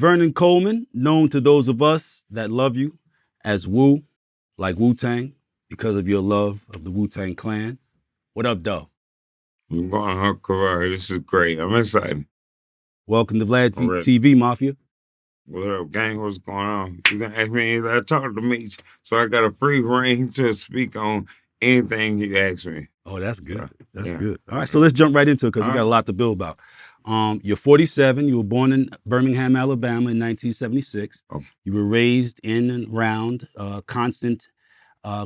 Vernon Coleman, known to those of us that love you as Wu, like Wu-Tang, because of your love of the Wu-Tang Clan. What up, though? I'm going on Cavario. This is great. I'm excited. Welcome to Vlad TV, Mafia. What up, gang? What's going on? You can ask me anything. I talk to Meech, so I got a free reign to speak on anything you ask me. Oh, that's good. That's good. All right, so let's jump right into it because we got a lot to build about. You're 47. You were born in Birmingham, Alabama in 1976. Oh. You were raised in and around constant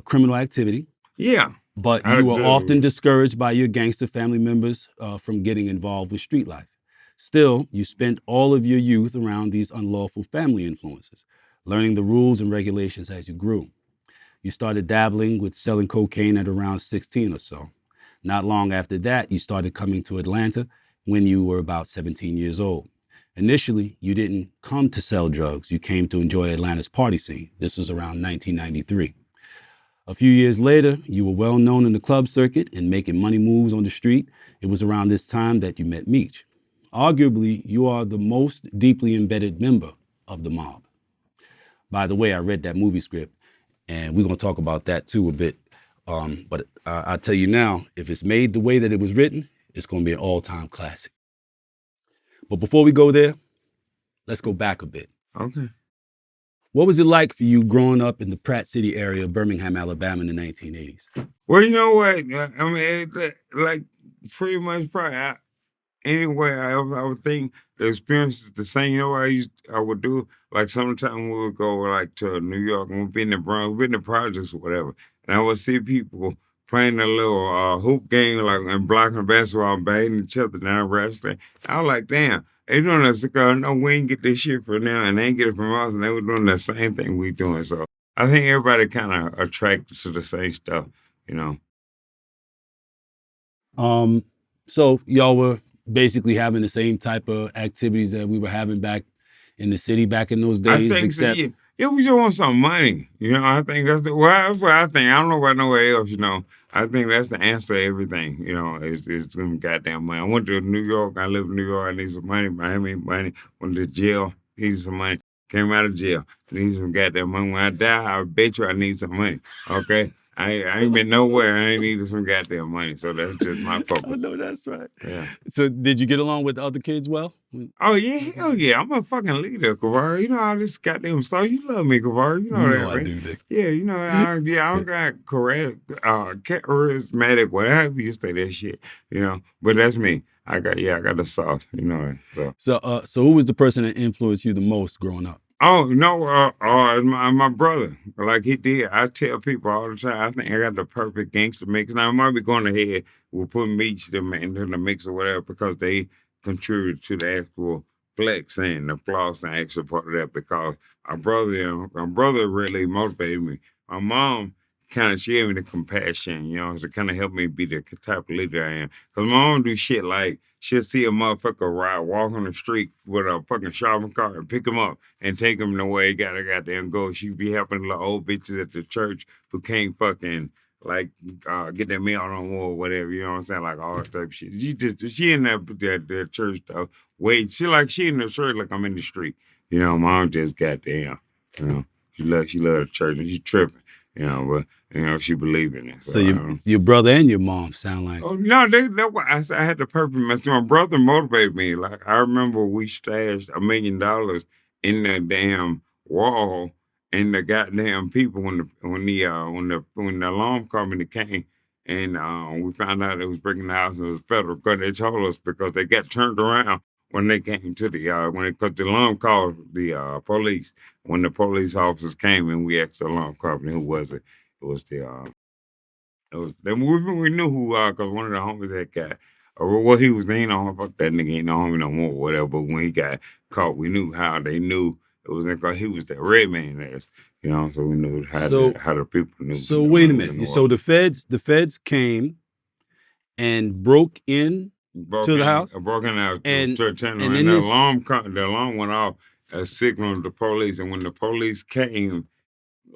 criminal activity. Yeah. But you were often discouraged by your gangster family members from getting involved with street life. Still, you spent all of your youth around these unlawful family influences, learning the rules and regulations as you grew. You started dabbling with selling cocaine at around 16 or so. Not long after that, you started coming to Atlanta when you were about 17 years old. Initially, you didn't come to sell drugs. You came to enjoy Atlanta's party scene. This was around 1993. A few years later, you were well known in the club circuit and making money moves on the street. It was around this time that you met Meech. Arguably, you are the most deeply embedded member of the mob. By the way, I read that movie script, and we're going to talk about that too a bit. But I'll tell you now, if it's made the way that it was written, it's going to be an all-time classic. But before we go there, let's go back a bit. Okay. What was it like for you growing up in the Pratt City area of Birmingham, Alabama in the 1980s? Well, you know what? I mean, like pretty much probably anywhere I would think the experience is the same. You know what I would do? Like sometimes we would go like to New York and we'd be in the Bronx, we'd be in the projects or whatever. And I would see people playing a little hoop game like and blocking the basketball, batting each other down wrestling. I was like, damn, they doing this because no, we ain't get this shit from them and they ain't get it from us, and they were doing the same thing we doing. So I think everybody kind of attracted to the same stuff, you know. So y'all were basically having the same type of activities that we were having back in the city back in those days. I think except we just want some money. You know, I think that's that's what I think. I don't know about nobody else, you know. I think that's the answer to everything, you know, it's some goddamn money. I went to New York, I live in New York, I need some money, Miami money, went to jail, need some money, came out of jail, need some goddamn money. When I die, I bet you I need some money, okay? I ain't been nowhere. I ain't needed some goddamn money. So that's just my focus. Oh, no, that's right. Yeah. So did you get along with the other kids well? Oh, yeah. Hell yeah. I'm a fucking leader, Cavario. You know all this goddamn stuff. You love me, Cavario. You know that, right? I do, Dick. Yeah, you know, I don't got charismatic, whatever you say that shit, you know. But that's me. I got the sauce, you know. So who was the person that influenced you the most growing up? Oh, no, my brother, like he did. I tell people all the time, I think I got the perfect gangster mix. Now, I might be going ahead with putting Meech into the mix or whatever because they contribute to the actual flex and the floss and actual part of that because my brother really motivated me. My mom she gave me the compassion, you know, to kind of help me be the type of leader I am. Because my mom do shit like, she'll see a motherfucker walk on the street with a fucking shopping cart and pick him up and take him the way he gotta goddamn go. She'd be helping the old bitches at the church who can't fucking, like, get their mail no more or whatever, you know what I'm saying? Like, all that type of shit. She in that church, though. She in the church like I'm in the street. You know, mom just goddamn, you know, she love the church and she tripping. You know, but you know she believed in it. So your brother and your mom sound like. Oh no, that's why I had the perfect message. My brother motivated me. Like I remember we stashed $1 million in the damn wall, and the goddamn people when the alarm company came, and we found out it was breaking the house and it was federal. Because they told us because they got turned around when they came to because the alarm called the police. When the police officers came and we asked the alarm company who was it, it was we knew who because one of the homies had got well he was ain't on fuck that nigga ain't no homie no more whatever. But when he got caught, we knew how they knew it was because he was that red man ass, you know. So we knew how the people knew. So wait a minute. So the feds came and broke in. To the house? Broke in the house. And the alarm went off, signaling the police. And when the police came,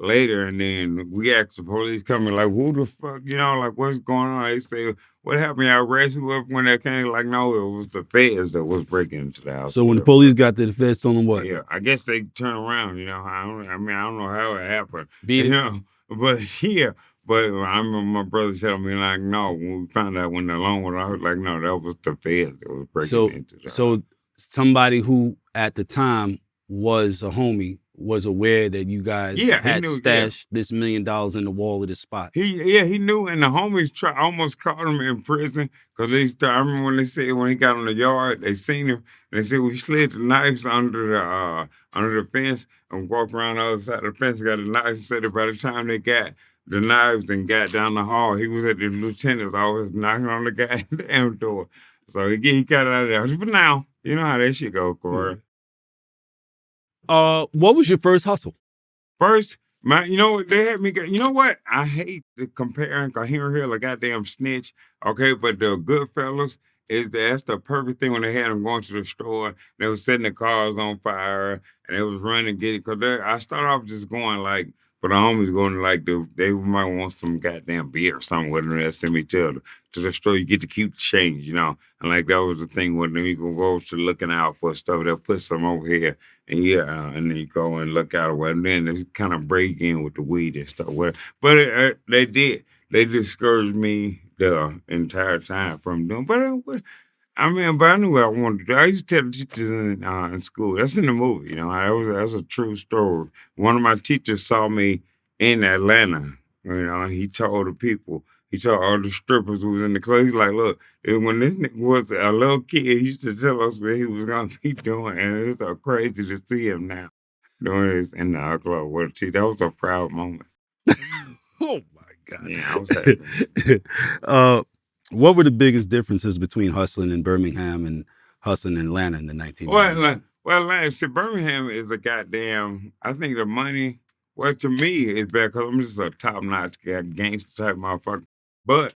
later, and then we asked the police coming like, "Who the fuck?" Like, what's going on? They say, "What happened? Y'all arrest whoever when they came?" Like, no, it was the feds that was breaking into the house. So when the police got there, the feds told them what? Yeah, I guess they turn around. I don't know how it happened. Beat You it. know, but yeah, but I remember my brother telling me like, no, when we found out when the alarm went, I was like, no, that was the feds that was breaking into the house. So somebody who at the time was a homie was aware that you guys had stashed this $1 million in the wall of this spot. He knew, and the homies almost caught him in prison because I remember when they said when he got on the yard, they seen him and they said we slid the knives under the fence and walked around the other side of the fence and got the knives. And said that by the time they got the knives and got down the hall, he was at the lieutenant's office knocking on the goddamn door. So he got out of there. For now, you know how that shit go, Corey. What was your first hustle? First, you know what they had me. You know what? I hate the comparing. Cause here a goddamn snitch. Okay, but the Goodfellas that's the perfect thing when they had them going to the store. They was setting the cars on fire and they was running getting. Cause I started off just going like. But the homies going to like they might want some goddamn beer or something with them. They send me to the store. You get to keep the change, And like that was the thing when you can go to looking out for stuff. They'll put some over here and and then you go and look out of and then they kind of break in with the weed and stuff. But they did. They discouraged me the entire time from doing. But I knew what I wanted to do. I used to tell the teachers in school. That's in the movie, That's a true story. One of my teachers saw me in Atlanta. He told the people. He told all the strippers who was in the club. He's like, look, when this nigga was a little kid, he used to tell us what he was gonna be doing, and it's so crazy to see him now doing this in the club. That was a proud moment. Oh my God! Yeah, I was happy. What were the biggest differences between hustling in Birmingham and hustling in Atlanta in the 1990s? Well, see, Birmingham is a goddamn. I think the money. Well, to me, it's better because I'm just a top-notch gangster type motherfucker. But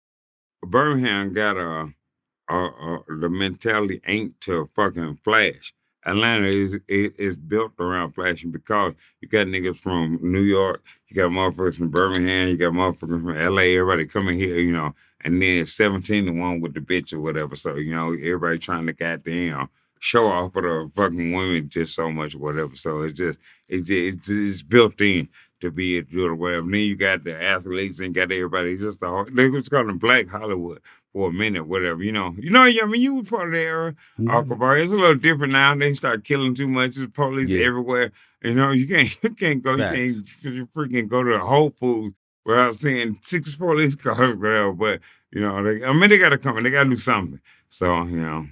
Birmingham got the mentality ain't to fucking flash. Atlanta is built around flashing because you got niggas from New York, you got motherfuckers from Birmingham, you got motherfuckers from LA, everybody coming here, and then it's 17 to 1 with the bitch or whatever. So, everybody trying to goddamn show off for the fucking women just so much or whatever. So it's built in to be able to do it or whatever. And then you got the athletes and got everybody. It's just they was calling them Black Hollywood for a minute, whatever. You were part of the era. Cavario. It's a little different now. They start killing too much. There's police everywhere. You can't go. Facts. You freaking go to Whole Foods without seeing 6 police cars, whatever. But they got to come and they got to do something. So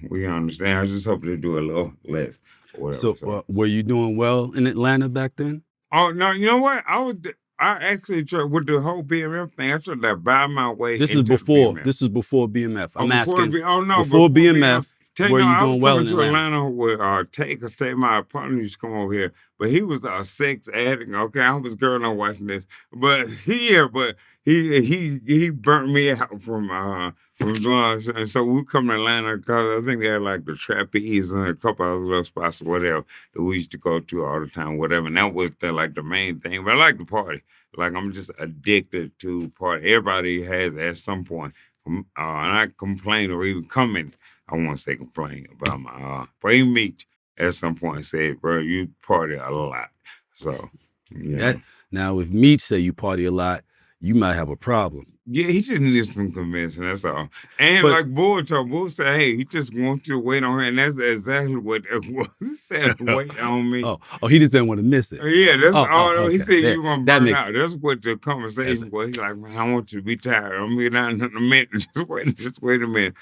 we understand. I just hope they do a little less. Whatever, so were you doing well in Atlanta back then? Oh no, you know what? I actually tried with the whole BMF thing. I tried to buy my way. This is before. This is before BMF. I'm asking. Before BMF. Were you I was doing well coming in to Atlanta? with Take my partner used to come over here, but he was a sex addict. Okay, I was girl not watching this, but he burnt me out from doing. And so we come to Atlanta because I think they had like the Trapeze and a couple other little spots or whatever that we used to go to all the time, whatever. And that was the main thing. But I like the party. Like I'm just addicted to party. Everybody has at some point, and I complain or even comment. I won't say complain about my brain Meech at some point said, bro, you party a lot. So, now if Meech say you party a lot, you might have a problem. Yeah, he just needs some convincing, that's all. And like Bull said, hey, he just wants you to wait on her, and that's exactly what it was. He said, wait on me. Oh, he just didn't want to miss it. Yeah, that's all. Okay. He said you were going to burn out. That's what the conversation was. He's like, man, I want you to be tired. I'm going to be down in a minute. Just wait a minute.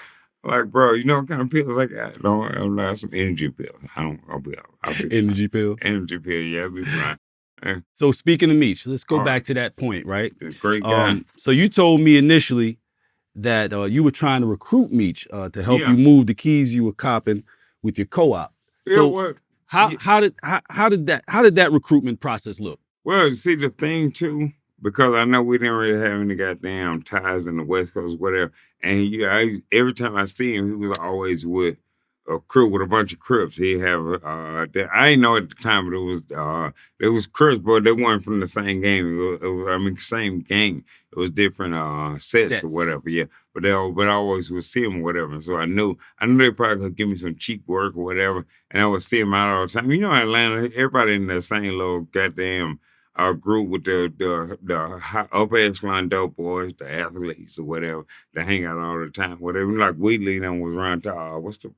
Like, bro, you know what kind of pills I got? I'm not some energy pills. I'll be energy pills? Energy pills, yeah, I'll be fine. So speaking of Meech, let's go back to that point, right? Great guy. So you told me initially that you were trying to recruit Meech to help you move the keys you were copping with your co-op. So how did that recruitment process look? Well, see the thing too, because I know we didn't really have any goddamn ties in the West Coast, whatever. And every time I see him, he was always with a crew with a bunch of Crips. He have I didn't know at the time, but it was Crips, but they weren't from the same game. I mean, same gang. It was different sets or Sets. whatever. Yeah, but I always would see them or whatever. So I knew they probably could give me some cheap work or whatever, and I would see them out all the time. You know, Atlanta, everybody in that same little goddamn group with the upper echelon dope boys, the athletes or whatever, that hang out all the time. Whatever, like Wheatley them was around to what's the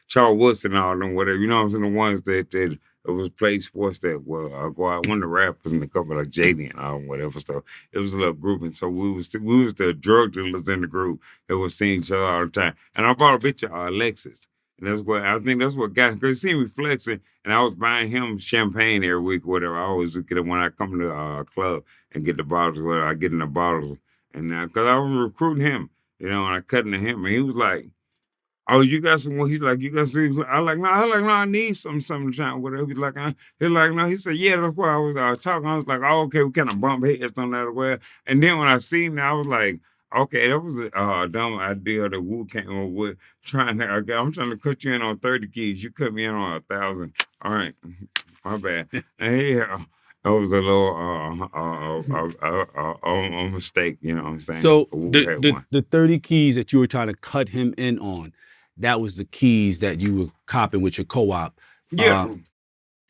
Charles Woodson and all them, whatever. You know what I'm saying? The ones that it was play sports that were go out. One of the rappers and a couple like JD and all whatever. So it was a little group, and so we was the drug dealers in the group that was seeing each other all the time. And I bought a picture of Alexis. And that's what I think that's what got him, because he seen me flexing, and I was buying him champagne every week or whatever. I always get it when I come to a club and get the bottles, where I get in the bottles. And because I was recruiting him, and I cut into him, and he was like, "Oh, you got some more?" He's like, "You got some?" I like, no, I need some time, whatever. He's like, no. He said, "Yeah, that's why I was talking." I was like, "Oh, okay." We kind of bump heads on that way. And then when I seen him, I was like, "Okay, that was a dumb idea that Wu came up with, trying to. Okay, I'm trying to cut you in on 30 keys. You cut me in on 1,000. All right, my bad." And that was a little a mistake. You know what I'm saying? So Wu had one. the 30 keys that you were trying to cut him in on, that was the keys that you were copping with your co-op. Yeah.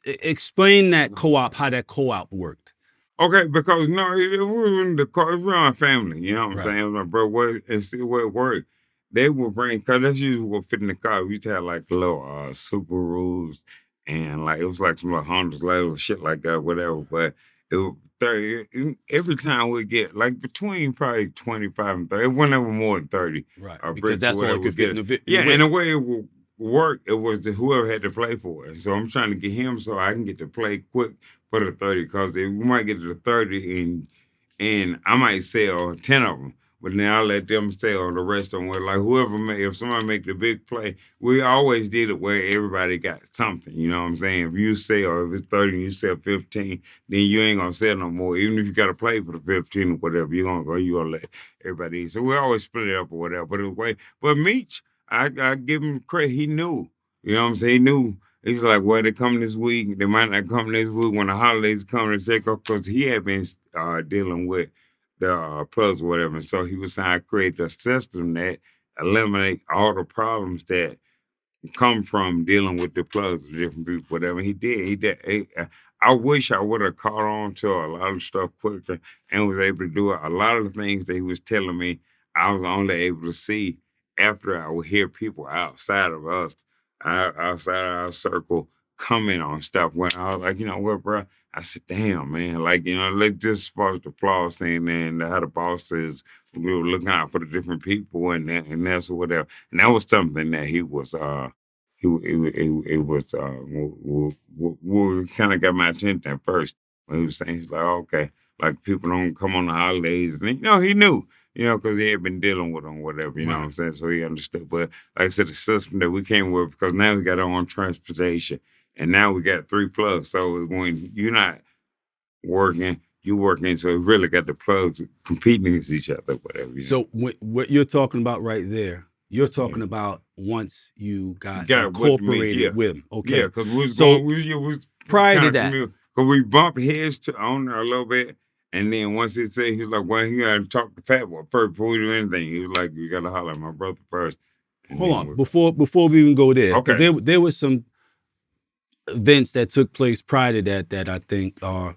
Explain that co-op, how that co-op worked. Okay, because no, we were in the car. It was my family. You know what I'm Right. saying? My bro, and see where it worked. They would bring, because that's usually what fit in the car. We used to have like little Subarus, and like it was like some little Hondas, like little shit like that, whatever. But it was 30. Every time we get like between probably 25 and 30, it wasn't ever more than 30. Right. Because Because that's all it could fit in the Yeah, and the way it would work, it was whoever had to play for it. So I'm trying to get him so I can get to play quick for the 30, because we might get to the 30 and I might sell 10 of them. But then I'll let them sell the rest of them. Like if somebody make the big play, we always did it where everybody got something. You know what I'm saying? If you sell, if it's 30 and you sell 15, then you ain't gonna sell no more. Even if you got to play for the 15 or whatever, you're gonna let everybody eat. So we always split it up or whatever. But Meech, I give him credit. He knew. You know what I'm saying? He knew. He's like, well, they come this week. They might not come this week when the holidays come to check up, because he had been dealing with the plugs or whatever. And so he was trying to create a system that eliminate all the problems that come from dealing with the plugs of different people, whatever. He did. I wish I would have caught on to a lot of stuff quicker and was able to do it. A lot of the things that he was telling me, I was only able to see after I would hear people outside of us, outside of our circle, comment on stuff. When I was like, you know what, bro? I said, damn, man. Like, let's just, as far as the flaws thing and how the boss is, we were looking out for the different people and that's whatever. And that was something that he was it was kind of got my attention at first when he was saying, he's like, oh, okay, like people don't come on the holidays, and he knew, because he had been dealing with them, whatever, you know what I'm saying, so he understood. But like I said, the system that we came with, because now we got our own transportation, and now we got 3 plugs. So when you're not working, you working, so we really got the plugs competing against each other, whatever. So what you're talking about right there, you're talking about once you got Got incorporated with him. Okay. Yeah, because we was So, we was prior to kinda that, because we bumped heads on there a little bit, and then once he said, he was like, well, he got to talk to Fat Boy first before we do anything. He was like, you got to holler at my brother first. And hold then on, before we even go there, because Okay. there was some events that took place prior to that I think are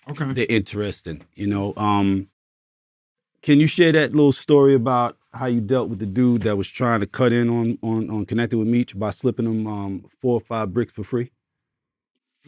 Okay. they're interesting. Can you share that little story about how you dealt with the dude that was trying to cut in on connecting with Meech by slipping him 4 or 5 bricks for free?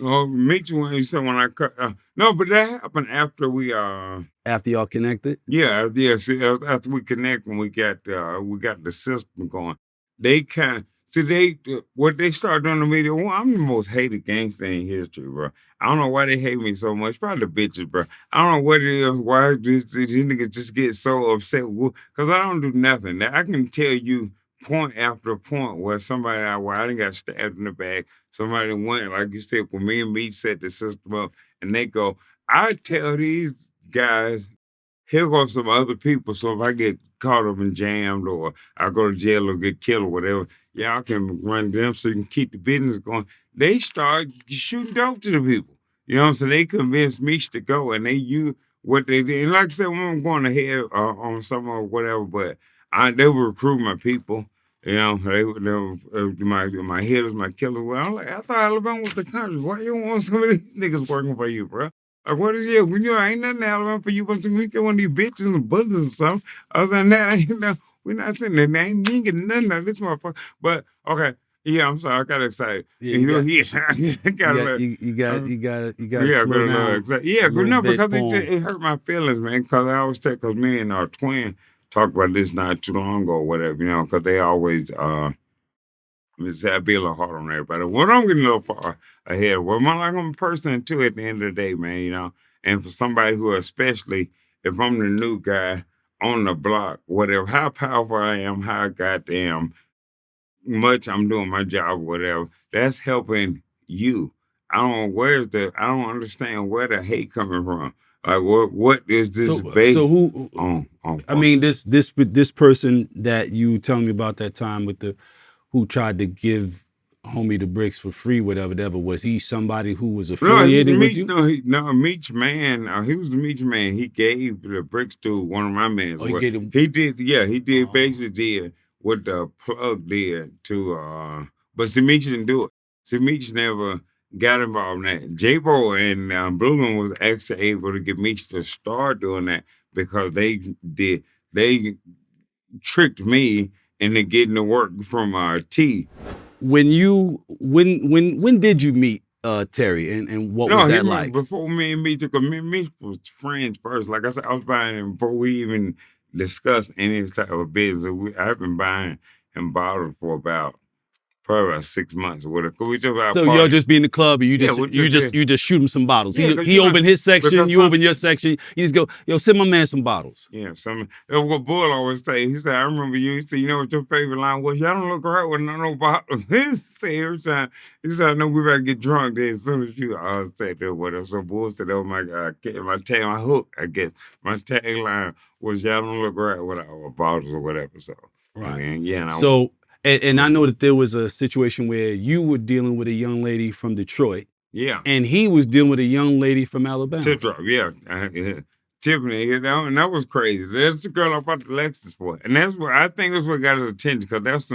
Oh, Meech, when he said when I cut, no, but that happened after we After y'all connected? Yeah, yeah. See, after we connect, when we got the system going, they kind of see what they started doing to me. Well, I'm the most hated gangster in history, bro. I don't know why they hate me so much. Probably the bitches, bro. I don't know what it is. Why these niggas just get so upset? Because I don't do nothing. Now, I can tell you point after point where where I done got stabbed in the back. Somebody went, like you said, when me and me set the system up, and they go, I tell these guys here go some other people. So if I get caught up and jammed or I go to jail or get killed or whatever, y'all can run them so you can keep the business going. They start shooting dope to the people. You know what I'm saying? They convinced Meech to go and they use what they did. And like I said, I'm going ahead on some or whatever, but they were recruiting my people. You know, they were my hitters, my killers. Well, I'm like, I thought Alabama was the country. Why you want some of these niggas working for you, bro? Like, what is it? When you ain't nothing in Alabama for you, but we get one of these bitches and bullets or something. Other than that, you know, we're not sitting there. Ain't getting nothing out of this motherfucker. But okay, yeah, I'm sorry, I got excited. Yeah, You know, you got to yeah, slow good down. exactly. Yeah, a little no, bit because for 'em. it hurt my feelings, man. Because I always take, because me and our twin talked about this not too long ago, or whatever, you know, because they always I'd be a little hard on everybody. Well, I'm getting a little far ahead. Well, I'm a person too at the end of the day, man, you know. And for somebody who, especially if I'm the new guy on the block, whatever, how powerful I am, how goddamn much I'm doing my job, whatever, that's helping you. I don't understand where the hate coming from. Like what is this So based who? on I mean, this person that you telling me about that time with the who tried to give homie the bricks for free, whatever. Was he somebody who was No, he was affiliated with Meech. you? No, Meech man. He was the Meech man. He gave the bricks to one of my mans. Oh, he Well, gave him. he did. Yeah, he did. Oh. Basically, did what the plug did to. But see, Meech didn't do it. See, Meech never got involved in that. Jaybo and Bruin was actually able to get Meech to start doing that because they tricked me into getting the work from T. When did you meet Terry and what was No, he that was like? before me and me took a me and me was friends first. Like I said, I was buying him before we even discussed any type of business. I've been buying him bottles for probably about 6 months or whatever. 'Cause we just about So y'all party. just be in the club and Yeah, we just you just shoot him some bottles. yeah, because He over in his section, because you over in your section. You just go, yo, send my man some bottles. yeah, that's what Bull always say. He said, I remember you. He said, you know what your favorite line was? Y'all don't look right with no bottles. He said every time. He said, I know we better get drunk then as soon as you said that with us. So Bull said, oh my God, my hook, I guess. My tagline was y'all don't look right with our bottles or whatever. So Right. and yeah, and So and I know that there was a situation where you were dealing with a young lady from Detroit. yeah. And he was dealing with a young lady from Alabama. Tip drop, yeah. Tiffany, you know, and that was crazy. That's the girl I bought the Lexus for, and that's what I think that's what got his attention because that's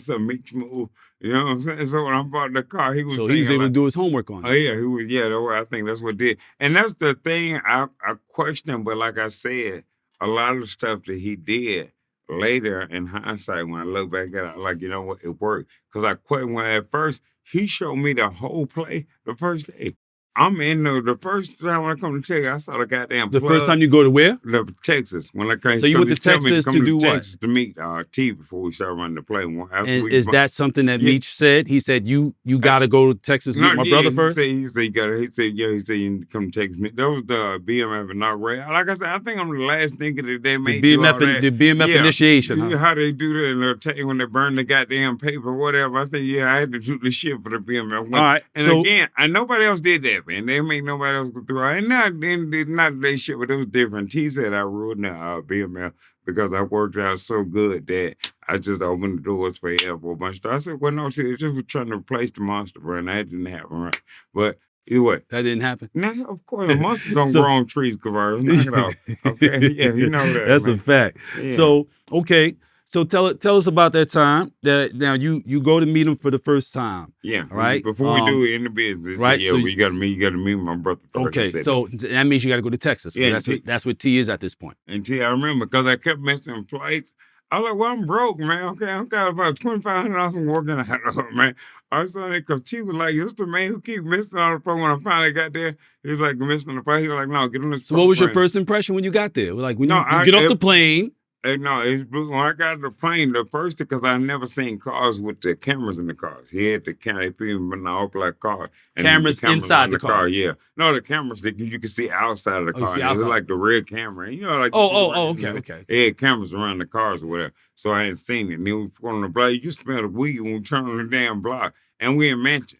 some Meech move. You know what I'm saying? So when I bought the car, he was So he was thinking able like, to do his homework on oh it. yeah, he was. Yeah, I think that's what did, and that's the thing I question. But like I said, a lot of the stuff that he did later in hindsight, when I look back at it, like you know what, it worked because I question when at first he showed me the whole play the first day. I'm in the first time when I come to Texas, I saw the goddamn The plug. first time you go to where? Texas. When I came, So you went to 'cause he told me Texas come to do what? Texas to meet T before we started running the play. After And we is that something that Yeah. Meech said? He said you got to go to Texas meet my brother first. He said you got to. He said yeah. He said you need to come Texas meet. That was the BMF inauguration. Like I said, I think I'm the last nigga that they The made do all that. BMF initiation, huh? How they do that and they'll tell you when they burn the goddamn paper, whatever. I think I had to shoot the shit for the BMF. All right. And So again, nobody else did that, man. They made nobody else go through. And not they shit, but it was different. T said I ruined the BMF because I worked out so good that I just opened the doors for him for a bunch of stuff. I said, well, no, see, just was trying to replace the monster brand. That didn't happen, right? But either way. that didn't happen. Now, of course, the monsters don't grow on trees, Cavario. Knock it off. Okay. Yeah, you know that. That's man. a fact. Yeah. So okay. So tell us about that time that now you go to meet him for the first time. Yeah. All right. Before we do it in the business, right, yeah, so you got to meet my brother first. Okay, so that means you got to go to Texas. Yeah, That's what T is at this point. And T, I remember because I kept missing flights. I was like, well, I'm broke, man. Okay, I got about $2,500 from working out, man. I saw that because T was like, it's the man who keep missing on the phone. When I finally got there, he was like, missing on the phone. He was like, no, get on this. So what was your first impression when you got there? Like when you get off the plane. No, it's when I got on the plane, the first because I never seen cars with the cameras in the cars. He had the camera, they put him in the all-black car. And cameras the inside the car. Yeah. No, the cameras that you can see outside of the car. It was like the rear camera. You know, like okay. They had cameras around the cars or whatever. So I hadn't seen it. And then we put on the block. You smell the weed when we turn on the damn block. And we in Mansion.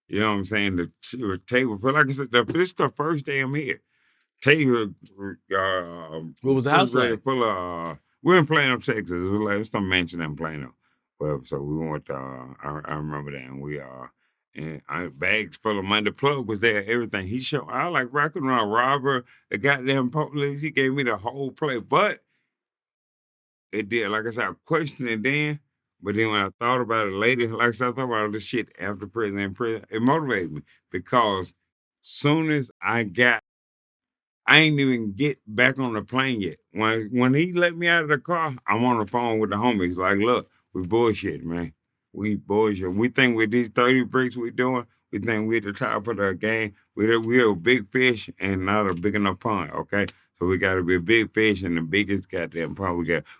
You know what I'm saying? The table. But like I said, this is the first day I'm here. Taylor, What was the house like? full of, we were in Plano, Texas. It was like some mansion in Plano. Well, so we went, I remember that. And and bags full of money. The plug was there, everything. He showed, I like, bro, I couldn't run a robber, the goddamn police. He gave me the whole play. But it did, like I said, I questioned it then. But then when I thought about it later, like I said, I thought about all this shit after prison and prison, it motivated me because soon as I ain't even get back on the plane yet. When he let me out of the car, I'm on the phone with the homies. Like, look, we bullshit, man. We bullshit. We think with these 30 bricks we doing, we think we at the top of the game. We're a big fish and not a big enough pond, okay? So we gotta be a big fish and the biggest goddamn pond.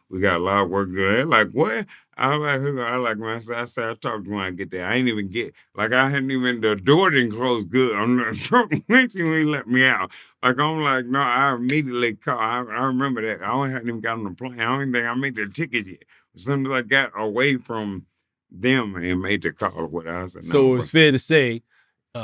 We got a lot of work to do. They're like, what? Man, I said, I talked to when I get there. I ain't even get, like, I hadn't even, the door didn't close good. I'm not when he let me out. Like, I'm like, no, I immediately called. I remember that. I hadn't even got on the plane. I don't even think I made the ticket yet. As soon as I got away from them and made the call, what I said, no. So it's fair to say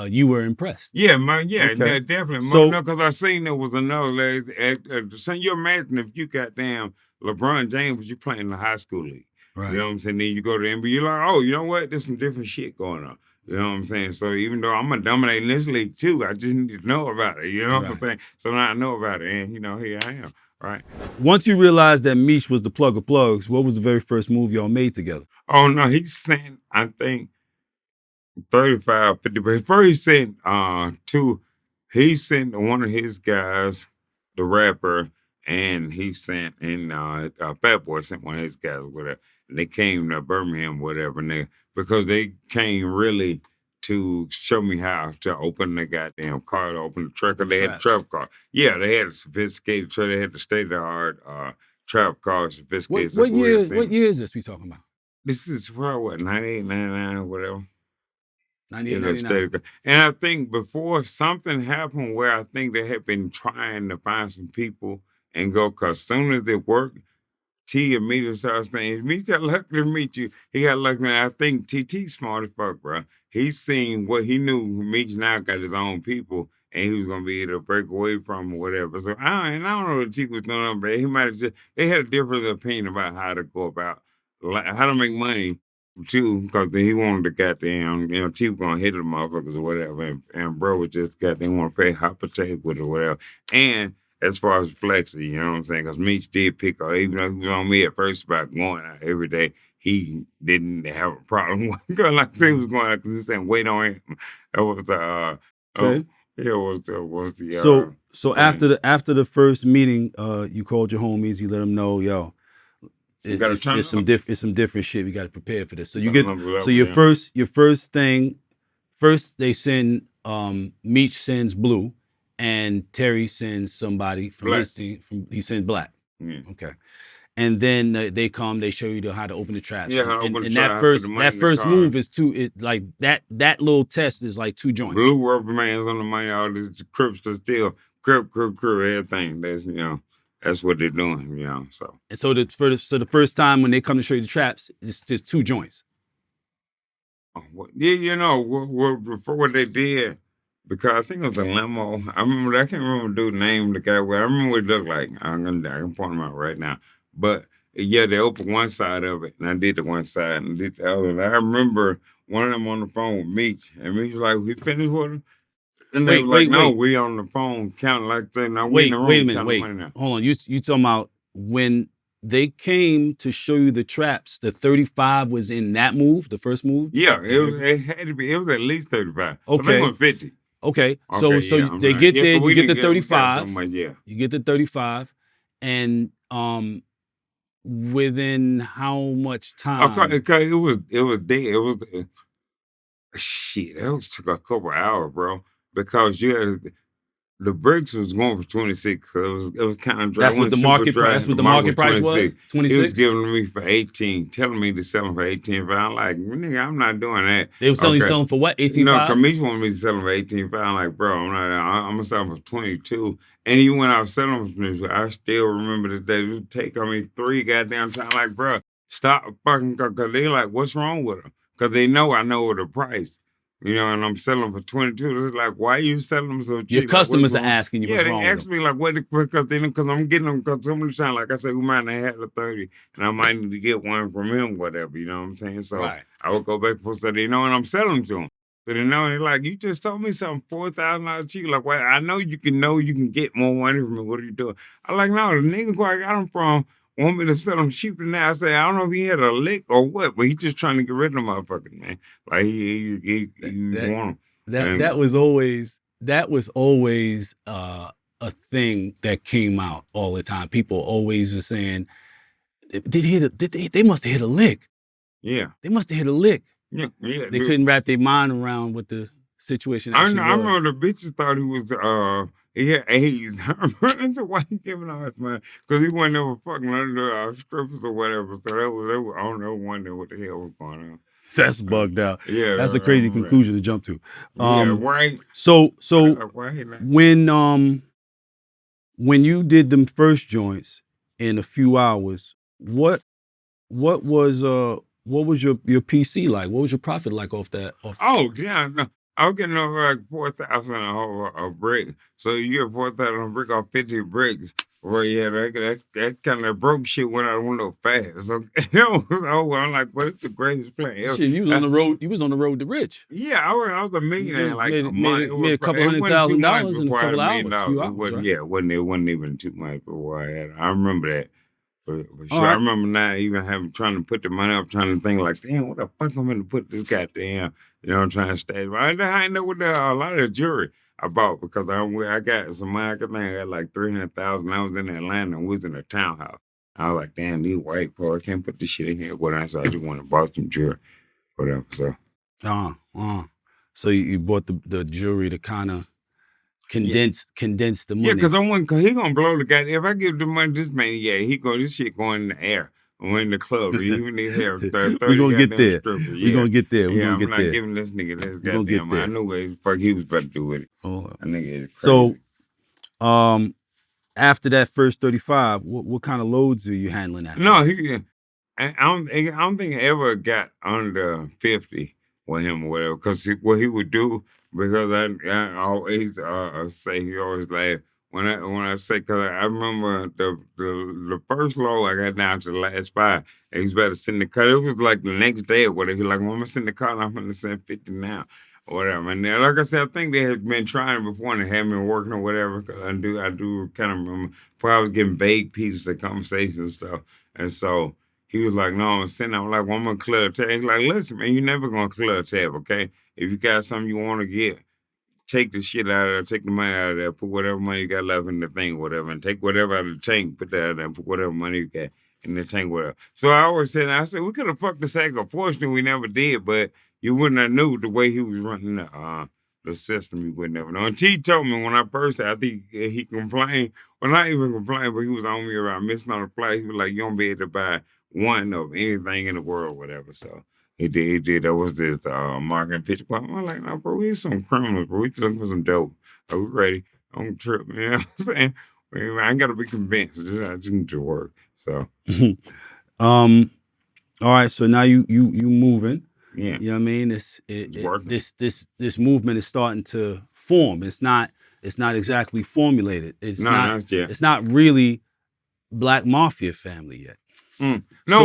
you were impressed. Yeah, man. Yeah, Okay. yeah, definitely. So- No, because I seen there was another lady. So you imagine if you got damn LeBron James, you playing in the high school league. Right. You know what I'm saying? Then you go to the NBA, you're like, oh, you know what? There's some different shit going on. You know what I'm saying? So even though I'm gonna dominate in this league too, I just need to know about it. You know what I'm Right. saying? So now I know about it, and here I am. Right. Once you realized that Meech was the plug of plugs, what was the very first move y'all made together? Oh no, he sent, I think, 35, 50. But first he sent one of his guys, the rapper, and he sent Fat Boy sent one of his guys, whatever. And they came to Birmingham, whatever, and because they came really to show me how to open the goddamn car, to open the truck. They had a trap car. Yeah, they had a sophisticated truck. They had the state of the art trap car, sophisticated. What year is this we talking about? This is probably what, 98, 99, whatever. 98, 99. And I think before something happened where I think they had been trying to find some people and go, because soon as it worked, T immediately started saying, "Me got lucky to meet you." He got lucky, and I think TT smart as fuck, bro. He seen what he knew. Meech now got his own people, and he was gonna be able to break away from or whatever. So I don't know what T was doing, but he might have just, they had a different opinion about how to go about, how to make money too, because he wanted to goddamn, T was gonna hit the motherfuckers or whatever, and bro was just goddamn want to pay hot potato with it or whatever, and as far as flexing, you know what I'm saying? Because Meech did pick up, even though he was on me at first about going out every day, he didn't have a problem with it. Like I said, he was going out because he said, wait on him. That was the, Okay. was the, So after the first meeting, you called your homies, you let them know, yo, it's some different shit. We got to prepare for this. So your first thing, they send Meech sends Blue, and Terry sends somebody from Black. his team. He sends Black. Yeah. Okay. And then they come, they show you how to open the traps. Yeah, how to open the trap, that put the money that in the first car. move is like that little test is like 2 joints. Blue rubber bands on the money, all these Crips are still, crip, everything. That's, that's what they're doing, so. And so the first time when they come to show you the traps, it's just 2 joints. Yeah, before what they did, because I think it was a limo. I can't remember the dude's name, the guy. I remember what it looked like. I can point him out right now. But yeah, they opened one side of it, and I did the one side, and I did the other. And I remember one of them on the phone with Meech, and Meech was like, "We finished with him?" And they were like, "No, we on the phone counting like that. Now we in the room wait a minute, counting money now." Hold on, you talking about when they came to show you the traps, the 35 was in that move, the first move? Yeah, it had to be. It was at least 35. Okay. I think it was 50. Okay, Okay, so yeah, they right. get Yeah, there, but you we get the didn't get- we got 35. so much, yeah. You get the 35, and within how much time? Okay, it was dead. It was shit. That was took a couple hours, bro. Because you had the bricks was going for 26. So it was kind of dry. That's what the market price. That's what the market price was. 26. He was giving me for 18, telling me to sell them for 18. But I'm like, nigga, I'm not doing that. They were telling you selling for what? 18.5? No, Meech wanted me to sell them for 18. I'm like, bro, I'm gonna sell them for 22. And even when I was selling them for, I still remember the day. It would take on me 3 goddamn times. Like, bro, stop fucking, because they like, what's wrong with them? Because they know I know the price. You know, and I'm selling for 22. It's like, why are you selling them so cheap? Your Like, customers what's are wrong? asking you Yeah, what's they wrong with ask me like, what? Because I'm getting them. Because so many times, like I said, we might not have the 30, and I might need to get one from him, whatever. You know what I'm saying? So Right. I would go back for so they know, and I'm selling them to them. So they know, and they're like, you just told me something $4,000 cheap. Like, well, I know you can get more money from me. What are you doing? I'm like, no, the nigga where I got them from want me to sell them cheaper than that. I say, I don't know if he had a lick or what, but he just trying to get rid of the motherfucker, man. Like he That want them. that And that was always a thing that came out all the time. People always were saying, they must have hit a lick. yeah, They must have hit a lick. yeah. They couldn't wrap their mind around what the situation I actually know. I was. remember the bitches thought he was he had AIDS. I remember that's why he giving all his money because he wasn't ever fucking under strippers or whatever. So that was I don't know wonder what the hell was going on. That's bugged out. Yeah, That's I a crazy remember that. conclusion to jump to. Yeah, right. So Why he not? when you did them first joints in a few hours, what was your PC like? What was your profit like off that? Oh yeah, no. I was getting over like 4,000 a brick. So you get 4,000 a brick off 50 bricks. Well, yeah, that kind of broke shit went out the window fast. So I'm like, well, it's the greatest plan ever. Shit, you was on the road. You was on the road to rich. Yeah, I was a millionaire like made, a month. made a couple $100,000 in a before I had couple $1 million. hours, few It hours, wasn't, right? yeah, it wasn't even too much before I had it. I remember that. For All sure. I right. remember not even having trying to put the money up, trying to think like, damn, what the fuck I'm gonna put this goddamn, I'm trying to stay. I know what a lot of the jewelry I bought because I got some money. I think I got like 300,000. I was in Atlanta and we was in a townhouse. I was like, damn, these white boy, I can't put this shit in here. What so I just want to buy some jewelry, whatever. So. So you bought the jewelry to kind of condense the money. Yeah, because he gonna blow the guy. If I give the money to this man, yeah, this shit going in the air. Or in the club, even they have 30 we gonna get there. Strippers. We gonna get there. We yeah, gonna I'm not giving this nigga this goddamn. I knew what the fuck he was about to do with it. That nigga is So, crazy. after that first 35, what kind of loads are you handling after? No, I don't think I ever got under 50 with him or whatever. Because what he would do, because I always say, he always laugh when I say, because I remember the first load I got down to the last 5, and he was about to send the car. It was like the next day or whatever. He was like, well, I'm gonna send the car, and I'm gonna send 50 now. Or whatever. And then, like I said, I think they had been trying before and they hadn't been working or whatever. Cause I do kind of remember. Probably I was getting vague pieces of conversation and stuff. And so he was like, no, I'm sending. I'm like, well, I'm going to clear the tab. He's like, listen, man, you're never going to clear the tab, okay? If you got something you want to get, take the shit out of there, take the money out of there, put whatever money you got left in the thing or whatever, and take whatever out of the tank, put that out there, and put whatever money you got in the tank, whatever. So I always said, we could have fucked the sack. Unfortunately, we never did, but you wouldn't have knew the way he was running the system. You would never know. And T told me when I first, I think he complained. Well, not even complained, but he was on me around missing on the flight. He was like, you don't be able to buy one of anything in the world, whatever. So he did. That was this marketing pitch. But I'm like, no, bro, we some criminals, bro. We just looking for some dope. Are we ready? Don't trip, man. You know what I'm saying? I ain't got to be convinced. I just need to work. So. All right. So now you moving. Yeah. You know what I mean? This movement is starting to form. It's not exactly formulated. It's not really Black Mafia family yet. No,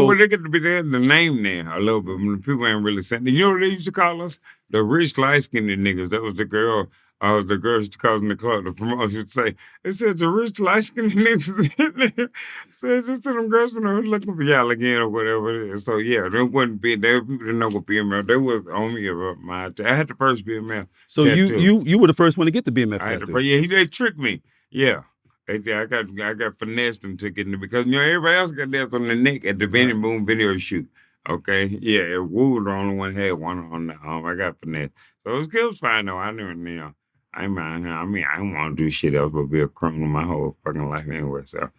but they get to be there, the name there a little bit. People ain't really saying. You know what they used to call us? The rich, light-skinned niggas. That was the girl. The girls used to call us in the club. The promoter would say, it said the rich, light-skinned niggas. Said just to them girls when they were looking for y'all again or whatever it is. So yeah, there wasn't big. There were people that know what BMF. They was on me about my. I had the first BMF. So you were the first one to get the BMF tattoo. They tricked me. Yeah. I got finessed and took it because everybody else got theirs on the neck at the Benny Boom video shoot. Okay, yeah, Wu the only one had one on the arm. I got finessed, so it was fine though. I didn't, I mind. I mean, I don't want to do shit else but be a criminal my whole fucking life anyway. So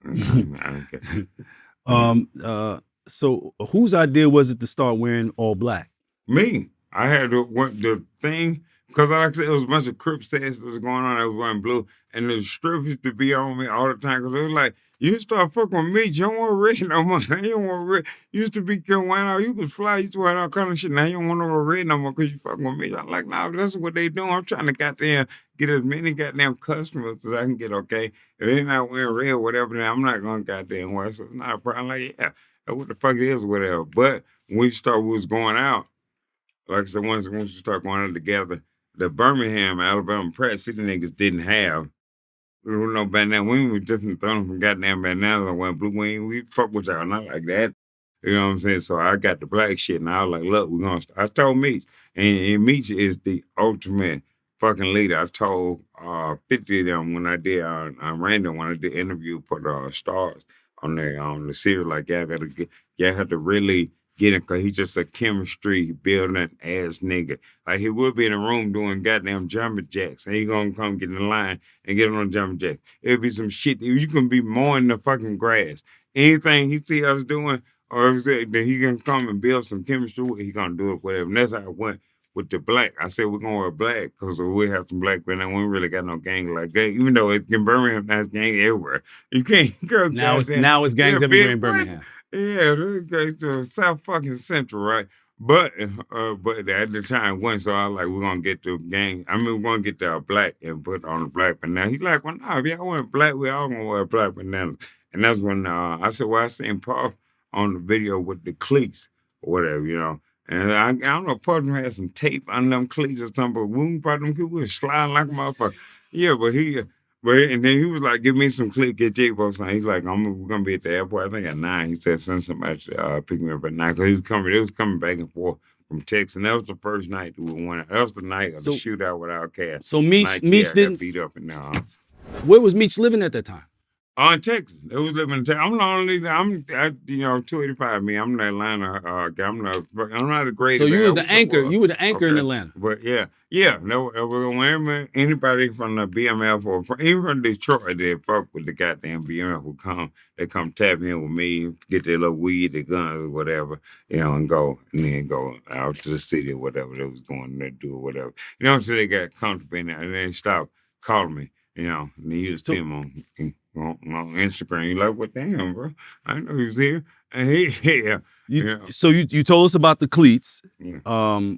I don't care. So whose idea was it to start wearing all black? Me. I had the thing. Because like I said, it was a bunch of Crip sets that was going on. I was wearing blue, and the strippers used to be on me all the time. Because it was like, you start fucking with me, you don't want red no more. Now you don't want red. You used to be going out, you could fly, you used to wear all kind of shit. Now you don't want no red no more because you fucking with me. I'm like, nah, that's what they doing. I'm trying to goddamn get as many goddamn customers as I can get, okay? If they not wearing red or whatever, then I'm not going to goddamn wear. So it's not a problem. Like, yeah, that's what the fuck it is, whatever. But when we was going out, like I said, once we start going out together, the Birmingham, Alabama, Pratt City niggas didn't have. We were no bandana. We were different throwing from goddamn bandanas on one blue wing. We fuck with y'all, not like that. You know what I'm saying? So I got the black shit, and I was like, look, we're gonna. I told Meech, and Meech is the ultimate fucking leader. I told 50 of them when I did random when I did interview for the stars on the series, like y'all had to really get him because he's just a chemistry building ass nigga. Like he would be in a room doing goddamn jumping jacks, and he gonna come get in the line and get on the jumping jacks. It'll be some shit. You can be mowing the fucking grass. Anything he see us doing, or if that he can come and build some chemistry with, he gonna do it, whatever. And that's how it went with the black. I said we're gonna wear black because we have some black, but then we really got no gang like that. Even though it's in Birmingham, that's gang everywhere. You can't go Now it's goddamn. Yeah, gangs everywhere in big what? Birmingham. Yeah, they go to South fucking Central, right? But at the time when so I was like we're gonna get the gang. I mean we're gonna get the black and put on the black banana. He's like, well, nah, if y'all want black, we all gonna wear black bananas. And that's when I said, well, I seen Puff on the video with the cleats or whatever, you know. And I don't know, Puff had some tape on them cleats or something, but we brought them, we was sliding like a motherfucker. Yeah, and then he was like, give me some click, get Jaybo something. He's like, we're gonna be at the airport, I think at 9. He said send somebody to pick me up at 9. Cause they was coming back and forth from Texas. And that was the first night that we went. That was the night of the shootout with Outkast. So Meech didn't got beat up and Where was Meech living at that time? in Texas. They was living in Texas. I'm the only. I'm 285. Me. I'm the Atlanta guy. I'm not a great. So you were the anchor. You were the anchor in Atlanta. But yeah. No, whenever anybody from the BMF or even from Detroit, they fuck with the goddamn BMF would come. They come tap in with me, get their little weed, their guns, or whatever, and then go out to the city or whatever they was going to do or whatever. Until they got comfortable in there, and then stop calling me. And then you just see him on Instagram. You're like, what damn, bro? I know he was here. And So you told us about the cleats, Yeah.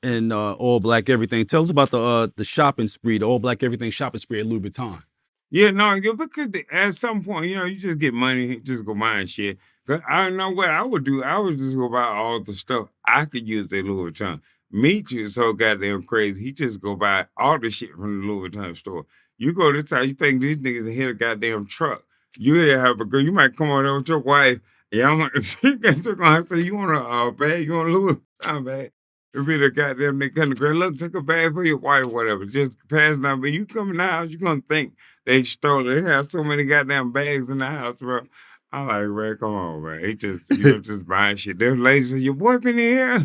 And all black everything. Tell us about the shopping spree, the all black everything shopping spree at Louis Vuitton. Yeah, no, because at some point, you just get money, just go buying shit. But I don't know what I would do. I would just go buy all the stuff I could use at Louis Vuitton. Meech is so goddamn crazy. He just go buy all the shit from the Louis Vuitton store. You go this time, you think these niggas hit a goddamn truck. You have a girl, you might come on over with your wife. Yeah, I'm like, she gonna say, you want a bag? You want a Louis Vuitton bag? It'll be the goddamn nigga kind of girl. Look, take a bag for your wife, whatever. Just pass down. But you come in the house, you gonna think they stole it. They have so many goddamn bags in the house, bro. I'm like, man, come on, man. He just buying shit. There's ladies say, your boyfriend in here?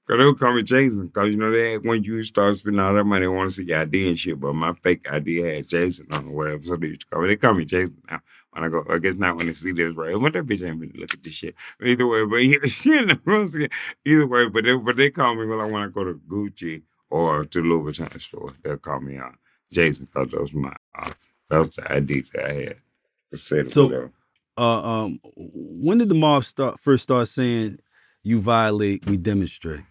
Cause they would call me Jason. Cause they had, when you start spending all that money, they want to see your ID and shit. But my fake ID had Jason on or whatever. So they used to call me. They call me Jason now. When I go, I guess not when they see this, right? What that bitch ain't really look at this shit. Either way, but either way, but they call me when I go to Gucci or to Louis Vuitton store. They'll call me Jason, because that was that was the ID that I had. So, when did the mob first start saying, "You violate, we demonstrate"?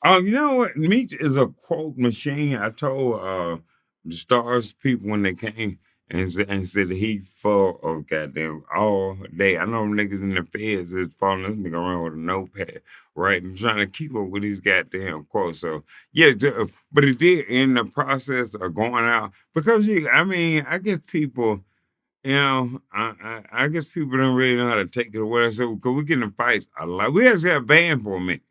You know what? Meech is a quote machine. I told the stars people when they came and said he full of goddamn all day. I know them niggas in the feds is following this nigga around with a notepad, right? And trying to keep up with these goddamn quotes. So yeah, but it did in the process of going out because I guess people. I guess people don't really know how to take it or whatever. So, because we get in fights a lot. We actually got banned for a minute,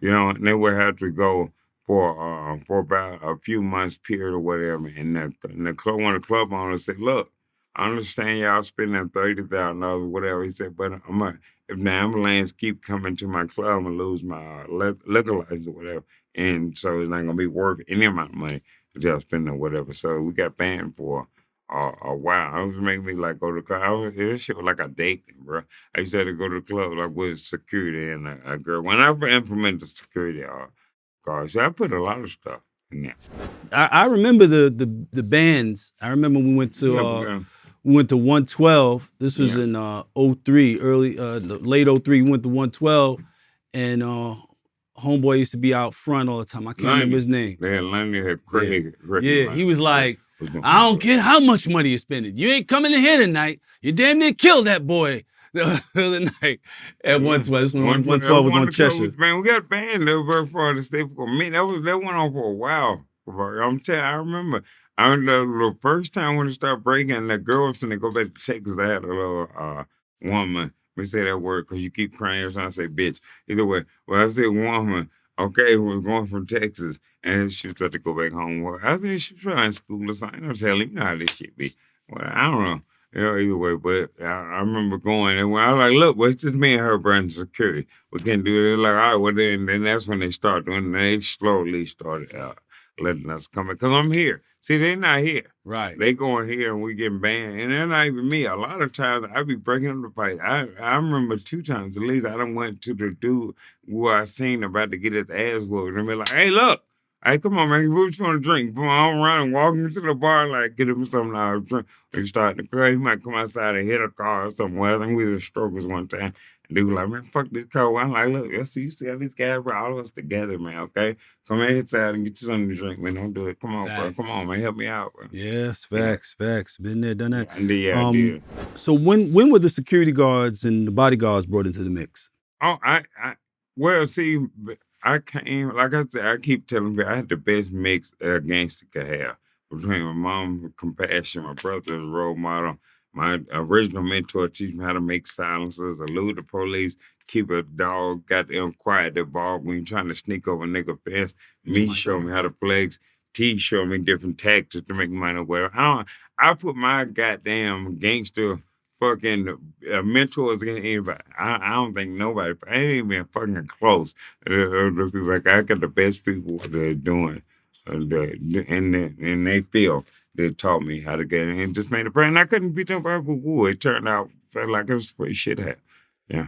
and they would have to go for about a few months period or whatever. And the club, one of the club owners said, look, I understand y'all spending $30,000 or whatever. He said, but if the ambulance keep coming to my club, I'm going to lose my liquor license or whatever. And so it's not going to be worth any amount of money that y'all spending or whatever. So we got banned for a while. It was making me like go to the club. This shit was like a date, bro. I used to have to go to the club like with security and a girl. When I implemented the security, cars. So I put a lot of stuff in there. I remember the bands. I remember we went to Yeah, we went to 112. This was Yeah. in '03, late '03. We went to 112, and homeboy used to be out front all the time. I can't remember his name. They had Lundy, had Yeah, Craig. yeah. He was like, was doing I don't stuff. care how much money you're spending. You ain't coming in here tonight. You damn near killed that boy the other night at 112. This when 112 was on Cheshire. Man, we got a band that was very far to stay for me. That went on for a while. I'm telling you, I remember. I remember the first time when it started breaking, the girl was finna go back to Texas. I had a little woman. Let me say that word because you keep crying every time I say bitch. Either way, well, I said woman. Okay, we was going from Texas, and she was about to go back home. Well, I think she was trying in school or something. I'm telling you know how this shit be. Well, I don't know. You know, either way, but I remember going and when I was like, look, well, it's just me and her brand security. We can't do it. They're like, all right, well, then that's when they start doing it. They slowly started letting us come in because I'm here. See, they're not here. Right. They going here and we getting banned. And they're not even me. A lot of times I be breaking up the fight. I remember 2 times at least I done went to the dude who I seen about to get his ass whooped and be like, hey, look. Hey, come on, man. What you want to drink? Come on, I'm around and walking into the bar, like, get him something to drink. When you start to cry, he might come outside and hit a car or something. Well, I think we were strokers one time. And they were like, man, fuck this car. Well, I'm like, look, you see how these guys, bro, all of us together, man, okay? Come inside and get you something to drink, man. Don't do it. Come on, bro. Come on, man. Help me out, bro. Yes, facts. Been there, done that. Yeah, I did. So when were the security guards and the bodyguards brought into the mix? Oh, well, see, I came, like I said, I keep telling people I had the best mix a gangster could have between my mom, compassion, my brother's role model, my original mentor teach me how to make silencers, elude the police, keep a dog goddamn quiet the ball when you're trying to sneak over a nigga fence. Me show me how to flex. T show me different tactics to make money. Where I put my goddamn gangster fucking mentors against anybody. I don't think nobody. I ain't even fucking close. The people like I got the best people that are doing, and they feel they taught me how to get it and just made a brand. I couldn't beat them up with wood. It turned out felt like it was pretty shit hat. Yeah.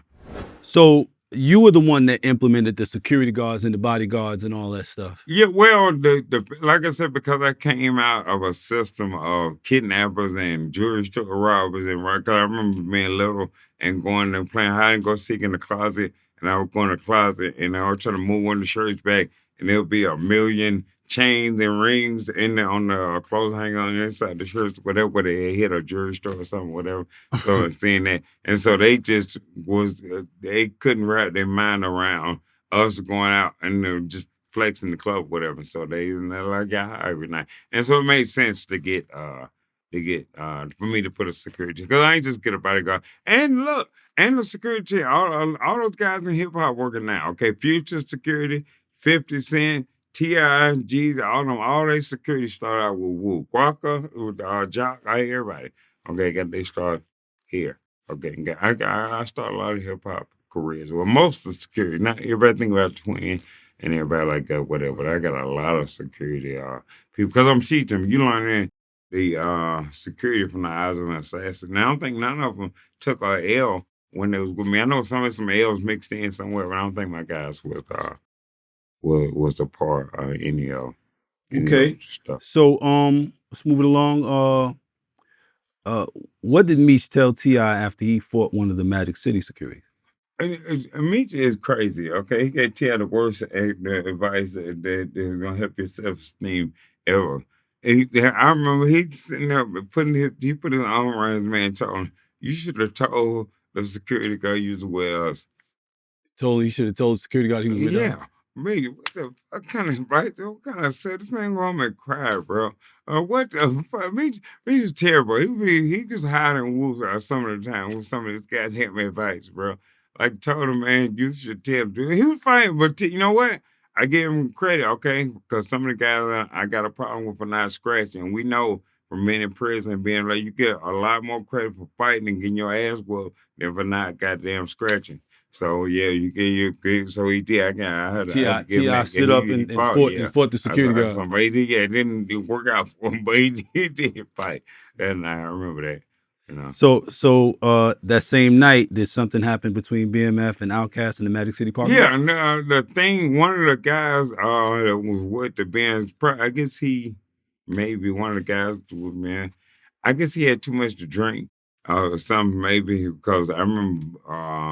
So you were the one that implemented the security guards and the bodyguards and all that stuff. Yeah, well, the like I said, because I came out of a system of kidnappers and jewelry store robbers and right. 'Cause I remember being little and going and playing hide and go seek in the closet, and I would go in the closet and I would try to move one of the shirts back, and there'll be a million chains and rings in there on the clothes hanger on the inside the shirts, whatever, where they hit a jewelry store or something, whatever. So seeing that, and so they just was they couldn't wrap their mind around us going out and just flexing the club, whatever. So they're like, yeah, every night. And so it made sense to get for me to put a security because I ain't just get a bodyguard. And look, and the security, all those guys in hip hop working now. Okay, Future Security, 50 Cent, T.I., Jeezy, all their security started out with Wu. Guaca, with Jock, everybody. Okay, they start here. Okay, I started a lot of hip hop careers. Well, most of the security, not everybody think about Twin and everybody like that, whatever. But I got a lot of security people because I'm teaching them. You learn the security from the eyes of an assassin. Now I don't think none of them took a L when they was with me. I know some L's mixed in somewhere, but I don't think my guys was a part of any stuff. So let's move it along. What did Meech tell T.I. after he fought one of the Magic City security? Meech is crazy, okay? He gave T.I. the worst advice that is gonna help your self-esteem ever. I remember he sitting there put his arm around his man, told him, "You should have told the security guard you was with us." He should have told the security guard he was with us. Yeah. Me, what kind of advice? What kind of said this man go home and cry, bro? What the fuck? Me is terrible. He just hiding wolves some of the time with some of this goddamn advice, bro. Like told him, man, you should tell him. He was fine, but you know what? I give him credit, okay? Because some of the guys I got a problem with for not scratching. We know from being in prison, being like you get a lot more credit for fighting and getting your ass whooped than for not goddamn scratching. So yeah, you get your so he did. I had to give him T.I. that. stood up and fought the security guard. Somebody it didn't work out for him, but he did fight. And I remember that. You know. So that same night, did something happen between BMF and Outkast in the Magic City parking Yeah, lot? and the thing, one of the guys that was with the band, I guess he maybe one of the guys was man. I guess he had too much to drink. Or something maybe because I remember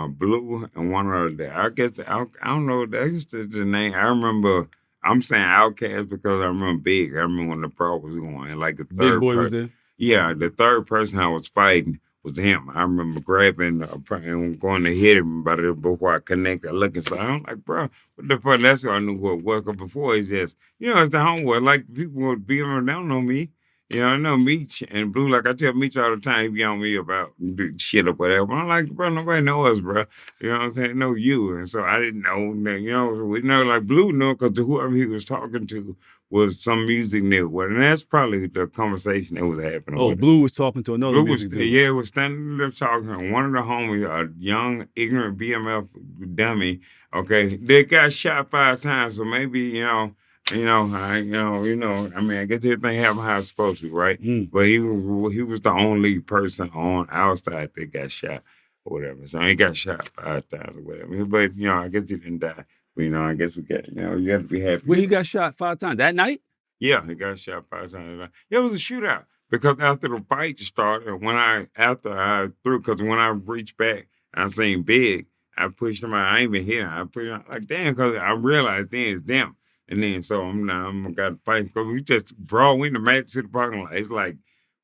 Blue and one of the I guess I don't know that's the name. I remember I'm saying Outcast because I remember Big. I remember when the pro was going and like the Big third Boy was person. there. Yeah, the third person I was fighting was him. I remember grabbing and going to hit him, but before I connected, looking. So I'm like, bro, what the fuck? That's who I knew who it was. 'Cause before it's just, it's the homeboy. Like people would be around, they don't know me. I know Meech and Blue. Like I tell Meech all the time, he be on me about shit or whatever. But I'm like, bro, nobody know us, bro. You know what I'm saying? They know you. And so I didn't know that, so we know like Blue knew because whoever he was talking to was some music network. And that's probably the conversation that was happening Oh, with it. Blue was talking to another Blue was, music dude. yeah, was standing there talking. And one of the homies, a young, ignorant BMF dummy, okay, they got shot 5 times. So maybe, I mean, I guess everything happened how it's supposed to, right? Mm. But he was the only person on our side that got shot or whatever. So he got shot 5 times or whatever. But, I guess he didn't die. But, I guess we got, you have to be happy. Where he got shot 5 times that night? Yeah, he got shot 5 times. Yeah, it was a shootout because after the fight started, after I threw, because when I reached back, I seen Big. I pushed him out. I ain't even hit him. I pushed him out, like damn, because I realized then it's them. And then so I'm got to fight because we just brought in the match to the parking lot. It's like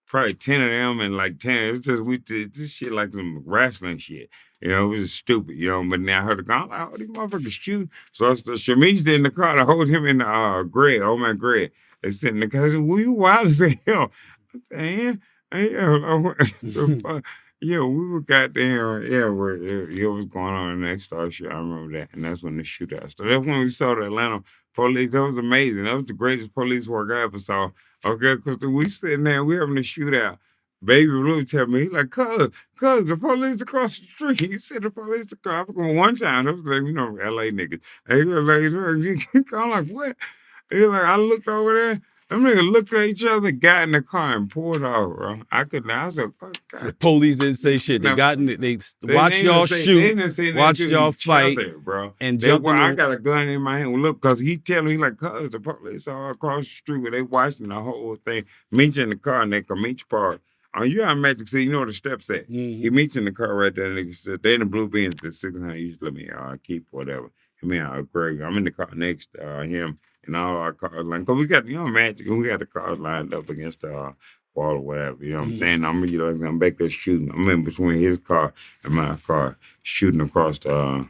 probably 10 of them and like 10. It's just we did this shit like some wrestling shit. It was stupid, But now I heard the gun, like, oh, these motherfuckers shooting. So Shamish did in the car to hold him in the Greg, old man Greg. They sitting in the car. I said, "Who you wild as hell?" I said, the fuck? Yeah, we were goddamn, yeah, where it was going on in the next star shit. I remember that. And that's when the shootout started. That's when we saw the Atlanta police. That was amazing. That was the greatest police work I ever saw. Okay, because we sitting there, we having a shootout. Baby Blue tell me, he like, cuz the police across the street. He said the police across. One time, that was like, LA niggas. And he was like, I'm like, what? He like, I looked over there. Them niggas looked at each other, got in the car, and pulled off, bro. I said, fuck God. The police didn't say shit. They got in it. They watched y'all They shoot, didn't say nothing watched to y'all each fight, other, bro. and They jumped were, in I the. got a gun in my hand. Look, because he telling me, like, cuz the police are across the street where they watching the whole thing. Meech in the car, and they come Meech park. You out Magic City, you know where the steps at. He meets in the car right there. And they in the blue beans, the 600 used to let me keep whatever. Greg, I'm in the car next to him and all our cars lined. Because we got, Magic, and we got the cars lined up against the wall or whatever. You know what I'm saying? I'm back there shooting. I'm in between his car and my car, shooting across the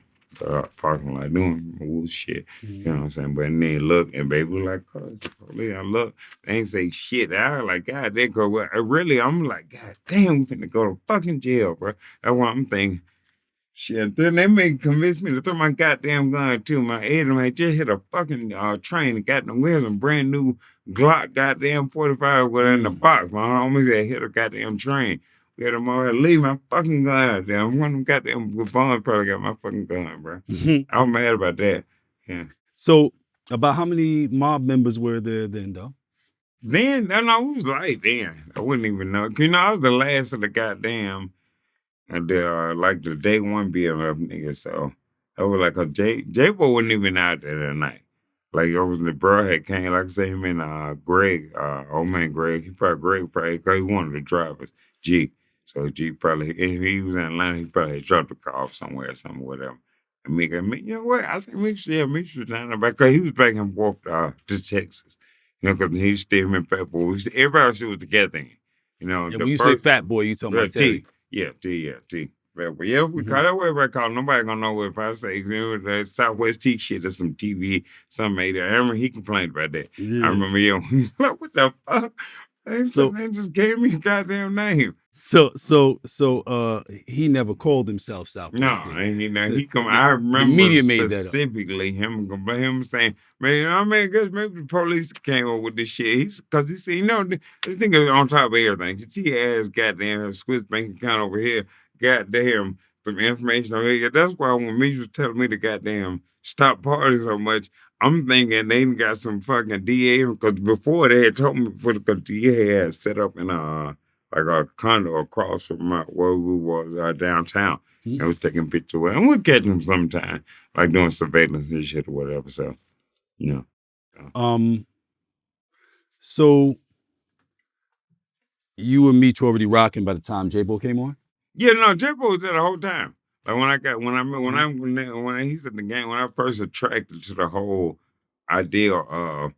parking lot, doing wood shit. You know what I'm saying? But then look, and baby was like, I look, they ain't say shit. I was like, God, they go, really, I'm like, God damn, we finna go to fucking jail, bro. That's what I'm thinking. Shit, then they may convince me to throw my goddamn gun too. My Adam had just hit a fucking train and got them. We had some brand new Glock goddamn 45 with in the box. My homies had hit a goddamn train. We had them all leave my fucking gun out there. One of them goddamn bombs probably got my fucking gun, bro. I was mad about that. Yeah. So, about how many mob members were there then, though? Then, I was like, then. I wouldn't even know. I was the last of the goddamn. And like the day one BMF nigga, so I was like a Jaybo wasn't even out there that night. Like it was the bro had came, like I say him and Greg, old man Greg, Greg probably cause he wanted the drivers, G. So G probably if he was in Atlanta, he probably had dropped the car off somewhere or something, whatever. And me, you know what? I think Meech was down there back, cause he was back and forth to Texas. Cause he still in Fat Boy. Everybody was together then. And when you say Fat Boy, you talking about Terry. T. But yeah, we call that way everybody call. Nobody gonna know if I say the Southwest T shit or some TV, some made it. I remember he complained about that. Yeah. I remember like, what the fuck? They just gave me a goddamn name. So he never called himself Southwest. No, he come. I remember the media made that up. specifically him saying, "Man, I guess maybe the police came up with this shit." Because he said, this thing is on top of everything. She has goddamn Swiss bank account over here. Goddamn, some information over here. That's why when Meech was telling me to goddamn stop partying so much, I'm thinking they got some fucking DA because before they had told me because DA had set up in like a condo across from where we was downtown, Hmm. and was taking pictures with, and we catch them sometime, like doing surveillance and shit or whatever. So, you know. Um, so you and Meech were already rocking by the time Jaybo came on? Yeah, no, Jaybo was there the whole time. Like when I got when he's in the game, when I first attracted to the whole idea of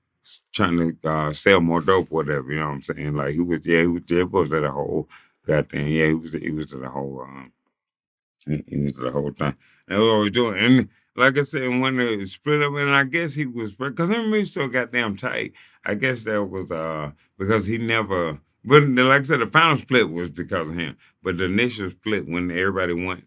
trying to sell more dope, whatever, you know what I'm saying? Like he was Jaybo was there the whole goddamn, yeah, he was there the whole he was there the whole time. And what I was doing, and like I said, when they split up, and I guess he was because him and me so goddamn tight. I guess that was because he never. But like I said, the final split was because of him. But the initial split when everybody went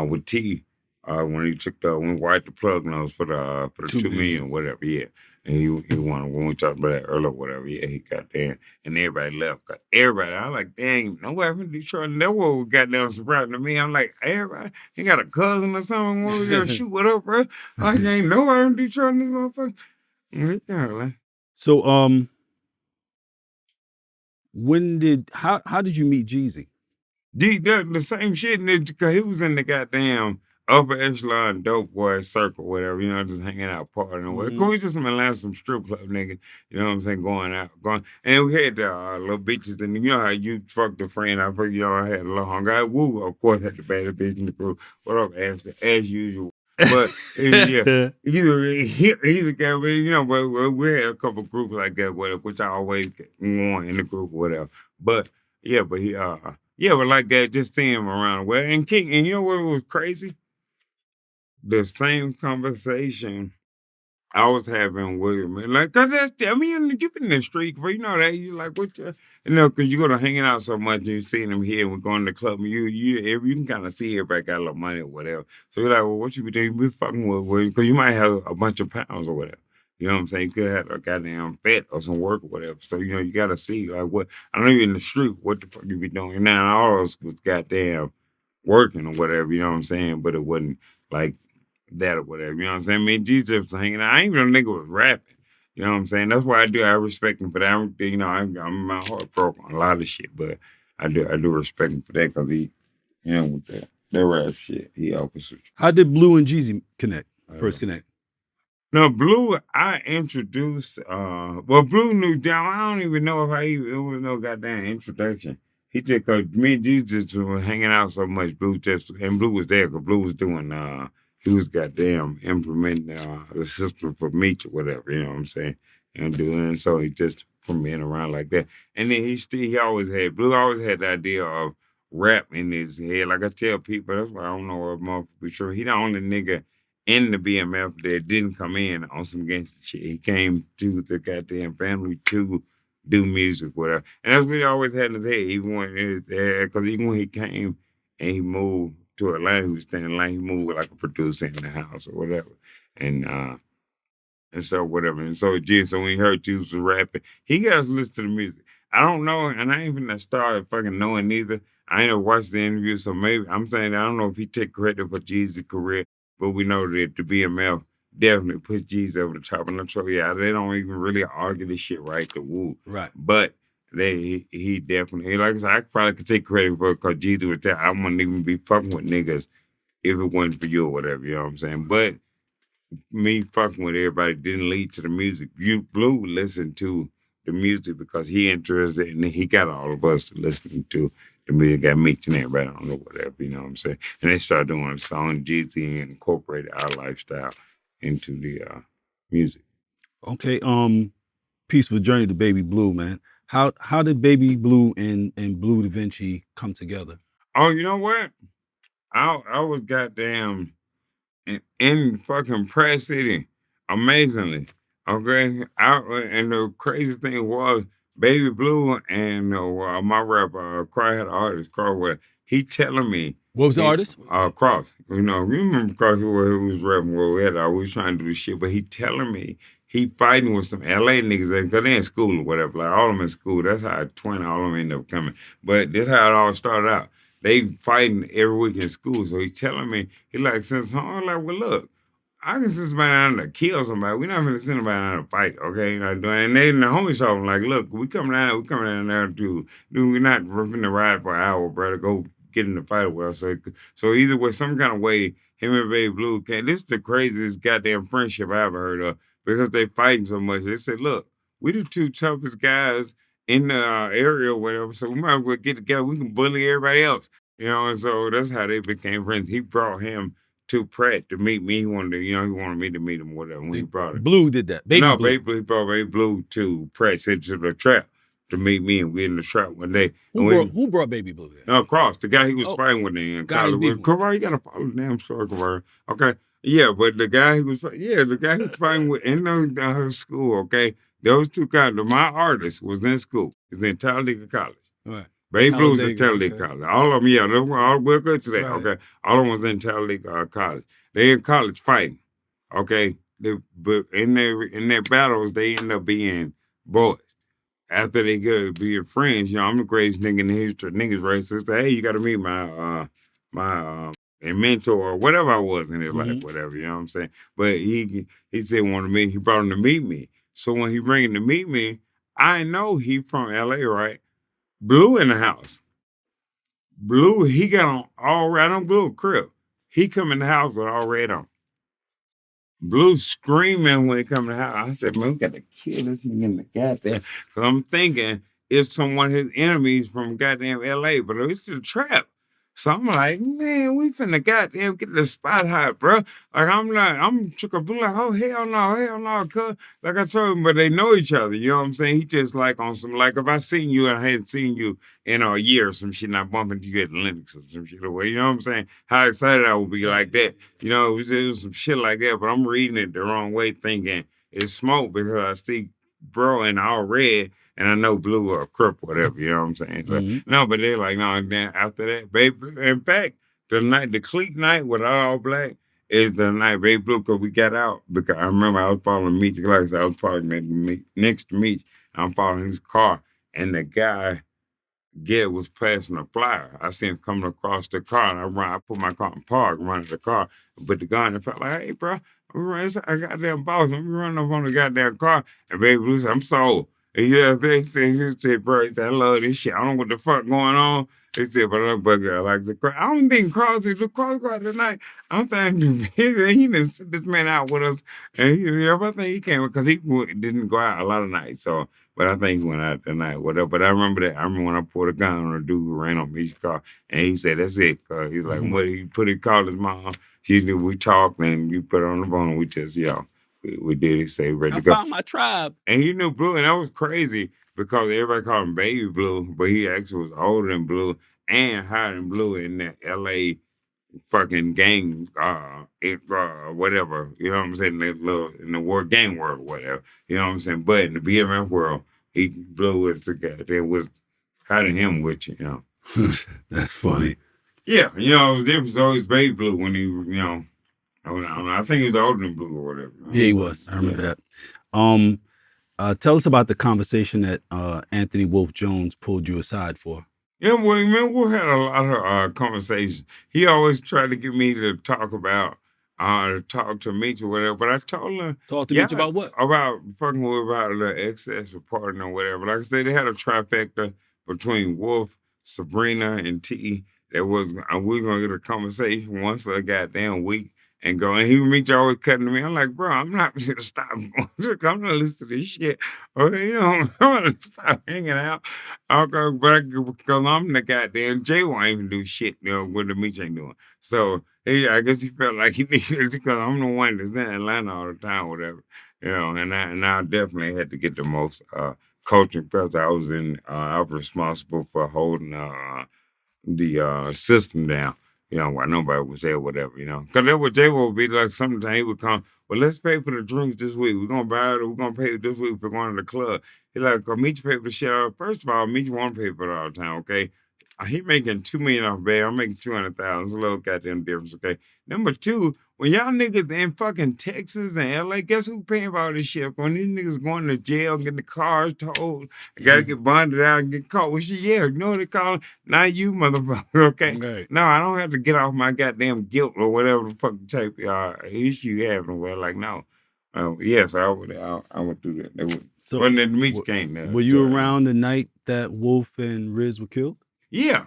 with T when he took the when White the plug nose for the 2 million or whatever, yeah. And he won when we talked about that earlier, whatever, yeah, he got there and everybody left. Everybody, I was like, dang, nobody from Detroit. And that was got down surprising to me. I'm like, everybody, he got a cousin or something. What we gonna shoot what up, bro? Like ain't nobody from Detroit in this motherfucker. Yeah, like, So how did you meet Jeezy? The same shit, because he was in the goddamn upper echelon dope boy circle, whatever, just hanging out, partying. Mhm. We just been some strip club nigga, you know what I'm saying, going out, going. And we had the little bitches, and you know how you fucked a friend. I figured y'all had a little hunger. I woo, of course, had the baddest bitch in the group. What up, Ashley? As usual. But yeah, either guy, but we had a couple groups like that, whatever, which I always want in the group, whatever. But yeah, but he yeah, but like that, just seeing him around. Well, and King, and you know what was crazy? The same conversation I was having with him. And like, cause that's, I mean, you've been in the street, but you know that you like what cause you go to hanging out so much and you seeing him here and we're going to the club and you can kind of see everybody got a little money or whatever. So you're like, well, what you be doing? You be fucking with, cause you might have a bunch of pounds or whatever. You know what I'm saying? You could have a goddamn fat or some work or whatever. So, you got to see, like, what, I know you're in the street, what the fuck you be doing? Now, all of us was goddamn working or whatever, you know what I'm saying? But it wasn't like that or whatever, you know what I'm saying? Me and Jesus was hanging out. I ain't even know nigga was rapping. You know what I'm saying? That's why I respect him for that. I'm my heart broke on a lot of shit, but I do respect him for that because he, with that rap shit, he always. How did Blue and Jeezy first connect? No, Blue, I introduced, well, Blue knew down. I don't even know if it was no goddamn introduction. He just, cause me and Jesus were hanging out so much, and Blue was there, cause Blue was doing, he was goddamn implementing, the system for Meech or whatever, you know what I'm saying? And so he just, from being around like that. And then Blue always had the idea of rap in his head. Like I tell people, that's why I don't know if motherfucker be sure. He the only nigga in the BMF that didn't come in on some gangster shit. He came to the goddamn family to do music, whatever. And that's what he always had in his head. Even when because even when he came and he moved to Atlanta, he was staying in Atlanta, he moved with like a producer in the house or whatever. And so whatever. And so when he heard Juice was rapping, he got us listen to the music. I don't know, and I ain't even started fucking knowing neither. I ain't never watched the interview, so maybe I'm saying I don't know if he take credit for Jeezy's career, but we know that the BMF definitely puts Jeezy over the top. And I'm sure, yeah, they don't even really argue this shit right to woo. Right. But he definitely, like I said, I probably could take credit for it because Jeezy would tell I wouldn't even be fucking with niggas if it wasn't for you or whatever, you know what I'm saying? But me fucking with everybody didn't lead to the music. Blue listened to the music because he interested and he got all of us listening to the music, got Meech and everybody on or whatever, you know what I'm saying? And they started doing a song, Jeezy, and incorporated our lifestyle into the music. Okay. Peaceful journey to Baby Blue, man. How did Baby Blue and Blue Da Vinci come together? Oh, you know what? I was goddamn in fucking Press City, amazingly. Okay, and the crazy thing was Baby Blue and my rapper Cry had an artist Carwell. He telling me What was the artist? Cross. You remember Cross who was rapping where we had always trying to do this shit, but he telling me he fighting with some LA niggas and cause they in school or whatever. Like all of them in school. That's how 20 all of them end up coming. But this how it all started out. They fighting every week in school. So he telling me, he like, since home, I'm like, well, look, I can send somebody out to kill somebody. We're not going to send somebody out to fight, okay? And they in the homie shop, like, look, we coming down there to, dude, we're not finna ride for an hour, brother. Go get in the fight with us. So either way, some kind of way, him and Baby Blue came. This is the craziest goddamn friendship I ever heard of because they fighting so much. They said, look, we the two toughest guys in the area or whatever, so we might as well get together. We can bully everybody else, and so that's how they became friends. He brought him to Pratt to meet me. He wanted me to meet him, whatever. When he brought it. Blue did that. Baby Blue. He brought Baby Blue to Pratt, into the trap to meet me, and we in the trap one day. Who brought Baby Blue there? Cross, the guy he was fighting with in college. Cavario, you gotta follow the damn story, Cavario. Okay. Yeah, but the guy he was fighting with in her school, okay? Those two guys, my artist was in school. He's in Talladega College. Right. Baby Blue was in Talladega College. All of them, yeah, we're good to that, right. Okay? All of them was in Talladega College. They in college fighting, okay? But in their battles, they end up being boys. After they get being friends, I'm the greatest nigga in the history of niggas race. So say, hey, you got to meet my mentor or whatever I was in his life, whatever, you know what I'm saying? But he said he brought him to meet me. So when he bring him to meet me, I know he from LA, right? Blue in the house. Blue, he got on all red on Blue crib. He come in the house with all red on. Blue screaming when he come in the house. I said, man, we got to kill this nigga in the goddamn. Because I'm thinking it's someone his enemies from goddamn LA, but it's a trap. So I'm like, man, we finna goddamn get the spot hot, bro. Like, I'm trick or blue, like, oh, hell no, cuz. Like I told him, but they know each other, you know what I'm saying? He just like on some, like, if I seen you and I hadn't seen you in a year or some shit, and I bump into you at Linux or some shit away, you know what I'm saying? How excited I would be like that. You know, it was some shit like that, but I'm reading it the wrong way, thinking it's smoke because I see bro in all red, and I know Blue or Crip, whatever, you know what I'm saying? So, no, but they're like, no, then after that, baby, in fact, the clique night with all black is the night Baby Blue, because we got out, because I remember I was following Meech, like I was probably next to Meech, I'm following his car, and the guy, was passing a flyer. I see him coming across the car, and I put my car in park, run to the car, put the gun, and felt like, hey, bro, I goddamn boss, let me run up on the goddamn car, and Baby Blue said, I'm sold. And he said, bro, he said, I love this shit. I don't know what the fuck going on. He said, but I like the cross. I don't think Cross is the cross guard tonight. I'm thinking he didn't sit this man out with us. And I think he came because he didn't go out a lot of nights. So, but I think he went out tonight, whatever. But I remember that. I remember when I pulled a gun on a dude who ran on Meech's car, and he said, that's it. He's like, what? He called his mom. She knew we talked, and you put her on the phone. We just, we did it, say ready to go. I found my tribe. And he knew Blue, and that was crazy because everybody called him Baby Blue, but he actually was older than Blue and higher than Blue in that LA fucking gang, whatever. You know what I'm saying? In the gang world or whatever. You know what I'm saying? But in the BMF world, Blue was the guy that was higher than him with you, That's funny. Yeah, there was always Baby Blue when he, I don't know. I think he was older than Blue or whatever. Yeah, he was. I remember that. Tell us about the conversation that Anthony Wolf Jones pulled you aside for. Yeah, well, man, we had a lot of conversations. He always tried to get me to talk to Meech or whatever, but I told him. Talk to Meech about what? About fucking about the excess reporting or whatever. Like I said, they had a trifecta between Wolf, Sabrina, and T. That was, we were going to get a conversation once a goddamn week. And go, and Meech always cutting to me. I'm like, bro, I'm not going to stop. I'm not listening to this shit. Okay, I'm going to stop hanging out. Because I'm the goddamn Jaybo ain't even do shit, what the Meech ain't doing. So I guess he felt like he needed it because I'm the one that's in Atlanta all the time, whatever. And I definitely had to get the most coaching because I was responsible for holding the system down. While nobody was there, whatever, Because that what Jaybo would be like, sometimes he would come, well, let's pay for the drinks this week. We're going to buy it, we're going to pay this week for going to the club. He like, Meech pay for the shit out. First of all, Meech won't pay for it all the time, okay? He making $2 million off bail. I'm making $200,000. It's a little goddamn difference, okay? Number two, when y'all niggas in fucking Texas and LA, guess who paying for all this shit? When these niggas going to jail, getting the cars towed, gotta get bonded out and get caught. Well, shit, yeah, you know what they call it? Not you, motherfucker, okay? Right. No, I don't have to get off my goddamn guilt or whatever the fuck type issue you having. Well, like, no. Yes, I would do that. They would. So But then Meech came there. were you around the night that Wolf and Rizz were killed? Yeah.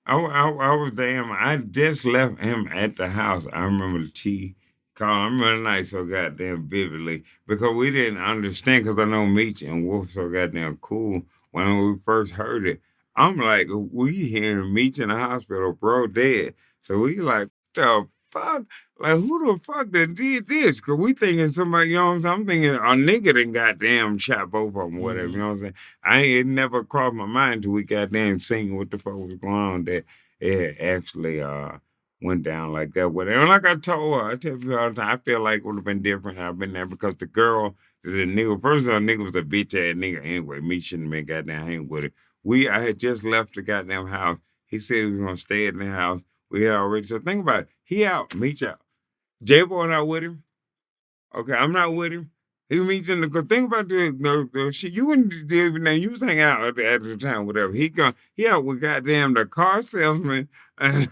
I was there. I just left him at the house. I remember the tea call. I remember the night so goddamn vividly because we didn't understand because I know Meech and Wolf so goddamn cool when we first heard it. I'm like, we hearing Meech in the hospital, bro, dead. So we like, the fuck? Like, who the fuck that did this? Because we thinking somebody, you know what I'm saying? I'm thinking a nigga done goddamn shot both of them, whatever, you know what I'm saying? It never crossed my mind till we goddamn seen what the fuck was going on that it actually went down like that. Whatever. And like I told her, I tell people all the time, I feel like it would have been different had I been there because the girl, the nigga, first of all, nigga was a bitch ass nigga anyway. Me shouldn't have been goddamn hanging with it. I had just left the goddamn house. He said he was going to stay in the house. We had already, so think about it. He out, Meech out. Jaybo not with him. Okay, I'm not with him. He meets in the think about the shit. You wouldn't even know you was hanging out at the time, whatever. He out with goddamn the car salesman, and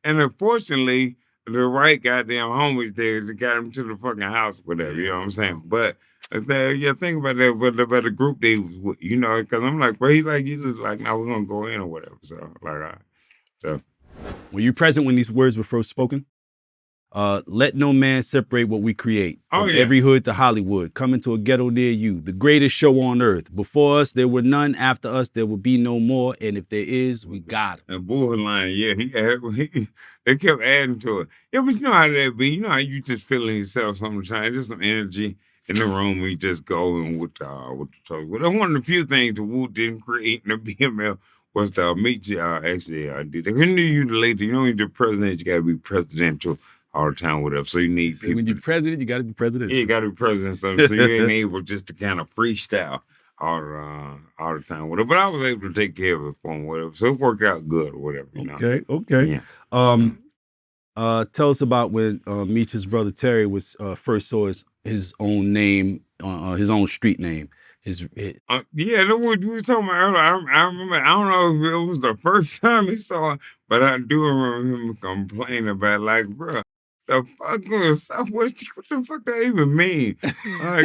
unfortunately the right goddamn homies there that got him to the fucking house, whatever. You know what I'm saying? But yeah, think about that. But the group they was with, you know, because I'm like, but he like you just like, now we're gonna go in or whatever. So like, all right. So were you present when these words were first spoken? Let no man separate what we create. From every hood to Hollywood, coming to a ghetto near you. The greatest show on earth. Before us, there were none. After us, there will be no more. And if there is, we got him. And borderline, yeah, they kept adding to it. Yeah, but you know how that be. You know how you just feeling yourself sometimes. Just some energy in the room. We just go and with the talk. Well, one of the few things the Wu didn't create in the BMF was the Meech actually did. Who knew you the leader? You don't need the president. You got to be presidential all the time, whatever. So you need people. When you're president, you got to be presidential. Yeah, you got to be president. So you ain't able just to kind of freestyle all the time, whatever. But I was able to take care of it for him, whatever. So it worked out good or whatever. You know? Okay. Yeah. Tell us about when Meech's brother Terry was first saw his own name, his own street name. Yeah, that's what you were talking about earlier. I remember, I don't know if it was the first time he saw it, but I do remember him complaining about, like, bro, the fuck was Southwest? What the fuck that even mean? Like,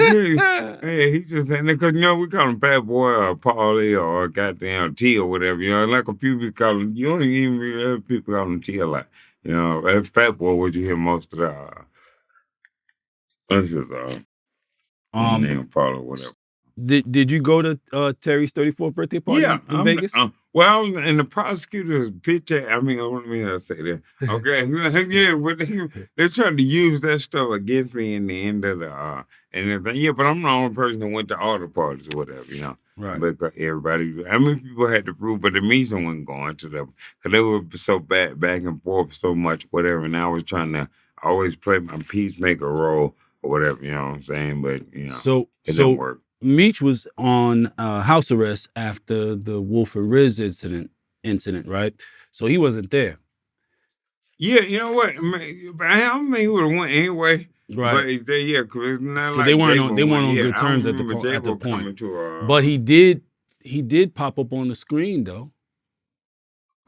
he just saying that because, you know, we call him Fat Boy or Paulie or goddamn T or whatever, you know, like a few people call him, you don't even hear people call him T a lot. You know, as Fat Boy, what you hear most of the, this is name Paulie or whatever. Did you go to Terry's 34th birthday party in Vegas? Well, I was in the prosecutor's picture. I mean, let me say that. Okay, yeah, but they tried to use that stuff against me in the end of the and everything. Yeah, but I'm the only person that went to all the parties or whatever, you know. Right. But everybody, I mean, people had to prove, but the Meech wasn't going to them because they were so back and forth so much, whatever. And I was trying to always play my peacemaker role or whatever, you know what I'm saying? But you know, it didn't work. Meech was on house arrest after the Wolf and Rizz incident, right? So he wasn't there. Yeah, you know what? I don't think he would have went anyway. Right. But because it's not like they weren't Jaybo on good terms at the point. But he did pop up on the screen though.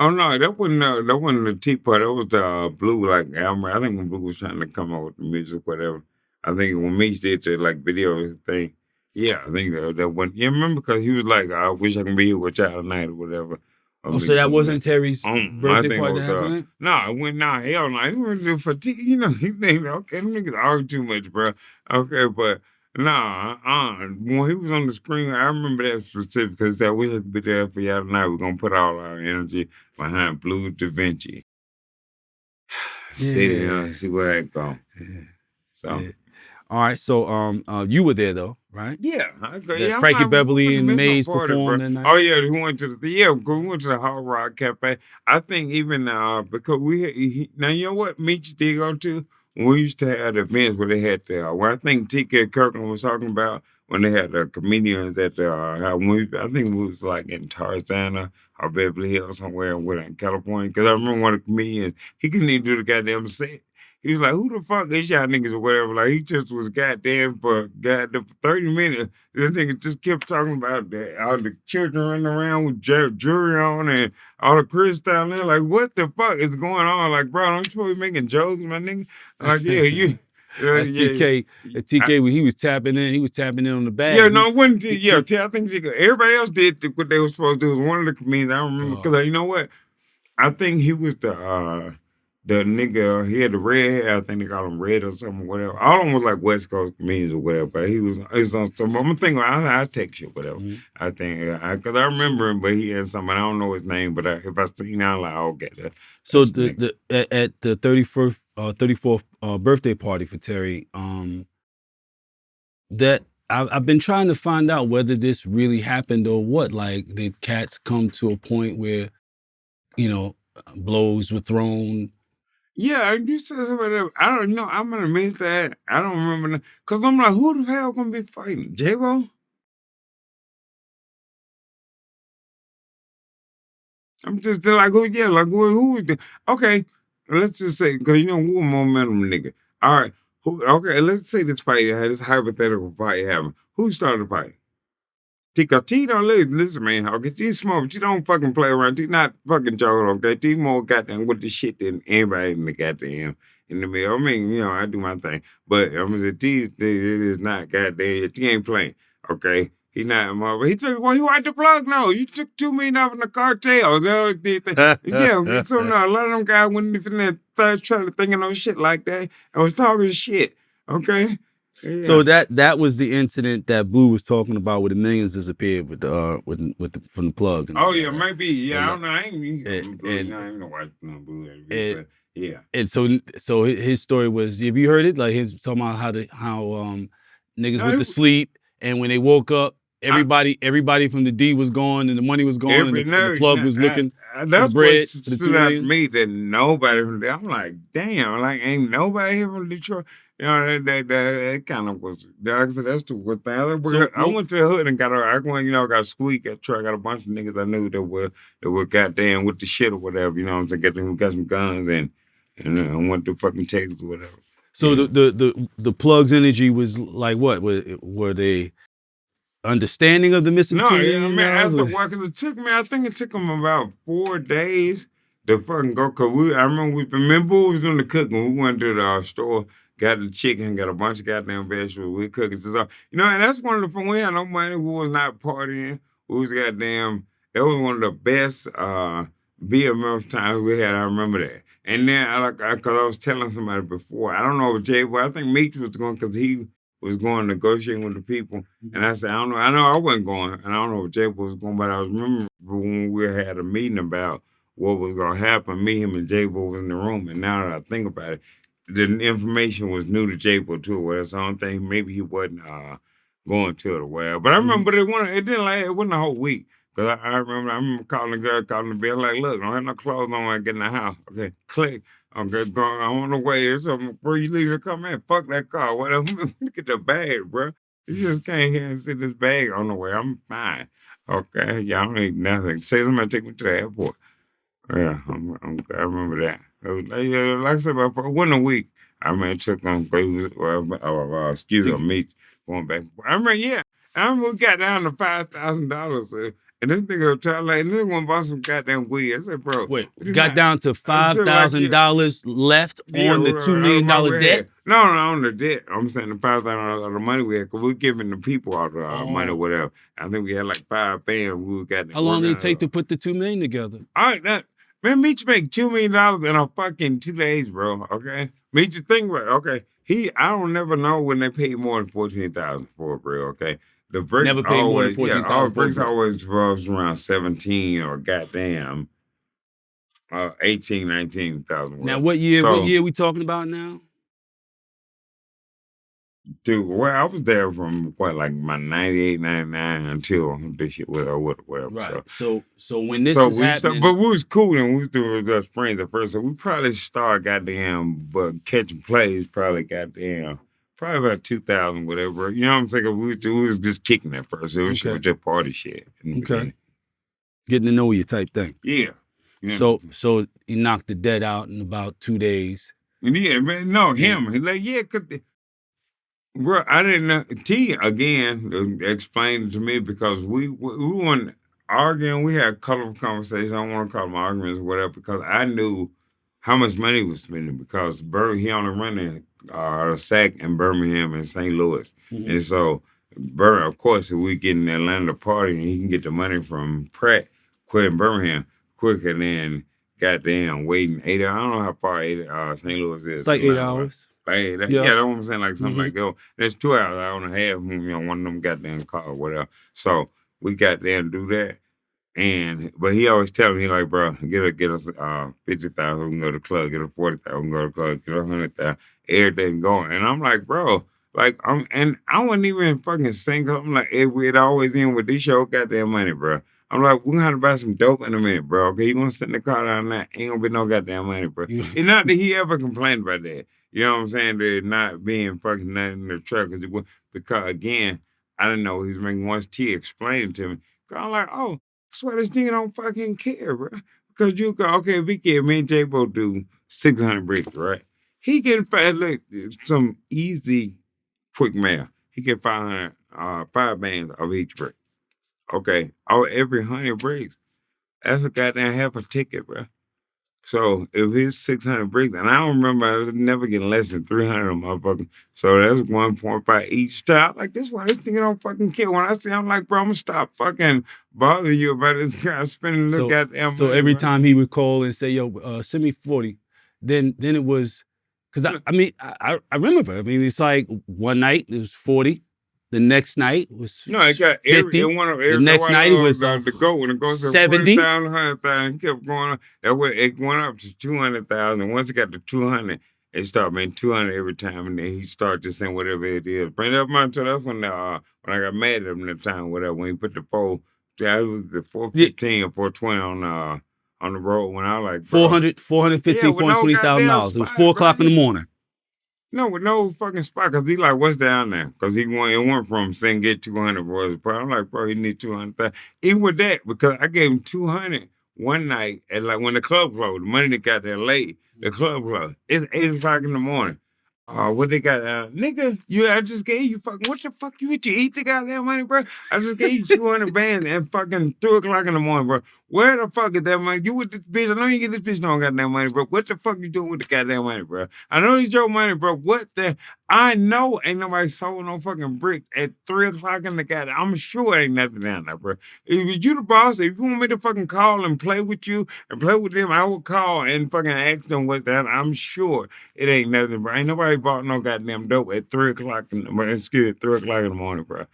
Oh no, that wasn't the teapot. That was the Blue album. I think when Blue was trying to come up with the music, whatever. I think when Meech did the video thing. Yeah, I think that one. You remember because he was like, "I wish I can be here with y'all tonight" or whatever. Oh, so that wasn't Terry's birthday party? Hell no. He went to fatigue. You know, he think, okay, them niggas argue too much, bro. Okay, but when he was on the screen, I remember that specific because I wish I could be there for y'all tonight. We're gonna put all our energy behind Blue Da Vinci. See where it go. So. Yeah. All right, so you were there though, right? Yeah, Frankie Beverly and Maze performed that night. Oh yeah, we went to the Hard Rock Cafe. I think even because now you know what Meech did go to when we used to have events where they had where I think T.K. Kirkland was talking about when they had the comedians at I think it was like in Tarzana or Beverly Hills somewhere in California. Because I remember one of the comedians, he couldn't even do the goddamn set. He was like, "Who the fuck is y'all niggas or whatever?" Like he just was goddamn for 30 minutes. This nigga just kept talking about that all the children running around with jewelry on and all the Chris down there. Like, what the fuck is going on? Like, bro, don't you supposed to be making jokes, my nigga? Like, yeah, you. That's TK. TK, when he was tapping in on the bag. Yeah, no, it wasn't. I think everybody else did what they were supposed to do. It was one of the comedians. I don't remember because you know what? I think he was the nigga. He had the red hair. I think they called him Red or something, whatever. All of them was like West Coast comedians or whatever. But he was on some. I'm thinking I text you whatever. Mm-hmm. I think because I remember him, but he had something. I don't know his name, but if I see him, I'm like, I'll get that. So at the 34th birthday party for Terry, that I've been trying to find out whether this really happened or what. Like, did cats come to a point where, blows were thrown? Yeah, you said something. I don't know. I'm gonna miss that. I don't remember because I'm like, who the hell gonna be fighting? Jaybo? I'm just like, who is the okay? Let's just say, because we're a momentum nigga. All right, okay, let's say this fight had this hypothetical fight happen. Who started the fight? T don't listen, man. Okay, T smart, but you don't fucking play around. T not fucking joking, okay? T more goddamn with the shit than anybody in the goddamn in the middle. I mean, I do my thing, but I'm gonna say T it is not goddamn. T ain't playing, okay? He not mother. He took he wiped the plug. No, you took $2 million off in the cartel. Yeah, so no, a lot of them guys went in that third truck thinking no shit like that. I was talking shit, okay? Yeah. So that was the incident that Blue was talking about, where the millions disappeared with from the plug. Oh yeah, maybe. Yeah, I don't know. I ain't even watch Blue. But yeah. And so his story was, have you heard it? Like, he's talking about how niggas went to sleep, and when they woke up, everybody from the D was gone, and the money was gone, and the plug was looking for the bread. That's what stood out to me, that nobody from there. I'm like, damn, like ain't nobody here from Detroit. That kind of was. That's the good thing. So, I went to the hood and got got a squeak at truck. I got a bunch of niggas I knew that were goddamn with the shit or whatever. You know what I'm saying? Got some guns and I went to fucking Texas or whatever. So the plug's energy was like what? Were they understanding of the missing $2 million? I think it took them about 4 days to fucking go. Cause I remember we was doing the cooking. We went to the store, got the chicken, got a bunch of goddamn vegetables. We cooking stuff. And that's one of the fun. We had no money. We was not partying. We was goddamn. That was one of the best BMF times we had. I remember that. And then because I was telling somebody before, I don't know if Jaybo. I think Meech was going because he was going negotiating with the people. Mm-hmm. And I said, I know I wasn't going. And I don't know if Jaybo was going, but I was remembering when we had a meeting about what was going to happen. Me, him, and Jaybo was in the room. And now that I think about it, the information was new to Jaybo too. Well, so I don't think maybe he wasn't going to it or whatever. But I remember it wasn't a whole week. Because I remember calling the girl, calling the bill, like, look, I don't have no clothes on when I get in the house. Okay, click. I'm on the way. There's something before you leave to come in. Fuck that car. Whatever. Look at the bag, bro. You just came here and see this bag on the way. I'm fine. Okay, y'all don't need nothing. Say somebody take me to the airport. Yeah, I remember that. It was, like I said, it wasn't a week. I mean, it took them Meech going back. I remember, yeah. I remember we got down to $5,000. And this nigga tell like, this one bought some goddamn weed. I said, bro. Wait, got down to $5,000 left on the $2 million debt? No, on the debt. I'm saying the $5,000 of the money we had, because we were giving the people all the money or whatever. I think we had like 5 fans. We got. How long did it take to put the $2 million together? All right, man, Meech make $2 million in a fucking 2 days, bro. Okay, Meech, think about it. Okay, I don't never know when they pay more than $14,000 for it, bro. Okay. The bricks never paid more than $14,000. All bricks always was around 17 or goddamn 18, 19,000. Now, what year we talking about now? Dude, well, I was there from like my 98, 99 until this shit, whatever. Right. So when this was happening, but we was cool and we were just friends at first. So we probably started but catching plays probably about 2000, whatever. You know what I'm saying? We was just kicking at first. It was just party shit. Okay. Getting to know you type thing. Yeah. So you knocked the debt out in about 2 days. Yeah, man, no, Yeah. him. He like, yeah, cause bro, I didn't know. T again explained it to me because we weren't arguing. We had colorful conversations. I don't want to call them arguments or whatever because I knew how much money he was spending because he only running a sack in Birmingham and St. Louis, and so of course, if we get in Atlanta party and he can get the money from Pratt, quick in Birmingham, quicker than goddamn waiting 8 hours. I don't know how far St. Louis is It's to like 8 Atlanta. hours. Like, Yeah. yeah, that's what I'm saying. Like something Mhm. like that. There's 2 hours, hour and a half. One of them goddamn car or whatever. So we got there and do that. But he always tell me like, bro, get us 50,000, we can go to the club. Get a 40,000, we can go to the club. Get 100,000, everything going. And I'm like, bro, like and I wasn't even fucking single. I'm like, it always end with this show goddamn money, bro. I'm like, we're gonna have to buy some dope in a minute, bro. Okay, you gonna sit in the car down there? Ain't gonna be no goddamn money, bro. It's not that he ever complained about that. You know what I'm saying? There not being fucking nothing in the truck because again, I didn't know he was making once T explained it to me. I'm like, oh, that's why this nigga don't fucking care, bro. Because you go, okay, if he give me and Jaybo do 600 bricks, right? He get look, some easy, quick math. He get 500, 5 bands of each brick. Okay, every 100 bricks, that's a goddamn half a ticket, bro. So if it's 600 bricks, and I don't remember, I was never getting less than 300 motherfuckers. So that's 1.5 each time. Like, this why this nigga don't fucking care. When I see I'm like, bro, I'm gonna stop fucking bothering you about this guy spending the goddamn So money, every bro. time he would call and say, "Yo, send me 40," then it was because I mean I remember. I mean, it's like one night it was 40, the next night was No, it got 50, it went up the next night it was the goat when it goes to 70. 40,000, 100,000, it kept going up. That way it went up to 200,000. Once it got to 200, it started making 200 every time, and then he started just saying whatever it is. Bring it up until that's when when I got mad at him that time, whatever. When he put the yeah, it was the 415 or 420 on the road. When I was like, bro, 400, 415, with no $420,000. goddamn It was spot, 4 o'clock in the morning. no, with no fucking spot, cause he like, what's down there? Cause it went from saying get 200 boys. But I'm like, bro, he need 200. Even with that, because I gave him 200 one night at like when the club closed, the money that got there late, the club closed. It's 8 o'clock in the morning. What they got? Nigga, I just gave you fucking, what the fuck you eat the goddamn money, bro? I just gave you 200 bands and fucking 2 o'clock in the morning, bro. Where the fuck is that money? You with this bitch? I know you get this bitch no goddamn money, bro. What the fuck you doing with the goddamn money, bro? I know it's your money, bro. What the? I know ain't nobody sold no fucking bricks at 3 o'clock in the goddamn. I'm sure ain't nothing down there, bro. If you the boss, if you want me to fucking call and play with you and play with them, I will call and fucking ask them what's that. I'm sure it ain't nothing, bro. Ain't nobody bought no goddamn dope at 3 o'clock in the morning. 3 o'clock in the morning, bro.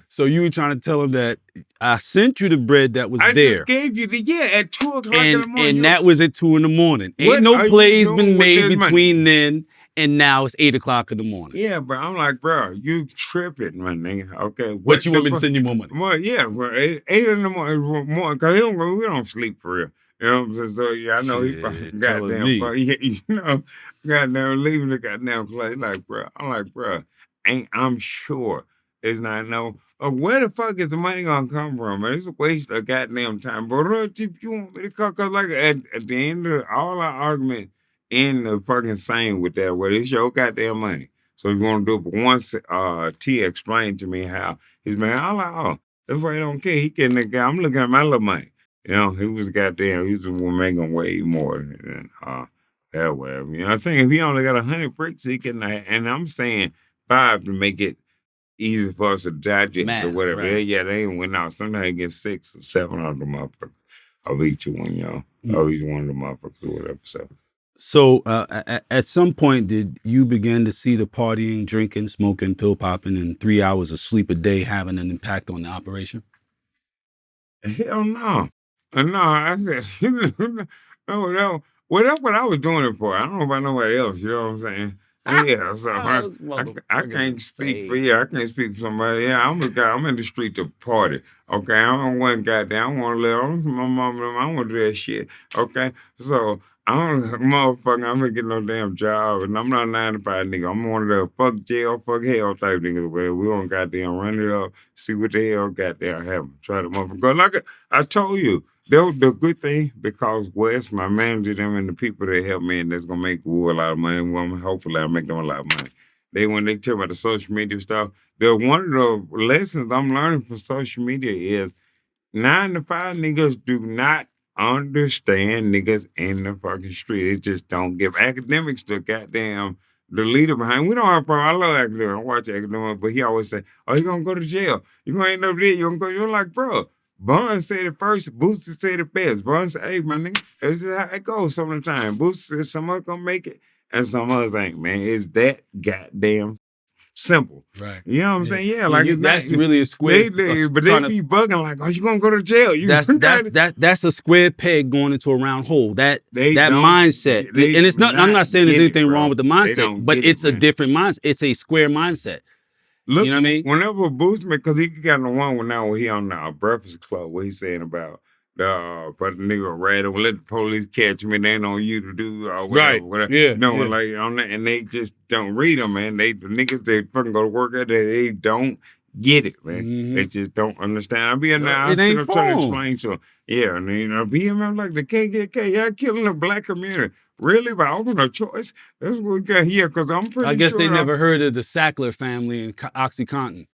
So you were trying to tell him that I sent you the bread that was I there. just gave you at 2 o'clock in the morning. And that was at 2 in the morning. What Ain't no are you plays doing been with made this money? between then and now it's 8 o'clock in the morning. Yeah, bro. I'm like, bro, you tripping, my nigga. Okay. What you want me to send you more money? Well, yeah, bro. 8 in the morning, because we don't sleep for real. You know what I'm saying? So yeah, I know he fucking goddamn goddamn leaving the goddamn place. Like, bro, I'm like, bro, I'm sure it's not no. Where the fuck is the money gonna come from, man? It's a waste of goddamn time, bro. Look, if you want me to call, cause like at the end of all our arguments in the fucking same with that, where it's your goddamn money. So you want to do it, but once T explained to me how he's man, I'm like, oh, that's why he don't care. He getting the guy. I'm looking at my little money. You know, he was the one making way more than that way. You know, I think if he only got 100 bricks, he can, and I'm saying 5 to make it easy for us to digest or whatever. Right. Yeah, they ain't went out. Sometimes you get 6 or 7 of the motherfuckers of each one, you know, of each one of the motherfuckers or whatever. So at some point, did you begin to see the partying, drinking, smoking, pill popping, and 3 hours of sleep a day having an impact on the operation? Hell no. No, I said, no. Well, that's what I was doing it for. I don't know about nobody else, you know what I'm saying? Yeah, so I can't speak for you. I can't speak for somebody. Yeah, I'm a guy. I'm in the street to party. Okay, I don't want goddamn. I want to live. My mom. I want to do that shit. Okay, so I don't, motherfucker. I'm gonna get no damn job, and I'm not a 9 to 5 nigga. I'm one of the fuck jail, fuck hell type niggas. Where we gonna goddamn run it up, see what the hell goddamn happen. Try to motherfucker. Like I told you, The good thing, because Wes, my manager, them and the people that help me and that's gonna make Wu a lot of money. Well, hopefully I make them a lot of money. When they tell me about the social media stuff, one of the lessons I'm learning from social media is 9 to 5 niggas do not understand niggas in the fucking street. It just don't give academics the goddamn the leader behind. We don't have a problem. I love academics. I watch academics, but he always say, "Oh, you gonna go to jail? You gonna end up there? You gonna go?" You're like, bro. Bun said it first. Booster said it best. Bun said, "Hey, my nigga, this is how it goes. Some of the time, Booster said some of us gonna make it, and some others ain't. Man, it's that goddamn simple. Right. You know what I'm Yeah. saying? Yeah, Yeah, like it's not. that's really a square. But they be bugging like, "Oh, you gonna go to jail? You That's a square peg going into a round hole. That They that don't. mindset, They and it's not. I'm not saying there's get it, anything wrong bro. with the They mindset, don't but get it's it, a man. different mindset. It's a square mindset. Look, You know what I mean? whenever Boostman, because he got the one now where he on the Breakfast Club, where he's saying about but the nigga rat or let the police catch me, they ain't on you to do or whatever, Right. whatever. Yeah. No, Yeah. like on that, and they just don't read them, man. The niggas that fucking go to work at that, they don't get it, man. They just don't understand. I be in there, I It sit ain't up trying to phone. explain to them. Yeah, and BMF like the KKK, y'all killing the black community. Really? By open a choice? That's what we got here, because I'm pretty I guess sure they never heard of the Sackler family and OxyContin.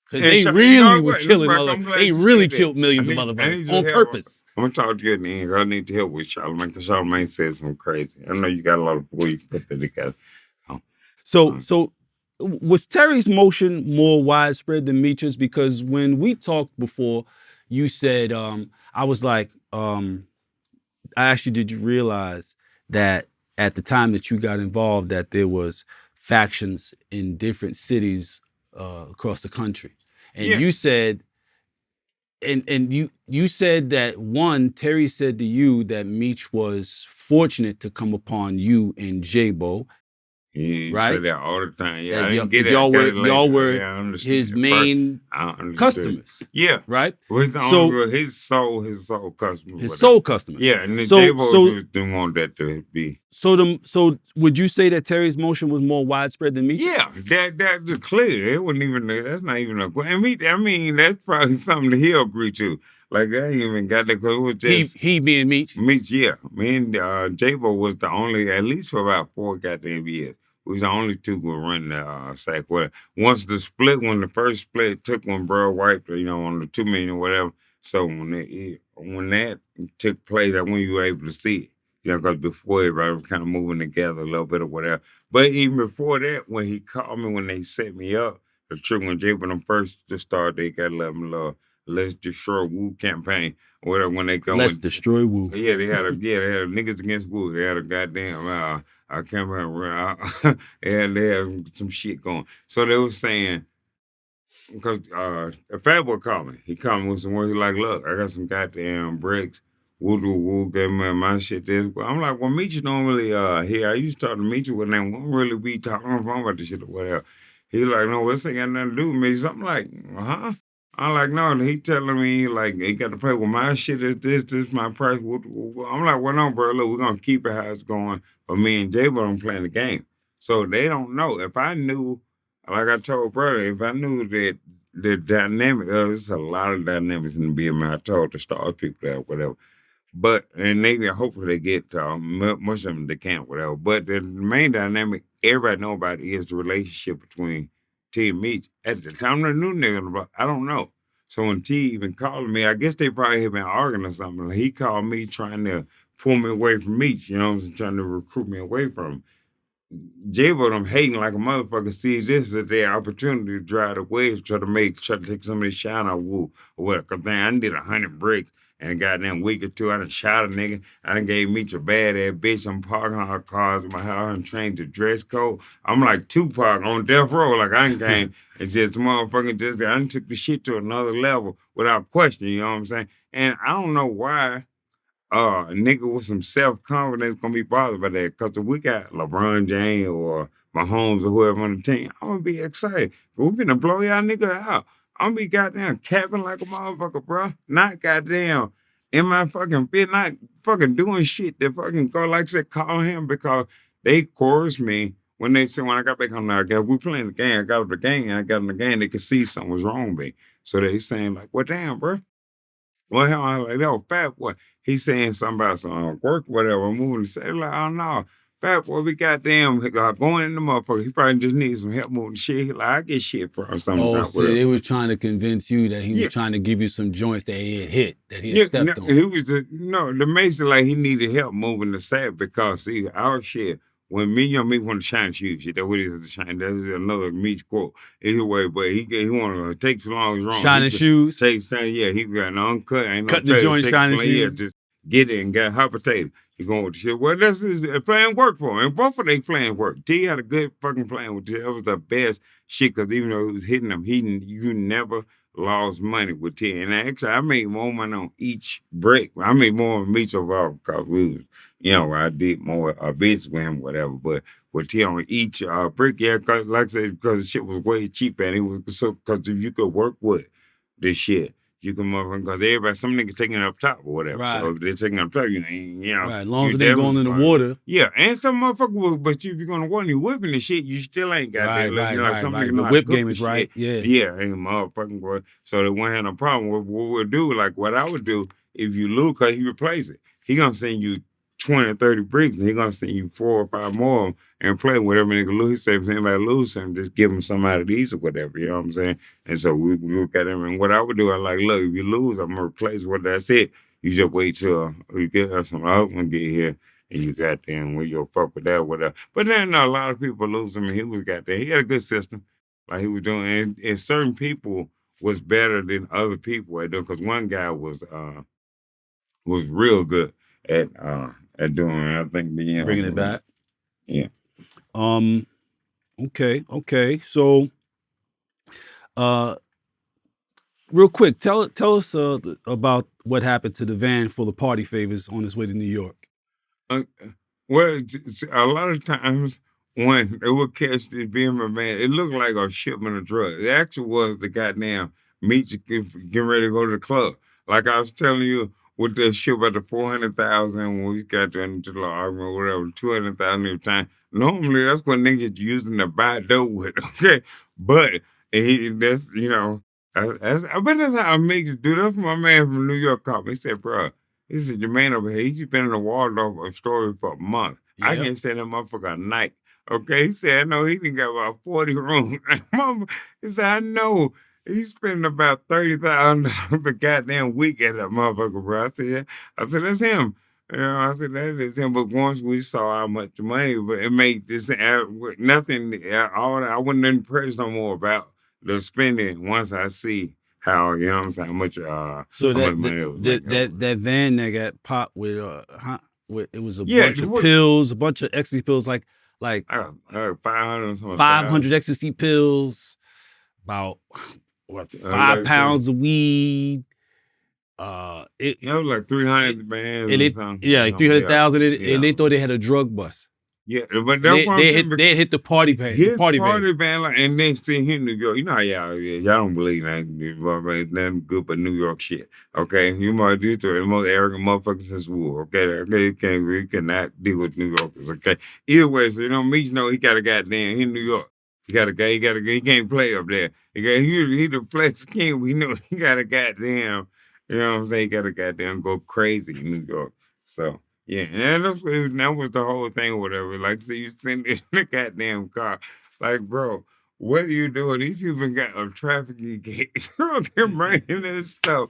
Because they you really know was what? killing I'm mother. glad They you really said that. killed I millions of need motherfuckers you on to help. purpose. I'm gonna talk to you in the end. I need to help with Charlamagne because Charlamagne said something crazy. I know you got a lot of people you can put that together. So was Terry's motion more widespread than Meech's? Because when we talked before, you said I was like I asked you, did you realize that at the time that you got involved, that there was factions in different cities across the country, and Yeah. you said, and you said that Terry said to you that Meech was fortunate to come upon you and Jaybo, You say right? that all the time. Yeah, I That didn't get it. I y'all got were it later. Yeah, I understood. his At first, main I understood. customers, Yeah. right? Well, it's the So only his soul customers. his whatever. soul customers. Yeah, and the So Jaybo just didn't want that to be. So would you say that Terry's motion was more widespread than Meech's? Yeah, that's clear. It wasn't even. That's not even a. I mean, that's probably something that he'll agree to. Like I ain't even got that because it was just He being Meech. Meech. Yeah, me and Jaybo was the only, at least for about 4 goddamn years. We was the only two who run the sack. Well, once when the first split took when bro wiped, on the 2 million or whatever. So when that took place, that's when you were able to see it. Because before everybody was kind of moving together a little bit or whatever. But even before that, when he called me, when they set me up, the trick when Jay when them first to start, they got 11 Let's Destroy Wu campaign. Or whatever, when they go Let's destroy Wu. Yeah, they had niggas against Wu. They had a goddamn I can't remember. They had some shit going. So they was saying, because a fat boy called me. He called me with some words. He like, look, I got some goddamn bricks. Woo gave me my shit this. But I'm like, well, Meech normally here. I used to talk to Meech when they won't really be talking on the phone about this shit or whatever. He like, no, this ain't got nothing to do with me. Something like, huh? I'm like, no, and he telling me like he got to pay. Well, my shit is this my price. I'm like, well, no, bro, look, we're gonna keep it how it's going. But me and Jaybo don't playing the game, so they don't know. If I knew, like I told brother, if I knew that the dynamic, there's a lot of dynamics in the BMI. I told the stars people that whatever. But and they hopefully they get most of them they can't whatever. But the main dynamic everybody know about is the relationship between T and Meech. At the time the new nigga, but I don't know. So when T even called me, I guess they probably had been arguing or something. He called me trying to pull me away from Meech, trying to recruit me away from him. Jaybo them hating like a motherfucker sees this as their opportunity to drive the wedge, try to take some of this shine out of Wu or what. Cause man, I did 100 bricks and a goddamn week or two. I done shot a nigga. I done gave Meech a bad ass bitch. I'm parking our cars in my house and trained to dress code. I'm like Tupac on death row. Like I done came and just motherfucking I done took the shit to another level without question. You know what I'm saying? And I don't know why a nigga with some self confidence gonna be bothered by that. Cause if we got LeBron James or Mahomes or whoever on the team, I'm gonna be excited. We finna blow y'all nigga out. I'm gonna be goddamn capping like a motherfucker, bro. Not goddamn in my fucking fit, not fucking doing shit that fucking go like I said, call him because they coerced me when they said when I got back on the game, we playing the game, I got up the game and I got in the game, they could see something was wrong with me. So they saying like, well damn, bro. Well, hell, I like, yo, Fat Boy. He's saying something about some work, whatever, moving. Say like, oh no, Fat Boy, we goddamn going in the motherfucker. He probably just needs some help moving shit. He like, I get shit from Oh, sometimes, so whatever. they were trying to convince you that he was Yeah, trying to give you some joints that he had hit, that he had yeah. No, stepped on. he was no. The Mason like he needed help moving the sack because see our shit. When me and me want to shine shoes, shit. That what it is to shine. That is another Meech quote. Either way, but he want to take too long. Is wrong. He Shining could shoes, take shine. Yeah, he got an uncut. Ain't no cut the trade. joint, Take shining play. Yeah, shoes. just get it and got hot potato. He going with the shit. Well, that's his plan work for him. And both of they plan work. T had a good fucking plan with T. That was the best shit because even though it was hitting him, you never lost money with T. And actually, I made more money on each break. I made more on Meech overall because we was, I did more business with him, whatever. But with T on each brick, yeah, cause, like I said, because the shit was way cheaper and it was so, because if you could work with this shit, you can motherfucker, because everybody, some niggas taking it up top or whatever. Right. So if they're taking it up top, Right, as long you as it ain't going in the water. Yeah, and some motherfucker will, but if you're gonna want you whipping the shit, you still ain't got that. Like some nigga know The how whip to cook game the is right. shit. Yeah. Yeah, ain't motherfucking boy. So they won't have no problem. What we'll do, like what I would do, if you lose, cause he replace it, he gonna send you 20 or 30 bricks, and he gonna send you 4 or 5 more and play whatever nigga lose. Say if anybody lose him, just give him some out of these or whatever. You know what I'm saying? And so we look at him, and what I would do, I like, look, if you lose, I'm gonna replace what that's it. You just wait till you get us some other one get here, and you got them where you'll fuck with that, whatever. But then a lot of people lose him, and he was got there. He had a good system, like he was doing, and certain people was better than other people at doing. Because one guy was real good at doing it. I think Bringing it back. Yeah. Okay. So, real quick, tell us about what happened to the van full of party favors on its way to New York. Well, a lot of times when they would catch this BMF man, it looked like a shipment of drugs. It actually was the goddamn Meech getting ready to go to the club. Like I was telling you with the shit about the 400,000 when we got into the argument, whatever, 200,000 every time. Normally that's what niggas using to buy dope with, okay? But that's I bet that's how I make it do. That's my man from New York called me. He said, bro, he said, your man over here, he's just been in the Waldorf store for a month. I Yep. can't stay in that motherfucker a night. Okay, he said, I know he done got about 40 rooms. He said, I know he's spending about $30,000 a goddamn week at that motherfucker, bro. I said, yeah. I said, that's him. I said, that is him. But once we saw how much money, but it made this nothing, all that, I wasn't impressed no more about the spending once I see how, you know what I'm saying, how much So how that much money it was making. that van that got popped with it was a Yeah, bunch of pills, a bunch of ecstasy pills, like 500 or something. 500 ecstasy pills, about what 5 pounds of weed. It was like 300 bands and or it, something. yeah, like 300,000, Yeah. and they thought they had a drug bust. Yeah, but that's what I'm saying. They hit the party van. His party party van. band, like, and then see here in New York. You know how y'all don't believe that nothing good but New York shit. Okay, you might do to the most arrogant motherfuckers since war. Okay, you cannot deal with New Yorkers. Okay, either way, so Meech know he got a goddamn he in New York. He got a guy. He can't play up there. He the flex king. We know he got a goddamn. You know what I'm saying? He got a goddamn go crazy in New York. So. Yeah, and that was the whole thing or whatever. Like, so you send it in the goddamn car. Like, bro, what are you doing? These people got a trafficking case. They're bringing this stuff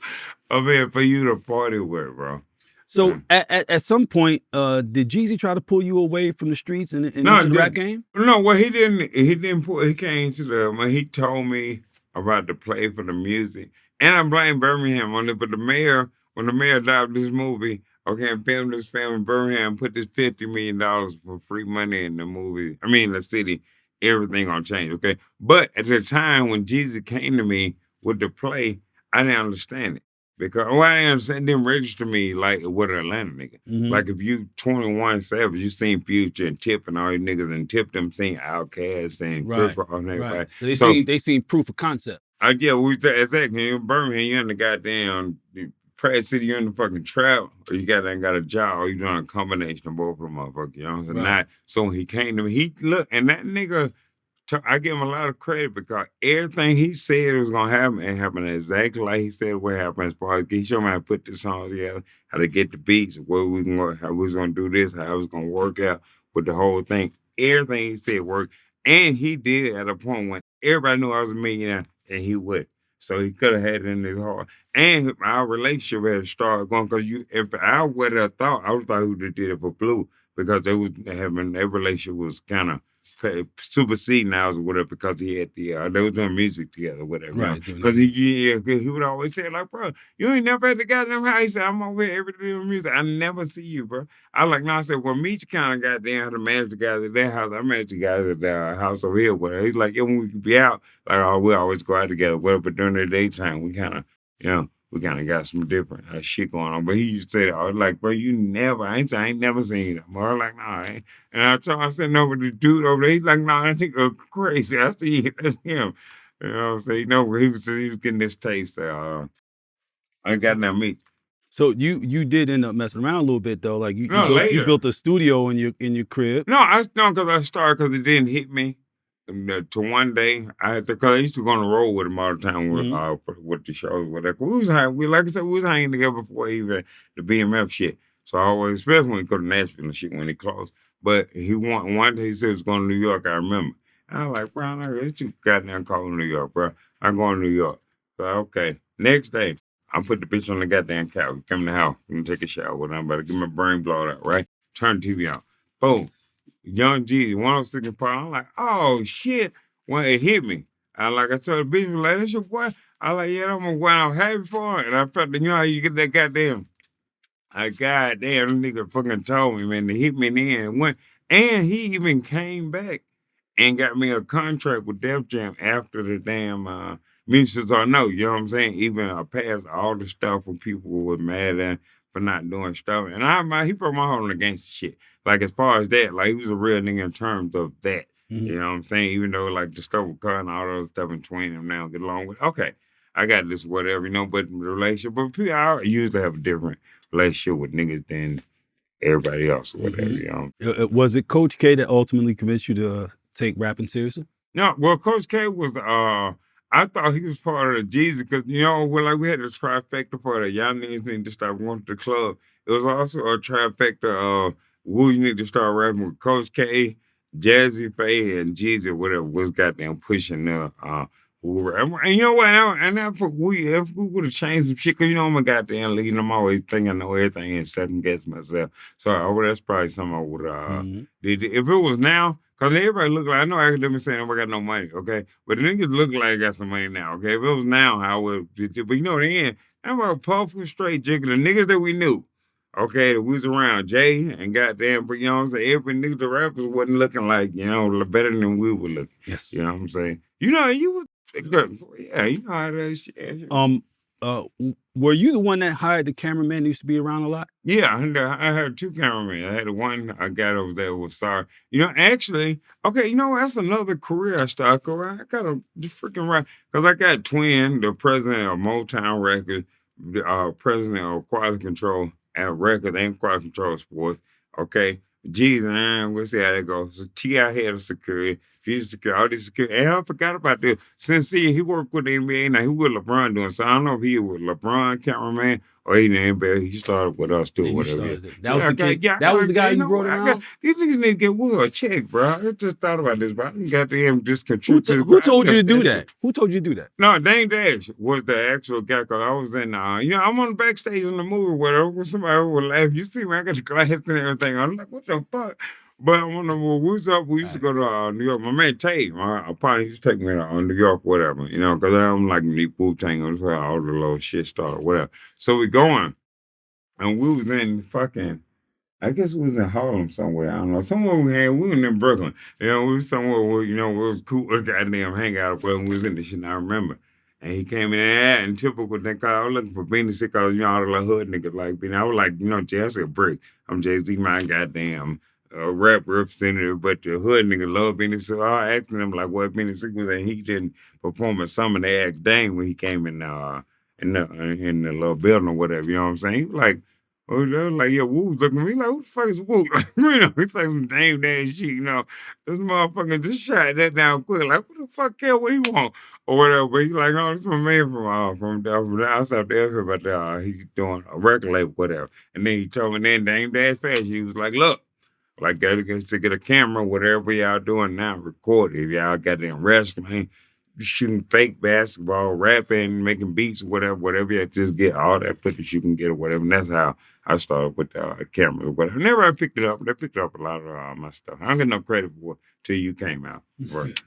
over here for you to party with, bro. So at some point, did Jeezy try to pull you away from the streets and into the rap game? No, well, he didn't. He didn't pull. He came to when he told me about the play for the music, and I blame Birmingham on it. But when the mayor adopted this movie, okay, and filmed this film in Birmingham, put this $50 million for free money in the movie. I mean, the city, everything gonna change, okay. But at the time when Jeezy came to me with the play, I didn't understand it. Because I didn't understand, didn't register me like with an Atlanta nigga. Mhm. Like if you 21 Savage, you seen Future and Tip and all these niggas and Tip them seen Outkast and Right. Crip and everybody. Right. So they seen proof of concept. Yeah, exactly. In Birmingham, you in the goddamn Pratt City, you're in the fucking trap, or you got a job, or you doing a combination of both of them motherfuckers. You know what I'm saying? Right. So when he came to me, he look, and that nigga I give him a lot of credit because everything he said was gonna happen and happened exactly like he said what happened. As far as he showed me how to put the song together, how to get the beats, where we can go, how we was gonna do this, how it was gonna work out with the whole thing. Everything he said worked, and he did it at a point when everybody knew I was a millionaire, and he would. So he could have had it in his heart, and our relationship had started going because if I would have thought, I would thought he would have did it for Blue because they was having their relationship was kind of superseding ours or whatever because he had they was doing music together, whatever, you know. Right. Because he would always say like, bro, you ain't never had the goddamn house. He said, I'm over here every day doing music. I never see you, bro. I like, no, I said, well, Meech kind of goddamn had to manage the guys at their house. I manage the guys at their house over here, whatever. He's like, yeah, when we could be out, like, oh, we always go out together, whatever. But during the daytime, we kind of, you know, we kind of got some different shit going on. But he used to say that. I was like, bro, you never, I ain't never seen him. I was like, nah, I ain't. And I told him, I said, no, but the dude over there, he's like, nah, that nigga crazy. I said, that's him. You know what I'm saying? No, he was getting this taste. I got no meat. So you did end up messing around a little bit though. Like you later. built a studio in your crib. No, because I started because it didn't hit me. To one day, I had to, because I used to go on the road with him all the time with the shows, whatever. Like I said, we was hanging together before even the BMF shit. So I always, especially when he go to Nashville and shit when he closed. But one day he said he was going to New York, I remember. And I was like, bro, I heard you goddamn calling New York, bro. I'm going to New York. So, okay. Next day, I put the bitch on the goddamn couch. Come in the house. I'm take a shower with him. I'm about to get my brain blown out, right? Turn the TV on. Boom. Young Jeezy, 106 and Park. I'm like, oh shit. When it hit me, I told the bitch, like, that's your boy. I like, yeah, I'm gonna go out happy for it. And I felt that, you know how you get that goddamn. Goddamn, the nigga fucking told me, man, to hit me in the end. And he even came back and got me a contract with Def Jam after the damn Music or No, you know what I'm saying? Even I passed all the stuff when people were mad at for not doing stuff. And he put my heart on the gangster shit. Like as far as that, like he was a real nigga in terms of that. Mm-hmm. You know what I'm saying? Even though like the stuff with Cut and all those stuff in between them now get along with, okay, I got this, whatever, you know, but the relationship, but people, I usually have a different relationship with niggas than everybody else or whatever, you know. Was it Coach K that ultimately convinced you to take rapping seriously? No, well, Coach K was, I thought he was part of the Jeezy because, you know, we had a trifecta for the y'all niggas need to start going to the club. It was also a trifecta of who you need to start rapping with Coach K, Jazzy Faye, and Jeezy, whatever was goddamn pushing the and you know what? If we would have changed some shit, because you know I'm a goddamn leading. I'm always thinking I know everything and second guess myself. So that's probably something I would did. If it was now, because everybody look like, I know academics saying I got no money, okay? But the niggas look like I got some money now, okay? If it was now, I would. But you know, in the end, I'm about puffing straight jigging the niggas that we knew. Okay, that we was around Jay and goddamn, but you know what I'm saying? Every nigga, the rappers wasn't looking like, you know, better than we were looking. Yes. You know what I'm saying? You know, you was good. Yeah, you know how that shit. Were you the one that hired the cameraman that used to be around a lot? Yeah, I had two cameramen. I had the one I got over there was sorry. You know, actually, okay, you know, that's another career I started. I got a freaking right because I got Twin, the president of Motown Records, the president of Quality Control at Records and Quality Control Sports. Okay, geez, man, we'll see how that goes. So T.I. head of security, future security, all this security. And I forgot about this. Since he worked with the NBA, now he with LeBron doing. So I don't know if he was LeBron cameraman or he in the NBA. He started with us too, whatever. That was the kid. That was the guy you brought around. These niggas need to get Will a check, bro. I just thought about this, bro. I didn't got him just contribute. Who told you to do that? Who told you to do that? No, Dane Dash was the actual guy. Cause I was in, you know, I'm on the backstage in the movie where somebody would laugh. You see me, I got the glass and everything. I'm like, what the fuck? But I'm on the we was up. We used to go to New York. My man Tate, my partner, used to take me to New York, whatever. You know, cause I'm like Wu-Tang, all the little shit started, whatever. So we going, and we was in fucking. I guess it was in Harlem somewhere. I don't know. Somewhere we were in Brooklyn. You know, we was somewhere where, you know, it was cool, goddamn hangout where we was in this shit, and I remember. And he came in there and typical thing, cause I was looking for Beanie Sick, cause, you know, all the little hood niggas like Beanie. I was like, you know, Jay, I said, brick. I'm Jay-Z, my goddamn rap representative, but the hood nigga love Beanie Sick. I asked him, like, what Beanie Sick was, and he didn't perform at some, and they asked Dane when he came in the little building or whatever, you know what I'm saying? He was like, Oh, they was like, yeah, Woo was looking at me like, who the fuck is Woo? You know, it's like some damn ass shit, you know. This motherfucker just shot that down quick. Like, what the fuck care what he want? Or whatever. But he like, oh, this is my man from the outside the airport, but he's doing a record label, whatever. And then he told me then damn dash fast. He was like, look, like to get a camera, whatever y'all doing now, record it. If y'all got them wrestling, shooting fake basketball, rapping, making beats, whatever you just get all that footage you can get or whatever. And that's how I started with the camera. But whenever I picked it up, they picked up a lot of my stuff. I don't get no credit for it till you came out. Right.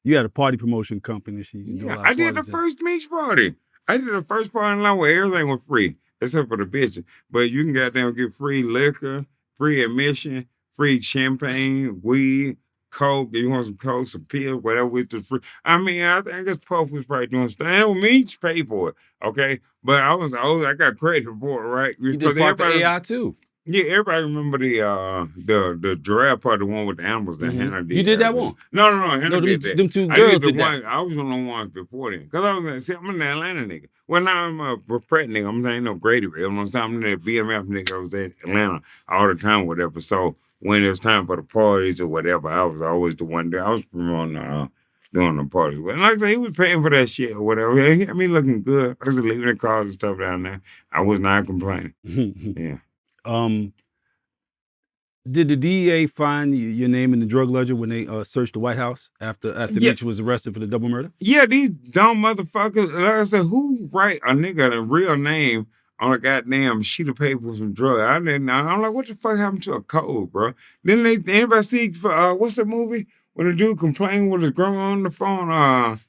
You had a party promotion company. Yeah, I did the first Meech party. I did the first party in line where everything was free, except for the bitches. But you can goddamn get free liquor, free admission, free champagne, weed, coke. If you want some coke, some pills, whatever, which is free. I mean, I guess Puff was probably doing stuff. And Meech paid for it, okay? But I got credit for it, right? You did part for AI too. Yeah, everybody remember the giraffe part, the one with the animals that Hannah did. You did that one? No, Hannah did that. Them two girls did that. that. I was on the ones before then. Because I was I'm an Atlanta nigga. Well, now I'm a Pratt nigga. I'm saying no Grady. I'm that BMF nigga. I was in Atlanta all the time, whatever. So when it was time for the parties or whatever, I was always the one there. I was promoting doing the parties. And like I said, he was paying for that shit or whatever. He had me looking good. I was leaving the cars and stuff down there. I was not complaining. Yeah. Did the DEA find your name in the drug ledger when they searched the White House after Meech was arrested for the double murder? Yeah, these dumb motherfuckers. Like I said, who write a nigga a real name on a goddamn sheet of paper with some drug? I'm like, what the fuck happened to a code, bro? Then anybody see what's that movie when the dude complained with his grandma on the phone?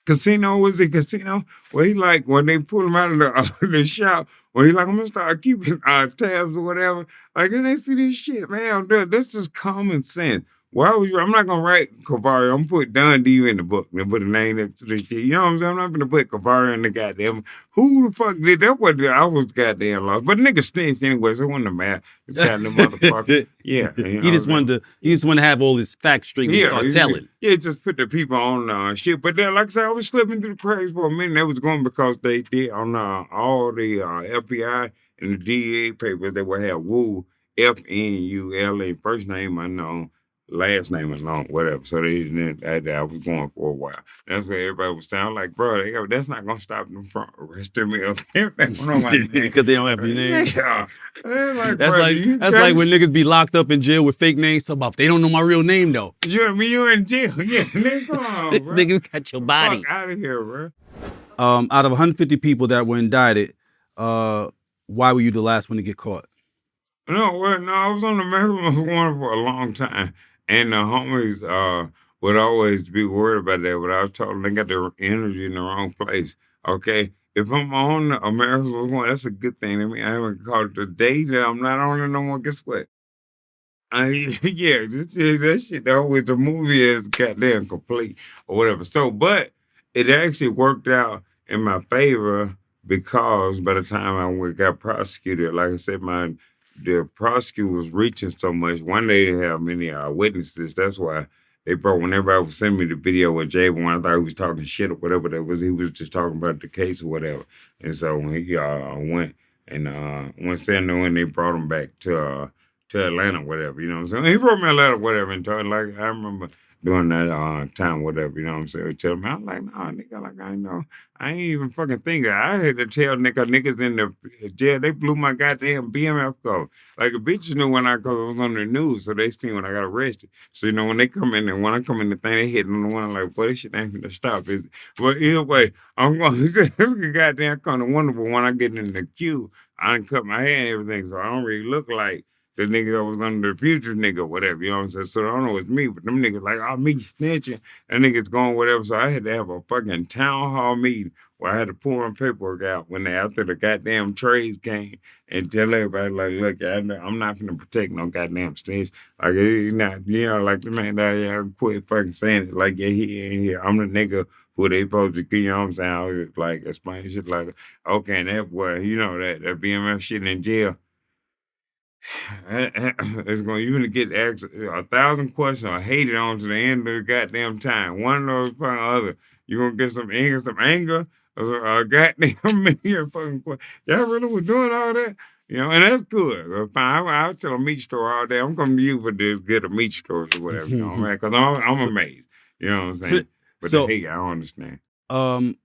Casino, was it Casino? Where he like, when they pull him out of the shop, where he like, I'm gonna start keeping tabs or whatever. Like, then they see this shit, man. That's just common sense. Why would you? I'm not gonna write Cavario. I'm gonna put Don D in the book and put a name next to this shit. You know what I'm saying? I'm not gonna put Cavario in the goddamn. Who the fuck did that? I was goddamn lost. But nigga snitched anyway, so it wasn't mad. Goddamn motherfucker. Yeah. He just wanted to have all his facts straight and start telling. Yeah, just put the people on shit. But then, like I said, I was slipping through the cracks for a minute. That was going because they did on all the FBI and the DEA papers. They would have Woo, FNULA, first name unknown, last name unknown, whatever. So I was going for a while. That's what everybody was saying. Like, bro, that's not gonna stop them from arresting me. Because they don't have your name. Yeah. That's like when niggas be locked up in jail with fake names. So about they don't know my real name though. You in jail. Yeah, nigga, come on, bro. Nigga got your body. Fuck out of here, bro. Out of 150 people that were indicted, why were you the last one to get caught? No, I was on the maximum warrant for a long time. And the homies would always be worried about that. But I was told they got their energy in the wrong place. Okay. If I'm on the America's One, that's a good thing. I mean, I haven't called the day that I'm not on it no more. Guess what? Yeah, that shit, the movie is goddamn complete or whatever. So, but it actually worked out in my favor because by the time I got prosecuted, like I said, the prosecutor was reaching so much. One, they didn't have many witnesses. That's why they brought, whenever I was sending me the video with Jaybo, I thought he was talking shit or whatever that was. He was just talking about the case or whatever. And so when he went and when Sandro and they brought him back to Atlanta, whatever, you know what I'm saying? He wrote me a letter, whatever, and told, like, I remember during that time, whatever, you know what I'm saying? Tell me, I'm like, nah, nigga, like, I ain't even fucking thinking. I had to tell niggas in the jail, they blew my goddamn BMF code. Like, the bitches knew when I was on the news, so they seen when I got arrested. So, you know, when they come in and when I come in the thing, they hit on the one, like, boy, this shit ain't gonna stop, is it? But either way, I'm going to goddamn kind of wonderful when I get in the queue. I done cut my hair and everything, so I don't really look like the nigga that was under the future nigga or whatever, you know what I'm saying? So I don't know it's me, but them niggas like, me snitching, and niggas going whatever. So I had to have a fucking town hall meeting where I had to pull my paperwork out after the goddamn trades came and tell everybody, like, look, I'm not gonna protect no goddamn snitch. Like, it's not, you know, like the man that, yeah, quit fucking saying it. Like, yeah, he ain't here. I'm the nigga who they supposed to, you know what I'm saying? I was like, explain shit like, okay, and that boy, you know, that BMF shit in jail. You're gonna get asked 1,000 questions or hated on to the end of the goddamn time. One of those fucking other. You're gonna get some anger, goddamn million fucking questions. Y'all really was doing all that? You know, and that's good. I'll tell a meat story all day. I'm coming to you for to get a meat story or whatever, you know what I mean? Because I'm so, amazed. You know what I'm so, saying? But the so hate, I don't understand. um,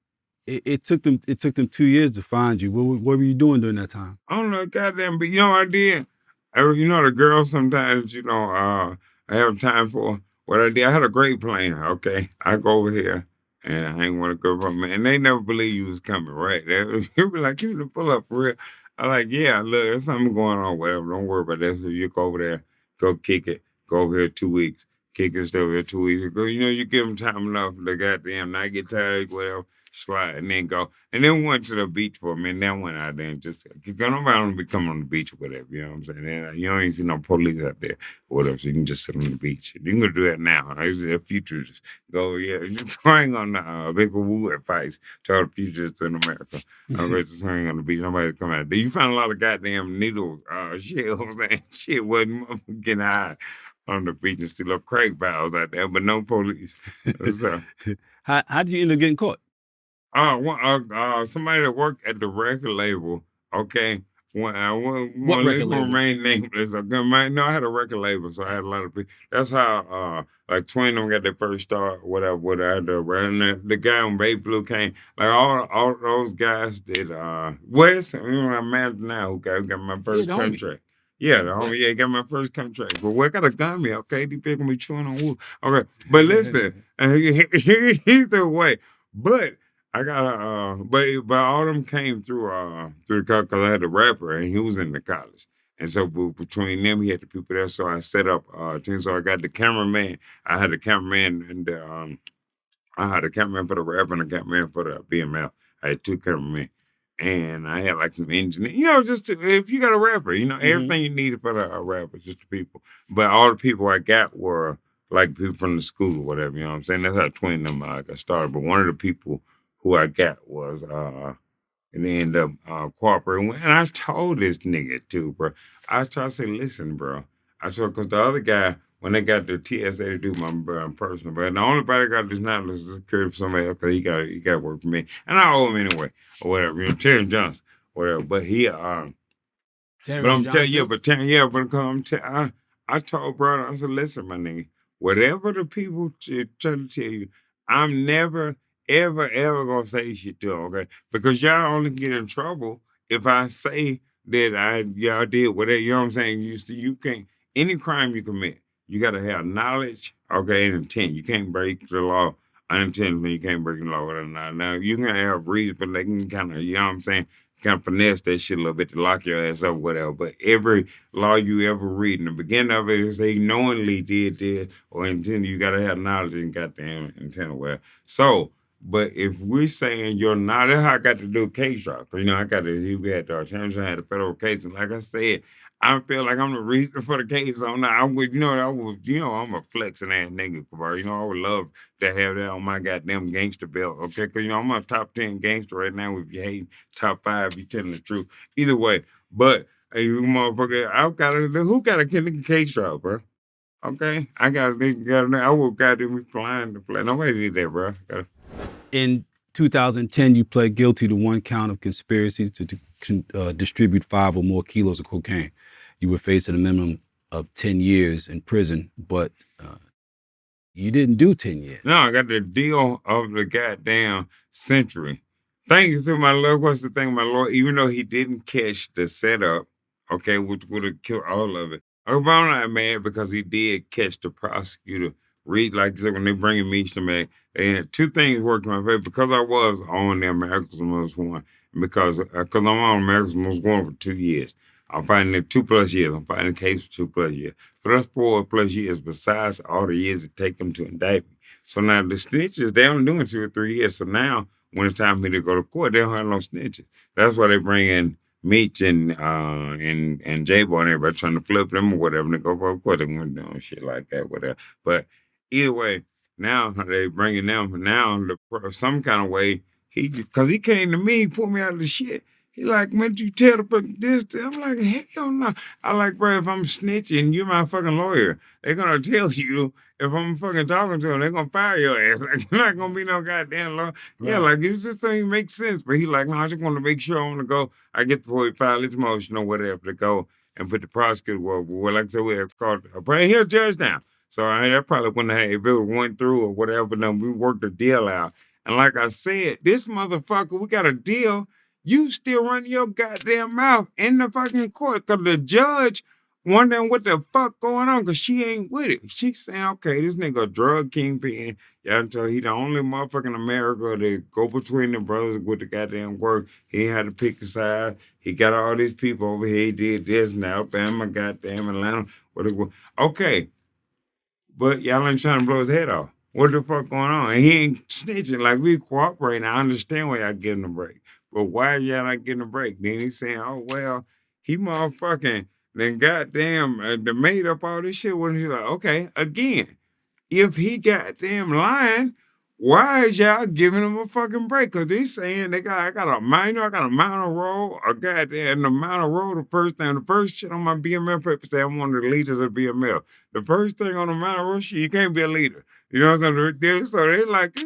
it took them 2 years to find you. What were you doing during that time? I don't know, goddamn, but you know what I did? You know, the girls sometimes, I have time for what I did. I had a great plan, okay? I go over here and I ain't want to go from me. And they never believe you was coming, right? You be like, you to pull up for real. I'm like, yeah, look, there's something going on, whatever. Don't worry about that. So you go over there, go kick it, go over here 2 weeks, kick it, stay over here 2 weeks. Go, you give them time enough to goddamn not get tired, whatever, slide, and then go. And then we went to the beach for a minute. Then went out there and just because nobody want to be coming on the beach or whatever. You know what I'm saying? And, you don't even see no police out there or whatever. So you can just sit on the beach. You can go do that now. The futures go, yeah, you're trying on the big Woo advice to all the futurists in America. I'm going to swing on the beach. Nobody's coming out there. You find a lot of goddamn needle shells and shit wasn't getting high on the beach and still up crack barrels out there, but no police. So. How did you end up getting caught? Somebody that worked at the record label, okay. What One record gonna label? remain nameless. Okay, no, I had a record label, so I had a lot of people. That's how like Twain them got their first start, whatever, I had the guy on Bay Blue came, like all those guys did West, I'm mad now who got my first the homie. contract. Yeah, the Okay. homie, yeah, got my first contract. But what got a gun me, okay? These people be chewing on wood. Okay. But listen, either way. But I got but all them came through the because I had a rapper and he was in the college. And so between them, he had the people there. So I set up team. So I got the cameraman. I had the cameraman and I had a cameraman for the rapper and a cameraman for the BMF. I had two cameramen. And I had like some engineers, just if you got a rapper, everything you needed for the rapper, just the people. But all the people I got were like people from the school or whatever, you know what I'm saying? That's how Twin them got started. But one of the people who I got was and they ended up cooperating. And I told this nigga too, bro. I tried to say, listen, bro. I told because the other guy, when they got the TSA to do my personal, but the only body got this now is security for somebody else because he got to work for me, and I owe him anyway or whatever. Terrence Johnson, whatever. But he but I'm telling you, but I told brother, I said, listen, my nigga, whatever the people try to tell you, I'm never, ever gonna say shit to them, okay? Because y'all only get in trouble if I say that y'all did whatever, you know what I'm saying? You can't, any crime you commit, you gotta have knowledge, okay, and intent. You can't break the law unintentionally, you can't break the law without knowledge. Now, you can have reason, but they can kind of, you know what I'm saying? Kind of finesse that shit a little bit to lock your ass up, whatever. But every law you ever read in the beginning of it is they knowingly did this or intended. You gotta have knowledge and goddamn intent. Well, so, but if we're saying you're not, that's how I got to do a case drop. I got to, we had the championship, had a federal case, and like I said, I feel like I'm the reason for the case. So now I would, I'm a flexing ass nigga, Cavario. I would love to have that on my goddamn gangster belt, okay? Because I'm a top 10 gangster right now. If you hate top 5, you telling the truth. Either way, but hey, you motherfucker, who got a case drop, bro? Okay, I got a nigga, I would goddamn be flying to play. Nobody did that, bro. In 2010, you pled guilty to one count of conspiracy to distribute 5 or more kilos of cocaine. You were facing a minimum of 10 years in prison, but you didn't do 10 years. No, I got the deal of the goddamn century. Thank you to my Lord. What's the thing, my Lord? Even though he didn't catch the setup, okay, which would have killed all of it. I'm not mad because he did catch the prosecutor. Read, like I said, when they bring Meech to me, and two things worked in my favor because I was on the America's Most Wanted, and because I'm on America's Most Wanted for 2 years. I'm fighting it 2+ years. I'm fighting the case for 2+ years. So that's 4+ years besides all the years it take them to indict me. So now the snitches, they only doing 2 or 3 years. So now when it's time for me to go to court, they don't have no snitches. That's why they bring in Meech and Jaybo and everybody trying to flip them or whatever. And they go for court. They weren't doing shit like that, whatever. But either way, now they bringing them now some kind of way. Because he came to me, he pulled me out of the shit. He like, man, you tell the person this? I'm like, hell no. I like, bro, if I'm snitching, you're my fucking lawyer. They're gonna tell you if I'm fucking talking to them, they're gonna fire your ass. Like, you're not gonna be no goddamn lawyer. Yeah, Right. like it just doesn't make sense. But he like, no, I just want to make sure I want to go. I get before he file his motion or whatever to go and put the prosecutor. Well, like I said, we have called, but he'll judge now. So that probably wouldn't have, if it went through or whatever, then we worked the deal out. And like I said, this motherfucker, we got a deal. You still running your goddamn mouth in the fucking court because the judge wondering what the fuck going on because she ain't with it. She saying, okay, this nigga a drug kingpin. Yeah, until he the only motherfucker in America to go between the brothers with the goddamn work. He ain't had to pick a side. He got all these people over here. He did this in Alabama, goddamn Atlanta. Okay, but y'all ain't trying to blow his head off. What the fuck going on? And he ain't snitching. Like, we cooperating. I understand why y'all getting a break. But why y'all not getting a break? Then he's saying, oh, well, he motherfucking then goddamn made up all this shit. When he's like, okay, again, if he goddamn lying, why is y'all giving him a fucking break? Because they saying I got a minor role, a goddamn, the minor role, the first shit on my BMF paper say I'm one of the leaders of BMF. The first thing on the minor role shit, you can't be a leader. You know what I'm saying? So they like,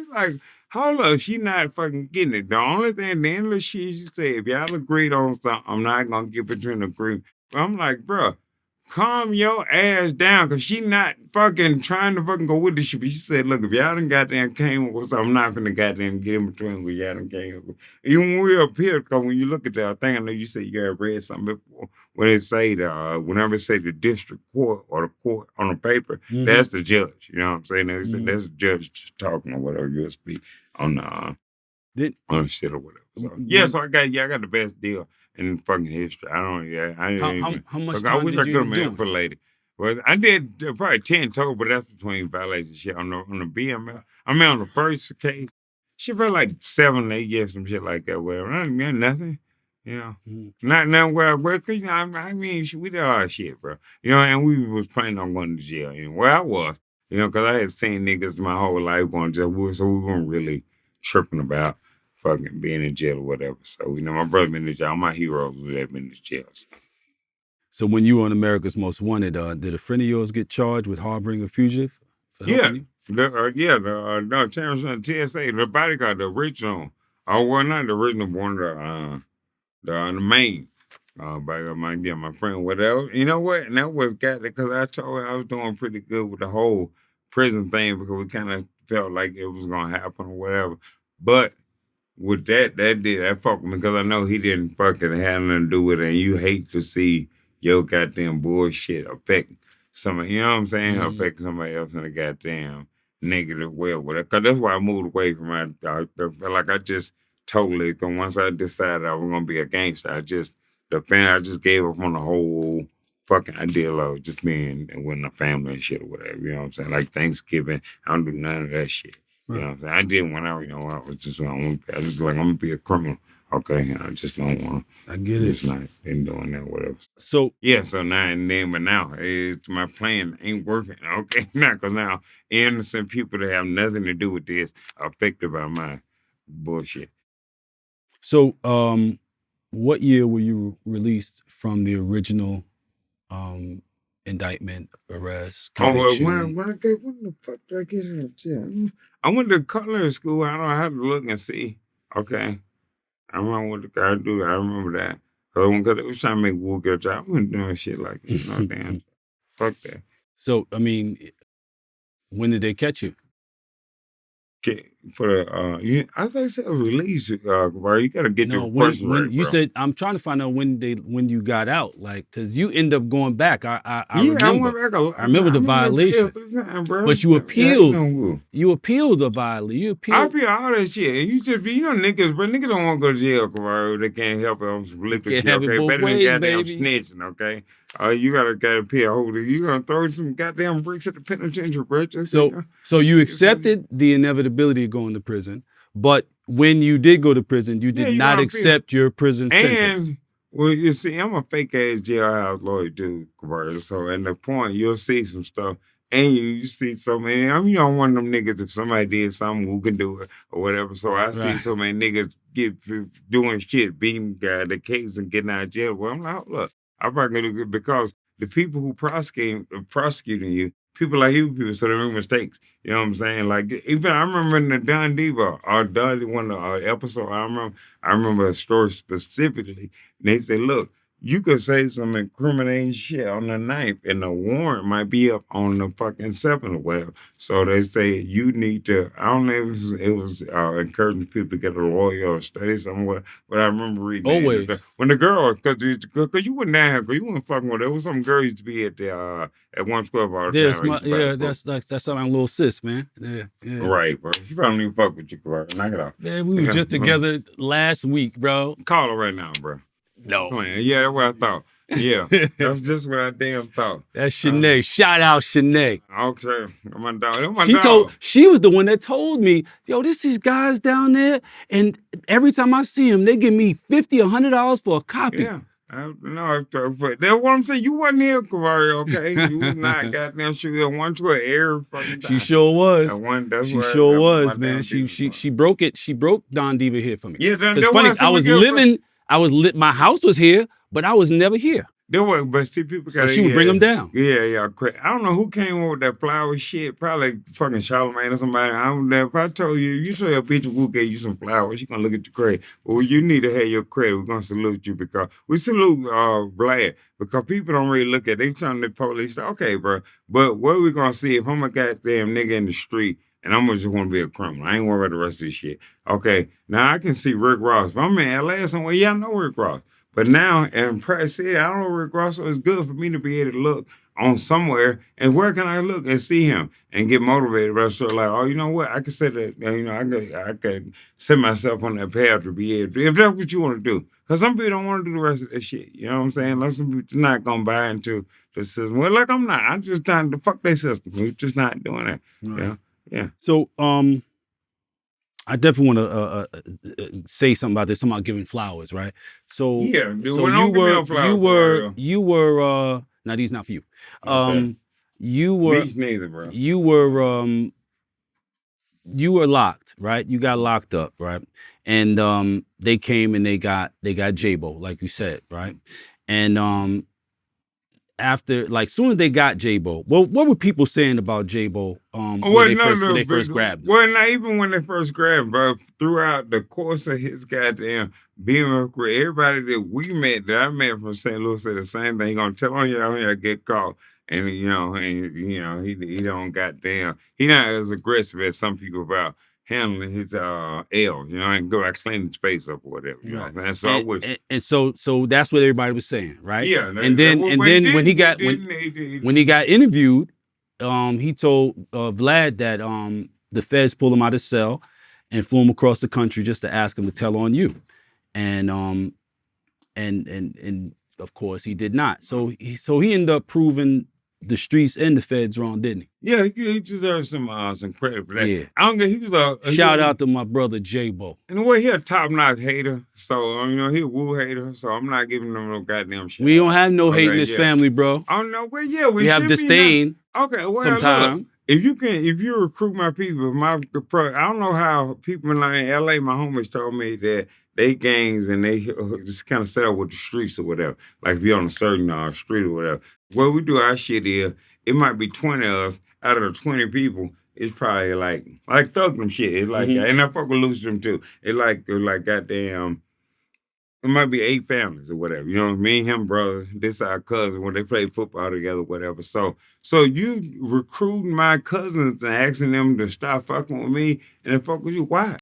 hold up, she not fucking getting it. The only thing, the end of the shit, she said, if y'all agreed on something, I'm not going to get between the agreement. I'm like, bro, calm your ass down, because she not fucking trying to fucking go with this shit. But she said, look, if y'all done goddamn came with something, I'm not finna goddamn get in between with y'all done came with. Even when we up here, because when you look at that, I think I know you said you had read something before, when it say whenever it say the district court or the court on the paper, that's the judge. You know what I'm saying? They say that's the judge just talking or whatever, USB on the shit or whatever. So, yeah, so I got the best deal in fucking history. I didn't even. How much I time wish did I you could have end up doing? manipulated. But I did probably 10 total, but that's between violations shit on the BMF. I mean, on the first case, she felt like 7, 8 years, some shit like that. Whatever. I mean, nothing. You know, not where, cause, you know, I mean, we did all that shit, bro. You know, and we was planning on going to jail. And where I was, you know, because I had seen niggas my whole life going to jail, so we weren't really tripping about fucking being in jail or whatever. So, you know, my brother been in jail. All my heroes have been in jail. So when you were on America's Most Wanted, did a friend of yours get charged with harboring a fugitive for helping you? The Terrence on TSA, the bodyguard, the original. Oh, well, not the original one, the main. My friend, whatever. You know what? And that was got because I told her I was doing pretty good with the whole prison thing because we kind of felt like it was gonna happen or whatever. But with that fucked me because I know he didn't fucking have nothing to do with it. And you hate to see your goddamn bullshit affect somebody, you know what I'm saying? Affect somebody else in a goddamn negative way or whatever. Because that's why I moved away from it. I felt like I just totally, because once I decided I was going to be a gangster, I just gave up on the whole fucking idea of just being with a family and shit or whatever, you know what I'm saying? Like Thanksgiving, I don't do none of that shit. You know what I'm saying? I did when I was just like, I'm gonna be a criminal. Okay, I just don't want to. I get it. Just not been doing that, whatever. So yeah, so now but now my plan ain't working. Okay, now because now innocent people that have nothing to do with this are affected by my bullshit. So what year were you released from the original indictment, arrest, conviction? When the fuck did I get out of jail? I went to culinary school. I don't know how to look and see. Okay. I remember what the guy do. I remember that. Because it was trying to make Wool get a job. I wasn't doing shit like that. No damn. Fuck that. So, I mean, when did they catch you? For the I thought you said release, bro. You gotta get your question when right, you bro. said, I'm trying to find out when you got out, like, because you end up going back. I went remember. back I remember the violation. But you appealed. You appealed the violation. You appealed. I appeal all that shit. And you just be, niggas, bro. Niggas don't want to go to jail, Cavario. They can't help it on some liquor shit. have it Okay, both better ways, than goddamn baby. snitching. Okay, you gotta appeal. Hold it. You gonna throw some goddamn bricks at the penitentiary, bro? So you accepted the inevitability of going to prison, but when you did go to prison, you did not accept your prison sentence. Well, you see, I'm a fake ass jailhouse lawyer, dude, Cavario. So at the point, you'll see some stuff And you see so many. I'm one of them niggas. If somebody did something, who can do it or whatever. So I see Right. so many niggas doing shit, beating the case and getting out of jail. Well, I'm like, look, I'm not gonna do it because the people who prosecuting you, people like you, people, so they make mistakes. You know what I'm saying? Like even I remember in the Don Diva or Don one episode. I remember a story specifically. And they said, look. You could say some incriminating shit on the ninth, and the warrant might be up on the fucking seventh or whatever. So they say you need to. I don't know if it was encouraging people to get a lawyer or study somewhere, but I remember reading Always. that when the girl, because you wouldn't have, you wouldn't fucking with. There was some girl used to be at the at 112 all the time. I used to buy the book. That's my little sis, man. Yeah. Right, bro. She probably don't even fuck with you, bro. Knock it off. Man, we were just together last week, bro. Call her right now, bro. No. Come on. Yeah, that's what I thought. Yeah, that's just what I damn thought. That's Shanae. Shout out Shanae. Okay, my dog. That's my dog. She was the one that told me, yo, this these guys down there, and every time I see them, they give me $50, $100 for a copy. Yeah. No, but that's what I'm saying. You wasn't here, Cavario, okay? You was not goddamn shooting one to an air fucking time. She sure was. She sure was, man. She broke it. She broke Don Diva here for me. Yeah, it's funny. My house was here, but I was never here. But see, people got. So she would bring them down. Yeah. I don't know who came up with that flower shit. Probably fucking Charlamagne or somebody. I don't know. If I told you, you say a bitch who gave you some flowers, she gonna look at your credit. Well, you need to have your credit. We're gonna salute you because we salute Vlad because people don't really look at. They telling the police, okay, bro. But what we gonna see if I'm a goddamn nigga in the street? And I'm just want to be a criminal. I ain't worried about the rest of this shit. Okay, now I can see Rick Ross. But I'm in LA somewhere. Yeah, I know Rick Ross. But now in Pratt City, I don't know Rick Ross. So it's good for me to be able to look on somewhere. And where can I look and see him and get motivated? But so like, oh, you know what? I can set that. I could set myself on that path to be able to. If that's what you want to do, because some people don't want to do the rest of that shit. You know what I'm saying? Like some people not gonna buy into the system. Well, like I'm not. I'm just trying to fuck their system. We're just not doing that. Right. You know? Yeah. So, I definitely want to say something about this. Something about giving flowers, right? So, yeah. You were. Now these not for you. Okay. You were. Meech neither, bro. You were locked, right? You got locked up, right? And they came and they got Jaybo, like you said, right? And after, like, soon as they got Jaybo, what were people saying about Jaybo when they first grabbed him? Well, not even when they first grabbed him, bro. Throughout the course of his goddamn BMF career, everybody that we met, that I met from St. Louis, said the same thing. He gonna tell on you, get caught. And, he don't goddamn, he not as aggressive as some people about handling his L's, and go out clean his face up or whatever. You know what I'm saying? So so that's what everybody was saying, right? Yeah. And then when he got interviewed, he told Vlad that the feds pulled him out of his cell and flew him across the country just to ask him to tell on you. And of course he did not. So he ended up proving the streets and the feds wrong, didn't he? Yeah, he deserves some credit for that. Yeah. I don't get. He was shout out to my brother Jaybo. In a way, he a top notch hater. So he a woo hater. So I'm not giving him no goddamn shit. We don't have no hate in this family, bro. Oh no, well yeah, we have disdain. Okay, well sometime. If you recruit my people, I don't know how people in LA, my homies told me that they gangs and they just kind of set up with the streets or whatever. Like if you're on a certain street or whatever. What we do our shit is, it might be 20 of us. Out of the 20 people, it's probably like Thugdom shit. It's like, and I fuck with Lucidum too. It's like goddamn, it might be 8 families or whatever. You know, me and him brothers, this our cousin when they play football together, whatever. So you recruiting my cousins and asking them to stop fucking with me and then fuck with you. Why?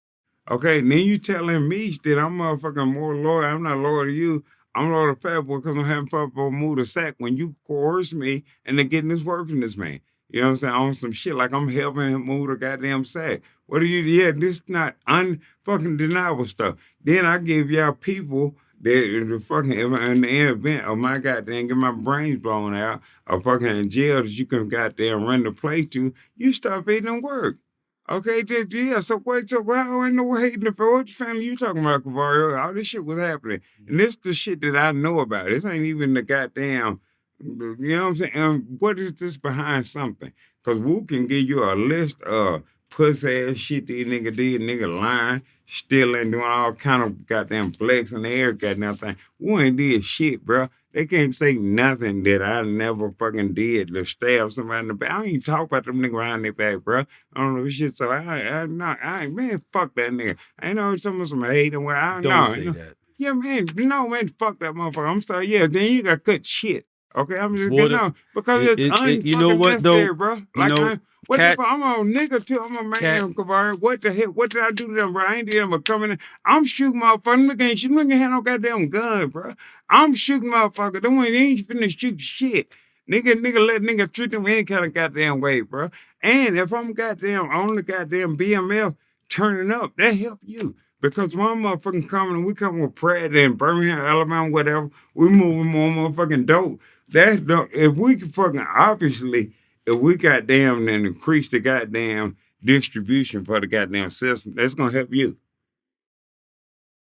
Okay, and then you telling Meech that I'm motherfucking more loyal. I'm not loyal to you. I'm loyal to Fat Boy because I'm having Fat Boy move the sack when you coerce me and then getting this work from this man. You know what I'm saying? On some shit like I'm helping him move the goddamn sack. What are you? Yeah, this not unfucking deniable stuff. Then I give y'all people that fucking in the event of my goddamn get my brains blown out or fucking in jail that you can goddamn run the place to. You stop eating and work. Okay, yeah, so wait, so why ain't no hating for what family you talking about, Cavario? All this shit was happening. And this the shit that I know about. This ain't even the goddamn, you know what I'm saying? And what is this behind something? Cause Wu can give you a list of pussy ass shit these nigga did, nigga lying, stealing, doing all kind of goddamn flex in the air, goddamn thing. Wu ain't did shit, bro. They can't say nothing that I never fucking did to stab somebody in the back. I don't even talk about them niggas behind their back, bro. I don't know shit. So man, fuck that nigga. I ain't know some hate and what I don't Don't know. say that. Yeah, man, man, fuck that motherfucker. I'm sorry. Yeah, then you got cut shit. Okay, I'm just For getting the, on because it's you know unfucking what though? necessary, bro. You Like know, what the fuck? cats, I'm a nigga too. I'm a cat, man, Cavario. What the hell? What did I do to them, bro? I ain't did them but coming in. I'm shooting motherfucker. Look ain't shoot. Look ain't have no goddamn gun, bro. I'm shooting motherfucker. Them ain't finna shoot shit. Nigga, let nigga treat them any kind of goddamn way, bro. And if I'm goddamn on the goddamn BMF turning up, that help you. Because one motherfucking coming, we coming with Pratt in Birmingham, Alabama, whatever. We moving more motherfucking dope. That don't, if we can fucking obviously, if we goddamn and increase the goddamn distribution for the goddamn system, that's gonna help you.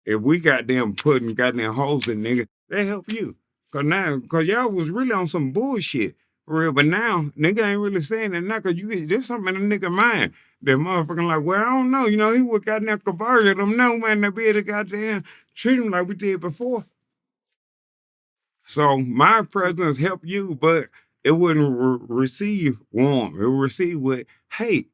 If we goddamn putting goddamn holes in nigga, that help you. Cause y'all was really on some bullshit for real. But now nigga ain't really saying that now, cause there's something in the nigga mind. That motherfucking like, well, I don't know. You know, he would goddamn Cavario them know, man, to be able to goddamn treat him like we did before. So my presence help you, but it wouldn't receive warm. It would receive with hate.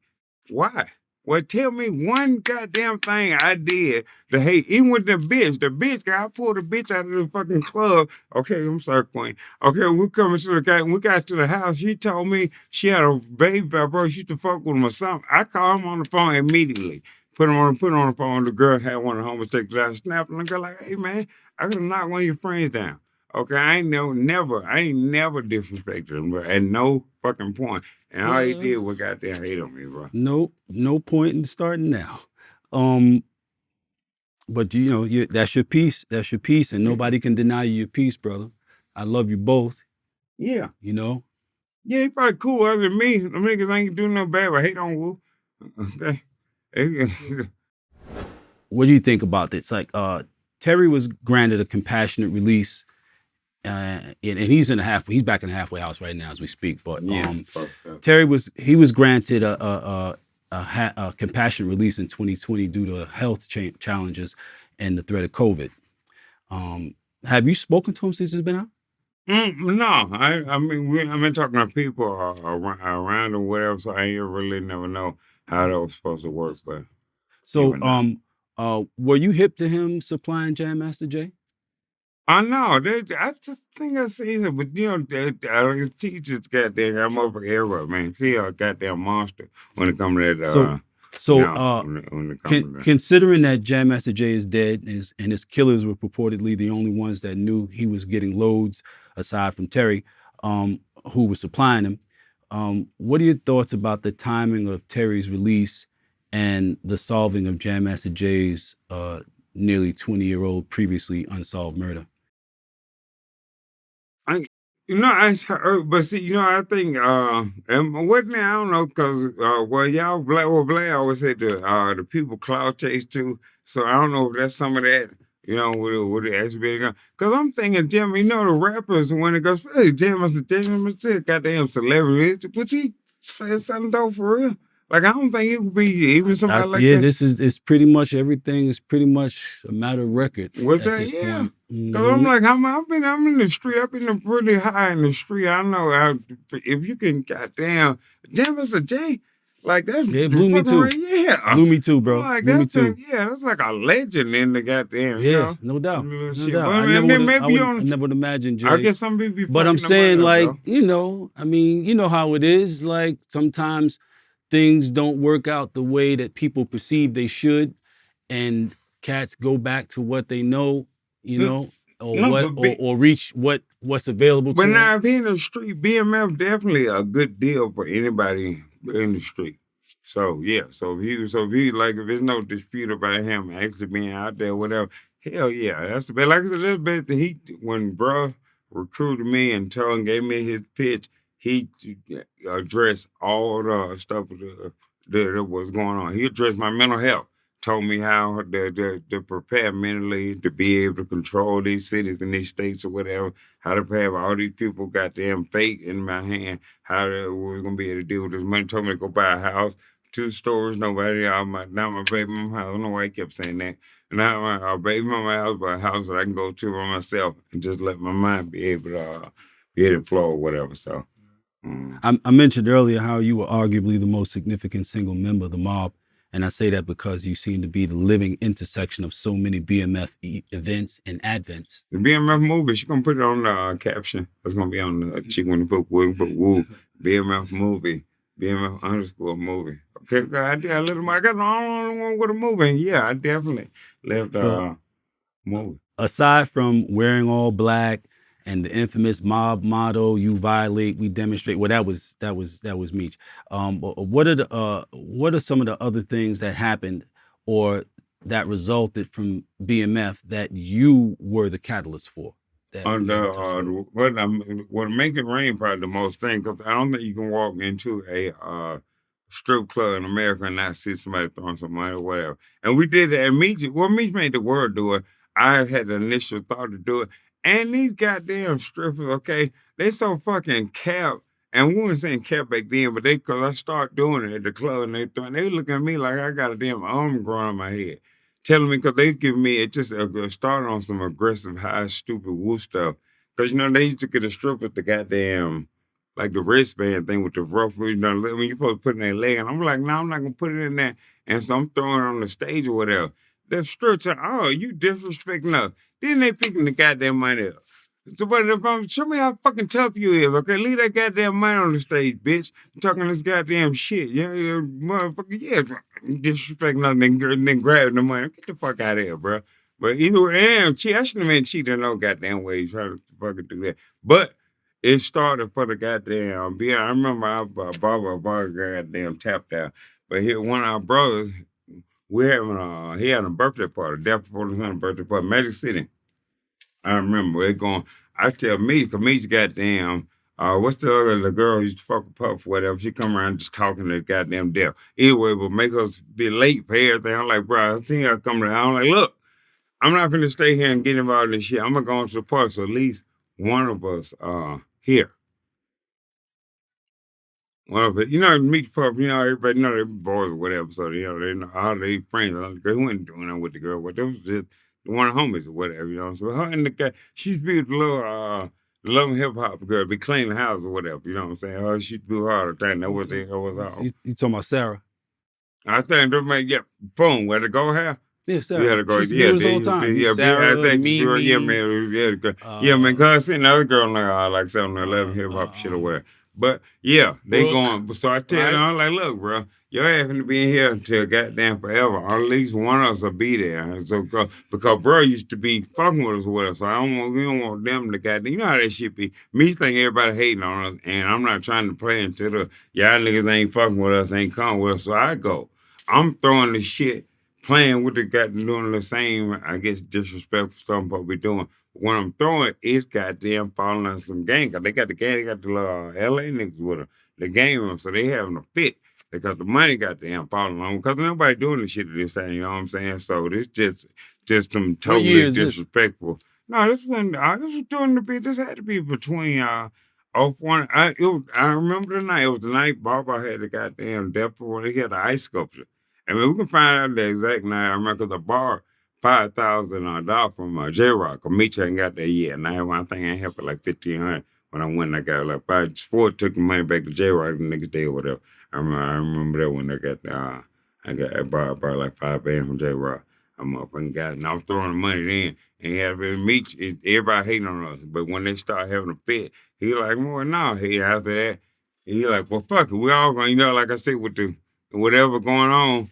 Why? Well, tell me one goddamn thing I did to hate. Even with the bitch, I pulled the bitch out of the fucking club. Okay, I'm sorry, Queen. Okay, we coming to the guy. When we got to the house, she told me she had a baby, bro. She to fuck with him or something. I called him on the phone immediately. Put on the phone. The girl had one of the homosexuals. I snapped and the girl like, hey man, I could have knocked one of your friends down. Okay, I ain't never disrespected him, bro, at no fucking point. And all he did was goddamn hate on me, bro. no point in starting now. But you know, that's your piece. That's your piece, and nobody can deny you your piece, brother. I love you both. Yeah. You know. Yeah, he probably cool other than me. Them niggas ain't doing no bad, but hate on Wu. Okay. What do you think about this? Like, Terry was granted a compassionate release, and he's he's back in the halfway house right now as we speak. But Terry was granted a compassionate release in 2020 due to health challenges and the threat of COVID. Have you spoken to him since he's been out? No, I mean, I've been talking to people around or whatever, so I ain't really never know how that was supposed to work. But so, were you hip to him supplying Jam Master Jay? I know. I just think I seen it, but you know, the teachers goddamn, I'm over everywhere, man. She a goddamn monster when it comes to that. When it comes to that. Considering that Jam Master Jay is dead and his killers were purportedly the only ones that knew he was getting loads aside from Terry, who was supplying him, what are your thoughts about the timing of Terry's release and the solving of Jam Master Jay's nearly 20-year-old previously unsolved murder? I heard, but see, I think, and what now? I don't know, cause well, y'all Vlad always said the people cloud chase too. So I don't know if that's some of that, would it actually be? Cause I'm thinking, Jim, the rappers when it goes, hey, Jim, goddamn celebrity, was he selling dope for real? Like I don't think it would be even somebody like that. It's pretty much everything is pretty much a matter of record. Was that point. Cause I'm like, I'm in the street. I've been pretty high in the street. I know if you can goddamn Jam Master Jay, like that's blew me too. Blew me too, bro. Like blew me too. That's like a legend in the goddamn. Yes, no doubt. No doubt. I never would imagine Jay. I guess some people be. But I'm saying, like, I mean, you know how it is. Like sometimes things don't work out the way that people perceive they should, and cats go back to what they know, or reach what's available to them. But now if he in the street, BMF definitely a good deal for anybody in the street. So yeah, so if there's no dispute about him actually being out there, whatever, hell yeah, that's the best. Like I said, that's the best. When bruh recruited me and gave me his pitch, he addressed all the stuff that was going on. He addressed my mental health. told me how to prepare mentally to be able to control these cities and these states or whatever. How to have all these people goddamn fate in my hand. How to, we was gonna be able to deal with this money. Told me to go buy a house, 2 stories, nobody. Now my baby mama house. I don't know why he kept saying that. Now my baby mama house, but a house that I can go to by myself and just let my mind be able to be able to flow or whatever. So. I mentioned earlier how you were arguably the most significant single member of the mob. And I say that because you seem to be the living intersection of so many BMF events and advents. The BMF movie, she gonna put it on the caption. It's gonna be on the, she gonna put woo, BMF movie, BMF underscore movie. Okay, I got the only one with a movie. And yeah, I definitely left movie. Aside from wearing all black and the infamous mob motto, "You violate, we demonstrate." Well, that was Meech. What are some of the other things that happened or that resulted from BMF that you were the catalyst for? What make it rain probably the most thing, because I don't think you can walk into a strip club in America and not see somebody throwing some money or whatever. And we did it at Meech. Well, Meech made the world do it. I had the initial thought to do it. And these goddamn strippers, okay, they so fucking cap. And we weren't saying cap back then, but because I start doing it at the club and they look at me like I got a damn arm growing on my head. Telling me, because they give me, it just started on some aggressive, high, stupid woo stuff. Because, they used to get a strip with the goddamn, like the wristband thing with the rough, when you're supposed to put it in their leg. And I'm like, no, I'm not going to put it in there. And so I'm throwing it on the stage or whatever. The strips are, oh, you disrespecting us. Then they picking the goddamn money up. So, but if show me how fucking tough you is, okay? Leave that goddamn money on the stage, bitch. I'm talking this goddamn shit. Yeah, motherfucker, yeah. Disrespecting us, then grabbing the money. Get the fuck out of here, bro. But either way, I shouldn't have been cheating no goddamn way. Trying to fucking do that. But it started for the goddamn, I remember our barber goddamn tapped out. But here, one of our brothers, he had a birthday party, day before the son birthday party, Magic City. I remember it going. I tell me, because Meech goddamn, what's the girl who used to fuck with Puff, whatever? She come around just talking to the goddamn death. Anyway, but make us be late for everything. I'm like, bro, I seen her come around. I'm like, look, I'm not gonna stay here and get involved in this shit. I'm gonna go into the park, so at least one of us here. One of it, Meech Puff, everybody they're boys or whatever, so they know all their friends. They wasn't doing that with the girl, but they was just one of the homies or whatever, So her and the guy, she's be the little love hip hop girl, be cleaning the house or whatever, you know what I'm saying? Her, she'd do her thing. That was it. That was all. You talking about Sarah? I think they make boom, where to go here. Yeah, Sarah. Yeah, to go. Yeah, all the time. Yeah, Sarah, I think, me, yeah, man, yeah, man. Cause I seen another girl like 7-Eleven hip hop shit or whatever. But yeah, they going. So I tell them, I'm like, look, bro, your ass gonna be in here until goddamn forever. Or at least one of us will be there. And so because bro used to be fucking with us well, so we don't want them to goddamn. You know how that shit be. Me think everybody hating on us, and I'm not trying to play into the y'all niggas ain't fucking with us, ain't coming with us. So I go. I'm throwing the shit, playing with the goddamn doing the same, I guess, disrespectful stuff what we doing. When I'm throwing, it's goddamn falling on some gang. Cause they got the gang, they got the LA niggas with them. The game room, so they having a fit. Because the money goddamn falling on. Because nobody doing this shit at this time, you know what I'm saying? So this just some totally disrespectful. No, this was doing the bit. This had to be between off one. I remember the night. It was the night Baba had the goddamn death when he had the ice sculpture. I mean, we can find out the exact night. I remember because the bar $5,000 from J-Rock. Meech ain't got that yet. And I think I had for like $1,500 when I went. I got like five. Sport took the money back to J-Rock the next day or whatever. I remember that when I bought like 5 bands from J-Rock. I motherfucking got it. And I was throwing the money in. And he had Meech. Everybody hating on us. But when they start having a fit, he like, well, no. After that, he like, well, fuck it. We all going, like I said, with the whatever going on,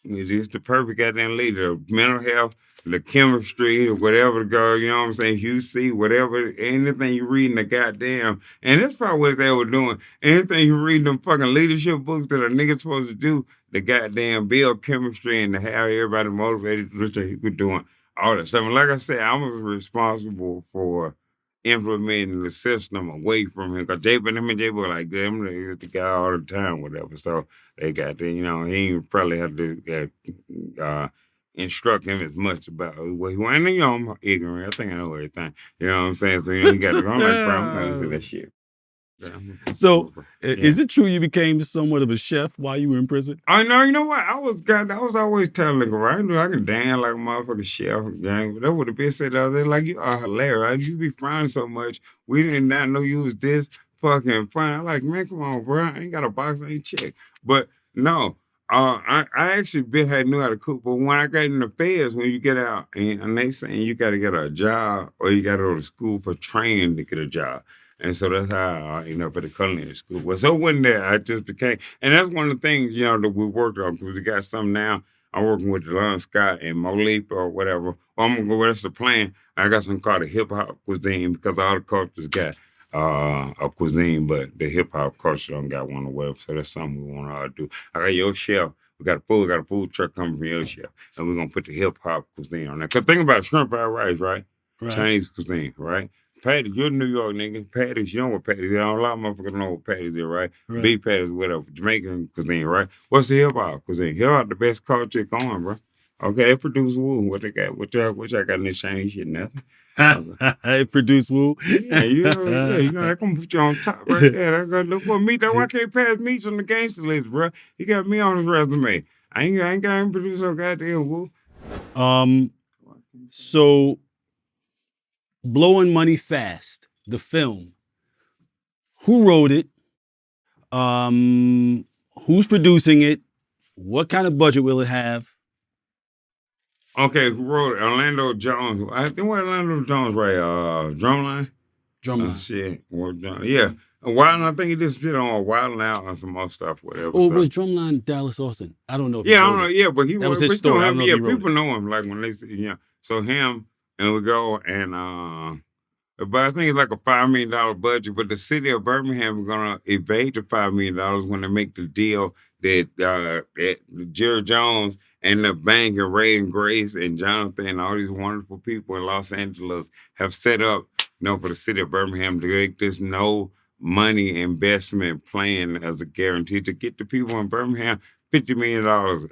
it's just the perfect goddamn leader. The mental health, the chemistry, whatever the girl, you know what I'm saying? You see, whatever, anything you read in the goddamn, and that's probably what they were doing. Anything you read in them fucking leadership books that a nigga supposed to do, the goddamn build chemistry and to have everybody motivated, which he was doing all that stuff. And like I said, I was responsible for implementing the system away from him. Because him and Jaybo like them, they used to guy all the time, whatever. So they got to, he ain't probably had to instruct him as much about what he wanted. And, I'm ignorant. I think I know everything. You know what I'm saying? So, he got to go. I'm like, bro, I'm going to do that shit. So, is it true you became somewhat of a chef while you were in prison? I know. You know what? I was always telling nigga, right? I can dance like a motherfucking chef, gang. But that would have been said the other day, like, you are hilarious. You be frying so much. We did not know you was this fucking fun. I'm like, man, come on, bro. I ain't got a box, I ain't check. But no, I actually knew how to cook. But when I got in the feds, when you get out, and they saying you got to get a job or you got to go to school for training to get a job. And so that's how I ended up at the culinary school. Well, so when there, I just became, and that's one of the things, that we worked on, because we got some now. I'm working with DeLon Scott and Molip or whatever. I'm going to go, that's the plan. I got something called a hip-hop cuisine, because all the cultures got a cuisine, but the hip-hop culture don't got one or whatever. So that's something we want to do. I got your chef. We got a food truck coming from your chef, and we're going to put the hip-hop cuisine on there. Because think about shrimp fried rice, right? Chinese cuisine, right? Patties, you're a New York nigga. Patties, you know what patties is. A lot of motherfuckers know what patties is, right? Beef patties, whatever. Jamaican cuisine, right? What's the hip hop cuisine? Hip hop the best culture going, bro. Okay, they produce woo. What they got? What y'all got in exchange? Shit, nothing. It produced woo. Yeah, they're gonna put you on top right there. They're look what Meech. Why can't pass Meech on the gangster list, bro? He got me on his resume. I ain't got him produce no goddamn woo. So Blowing Money Fast, the film. Who wrote it? Who's producing it? What kind of budget will it have? Okay, who wrote it? Orlando Jones. I think what Orlando Jones right? Drumline. Shit. Well, yeah. Wild, I think he just been on Wild Out on some more stuff, whatever. Oh, it was Drumline Dallas Austin. I don't know. If I don't know. Yeah, but that was his story. Him, people know him. Like when they say, So him and we go and but I think it's like a $5 million budget. But the city of Birmingham is gonna evade the $5 million when they make the deal that Jerry Jones and the bank and Ray and Grace and Jonathan and all these wonderful people in Los Angeles have set up, for the city of Birmingham to make this no money investment plan as a guarantee to get the people in Birmingham $50 million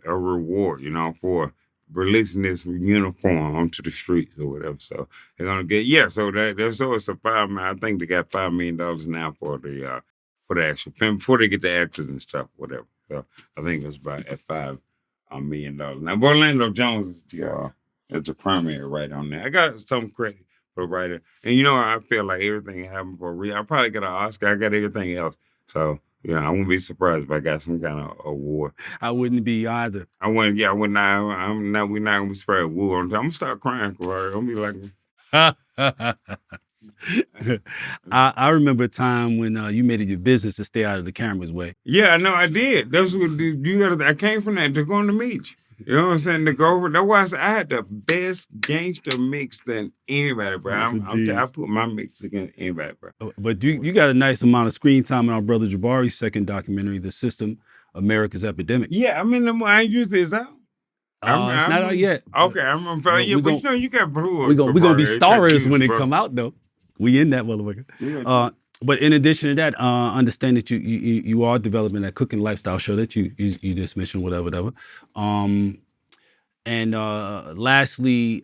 a reward, for releasing this uniform onto the streets or whatever. So they're gonna get so it's a I think they got $5 million now for the actual film before they get the actors and stuff, whatever. So I think it's about at $5 million. Now Orlando Jones is the primary writer on there. I got some credit for the writer. And I feel like everything happened for a reason. I probably got an Oscar, I got everything else. So I wouldn't be surprised if I got some kind of award. I wouldn't be either. I wouldn't. Yeah, I would not. We're not gonna be spread award on time. I'm gonna start crying, Cavario. I'm gonna be like. I remember a time when you made it your business to stay out of the camera's way. Yeah, no, I did. That's what you got. I came from that to go on the Meech. You know what I'm saying? To go over. That's why I had the best gangster mix than anybody, bro. I put my mix against anybody, bro. But you got a nice amount of screen time in our brother Jabari's second documentary, The System, America's Epidemic. Yeah, I mean, I ain't used this out. It's not out yet. Okay, but you got blue. We're gonna be stars when it come out, though. We in that motherfucker. Yeah. But in addition to that, understand that you are developing that cooking lifestyle show that you just mentioned, whatever. And lastly,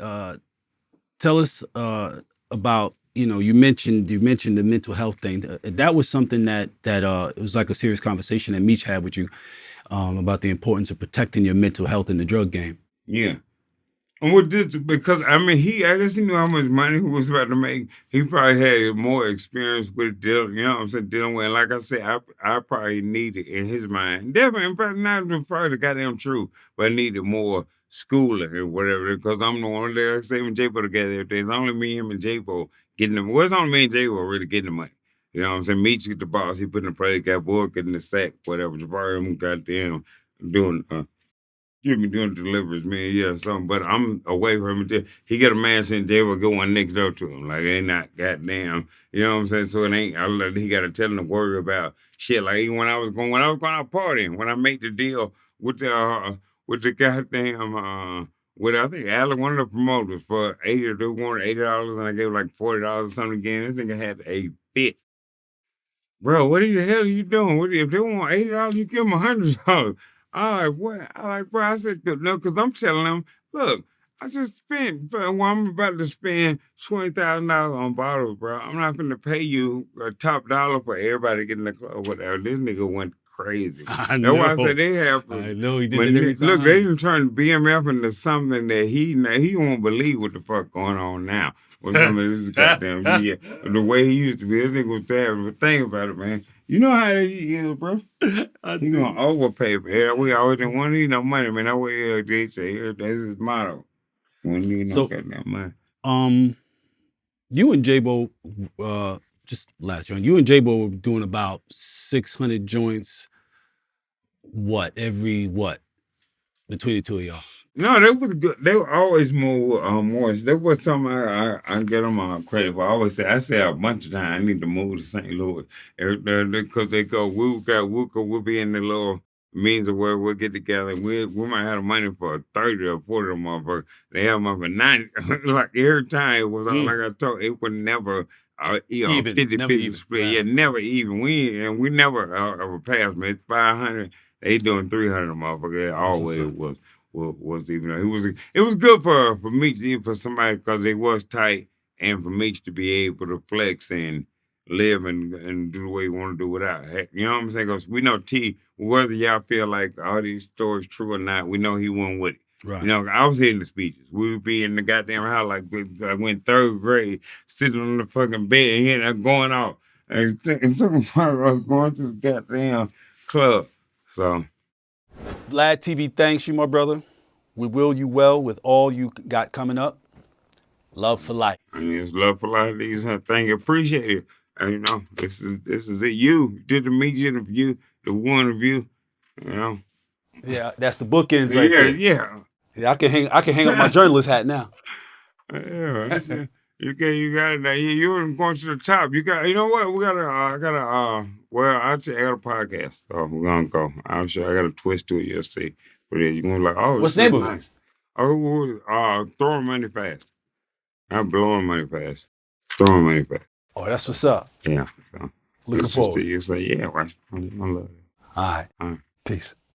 tell us about you mentioned the mental health thing. That was something that it was like a serious conversation that Meech had with you about the importance of protecting your mental health in the drug game. Yeah. And with this, because I guess he knew how much money he was about to make. He probably had more experience with dealing, dealing with. And like I said, I probably needed in his mind, definitely, probably not probably the goddamn truth, but I needed more schooling or whatever. Because I'm the one there, say when Jaybo together every day. It's only me, him, and Jaybo getting the. Well, it's only me and Jaybo really getting the money. You know what I'm saying? Meech get the boss. He put in the play, got board, getting the sack, whatever. Jabari, goddamn, doing. Doing deliveries, man, yeah, something. But I'm away from him. He got a mansion, they will go one next door to him. Like, they not goddamn, you know what I'm saying? So it ain't, he got to tell him to worry about shit. Like, even when I was going out partying, when I made the deal with the goddamn, with I think Allen, one of the promoters, for 80. They wanted $80, and I gave like $40 or something again. This nigga had a fit. Bro, what the hell are you doing? If they want $80, you give them $100. I like, what? I like, bro. I said, no, because I'm telling them, look, I just spent. Well, I'm about to spend $20,000 on bottles, bro. I'm not going to pay you a top dollar for everybody getting the club, whatever. This nigga went crazy. I That's why I know. said they have. I know he did it every time. Look, they even turned BMF into something that he won't believe what the fuck going on now. With some of this goddamn the way he used to be. This nigga was terrible. But think about it, man. You know how he is, bro. He gonna overpay for it. We always didn't want to need no money, man. That way they say that's his motto. We need no goddamn money. You and Jaybo, just last year, you and Jaybo were doing about 600 joints. Between the two of y'all? No, they was good. They were always more moist. There was something I get them credit for. I say a bunch of times I need to move to St. Louis because they go. We'll be in the little means of where we'll get together. We might have the money for 30 or 40 of them motherfuckers. They have them for 90. Like every time it was like I told, it would never. Even, 50-50 split. Right. Yeah, never even. We never ever passed, man. It's 500. They doing 300 motherfucker. It always was even. It was good for Meech, for somebody, because they was tight, and for Meech to be able to flex and live and do the way you want to do without. You know what I'm saying? Because we know T, whether y'all feel like all these stories true or not, we know he went with it. Right. You know, I was hitting the speeches. We would be in the goddamn house like I went third grade, sitting on the fucking bed, and going off. And some part of us going to the goddamn club. So, Vlad TV thanks you, my brother. We will you well with all you got coming up. Love for life. I mean, it's love for life. These things, appreciate it. And, you know, this is it. You did the Meech interview, the one review. You know. Yeah, that's the bookends right there. Yeah. I can hang up my journalist hat now. Yeah. You got it now. You're going to the top. You know what? I got a podcast. So we're going to go. I'm sure I got a twist to it. You'll see. But you're going to be like, oh, what's the name of it? Oh, throwing money fast. Not blowing money fast. Throwing money fast. Oh, that's what's up. Yeah. So looking forward. You say, yeah, watch. I love it. All right. Peace.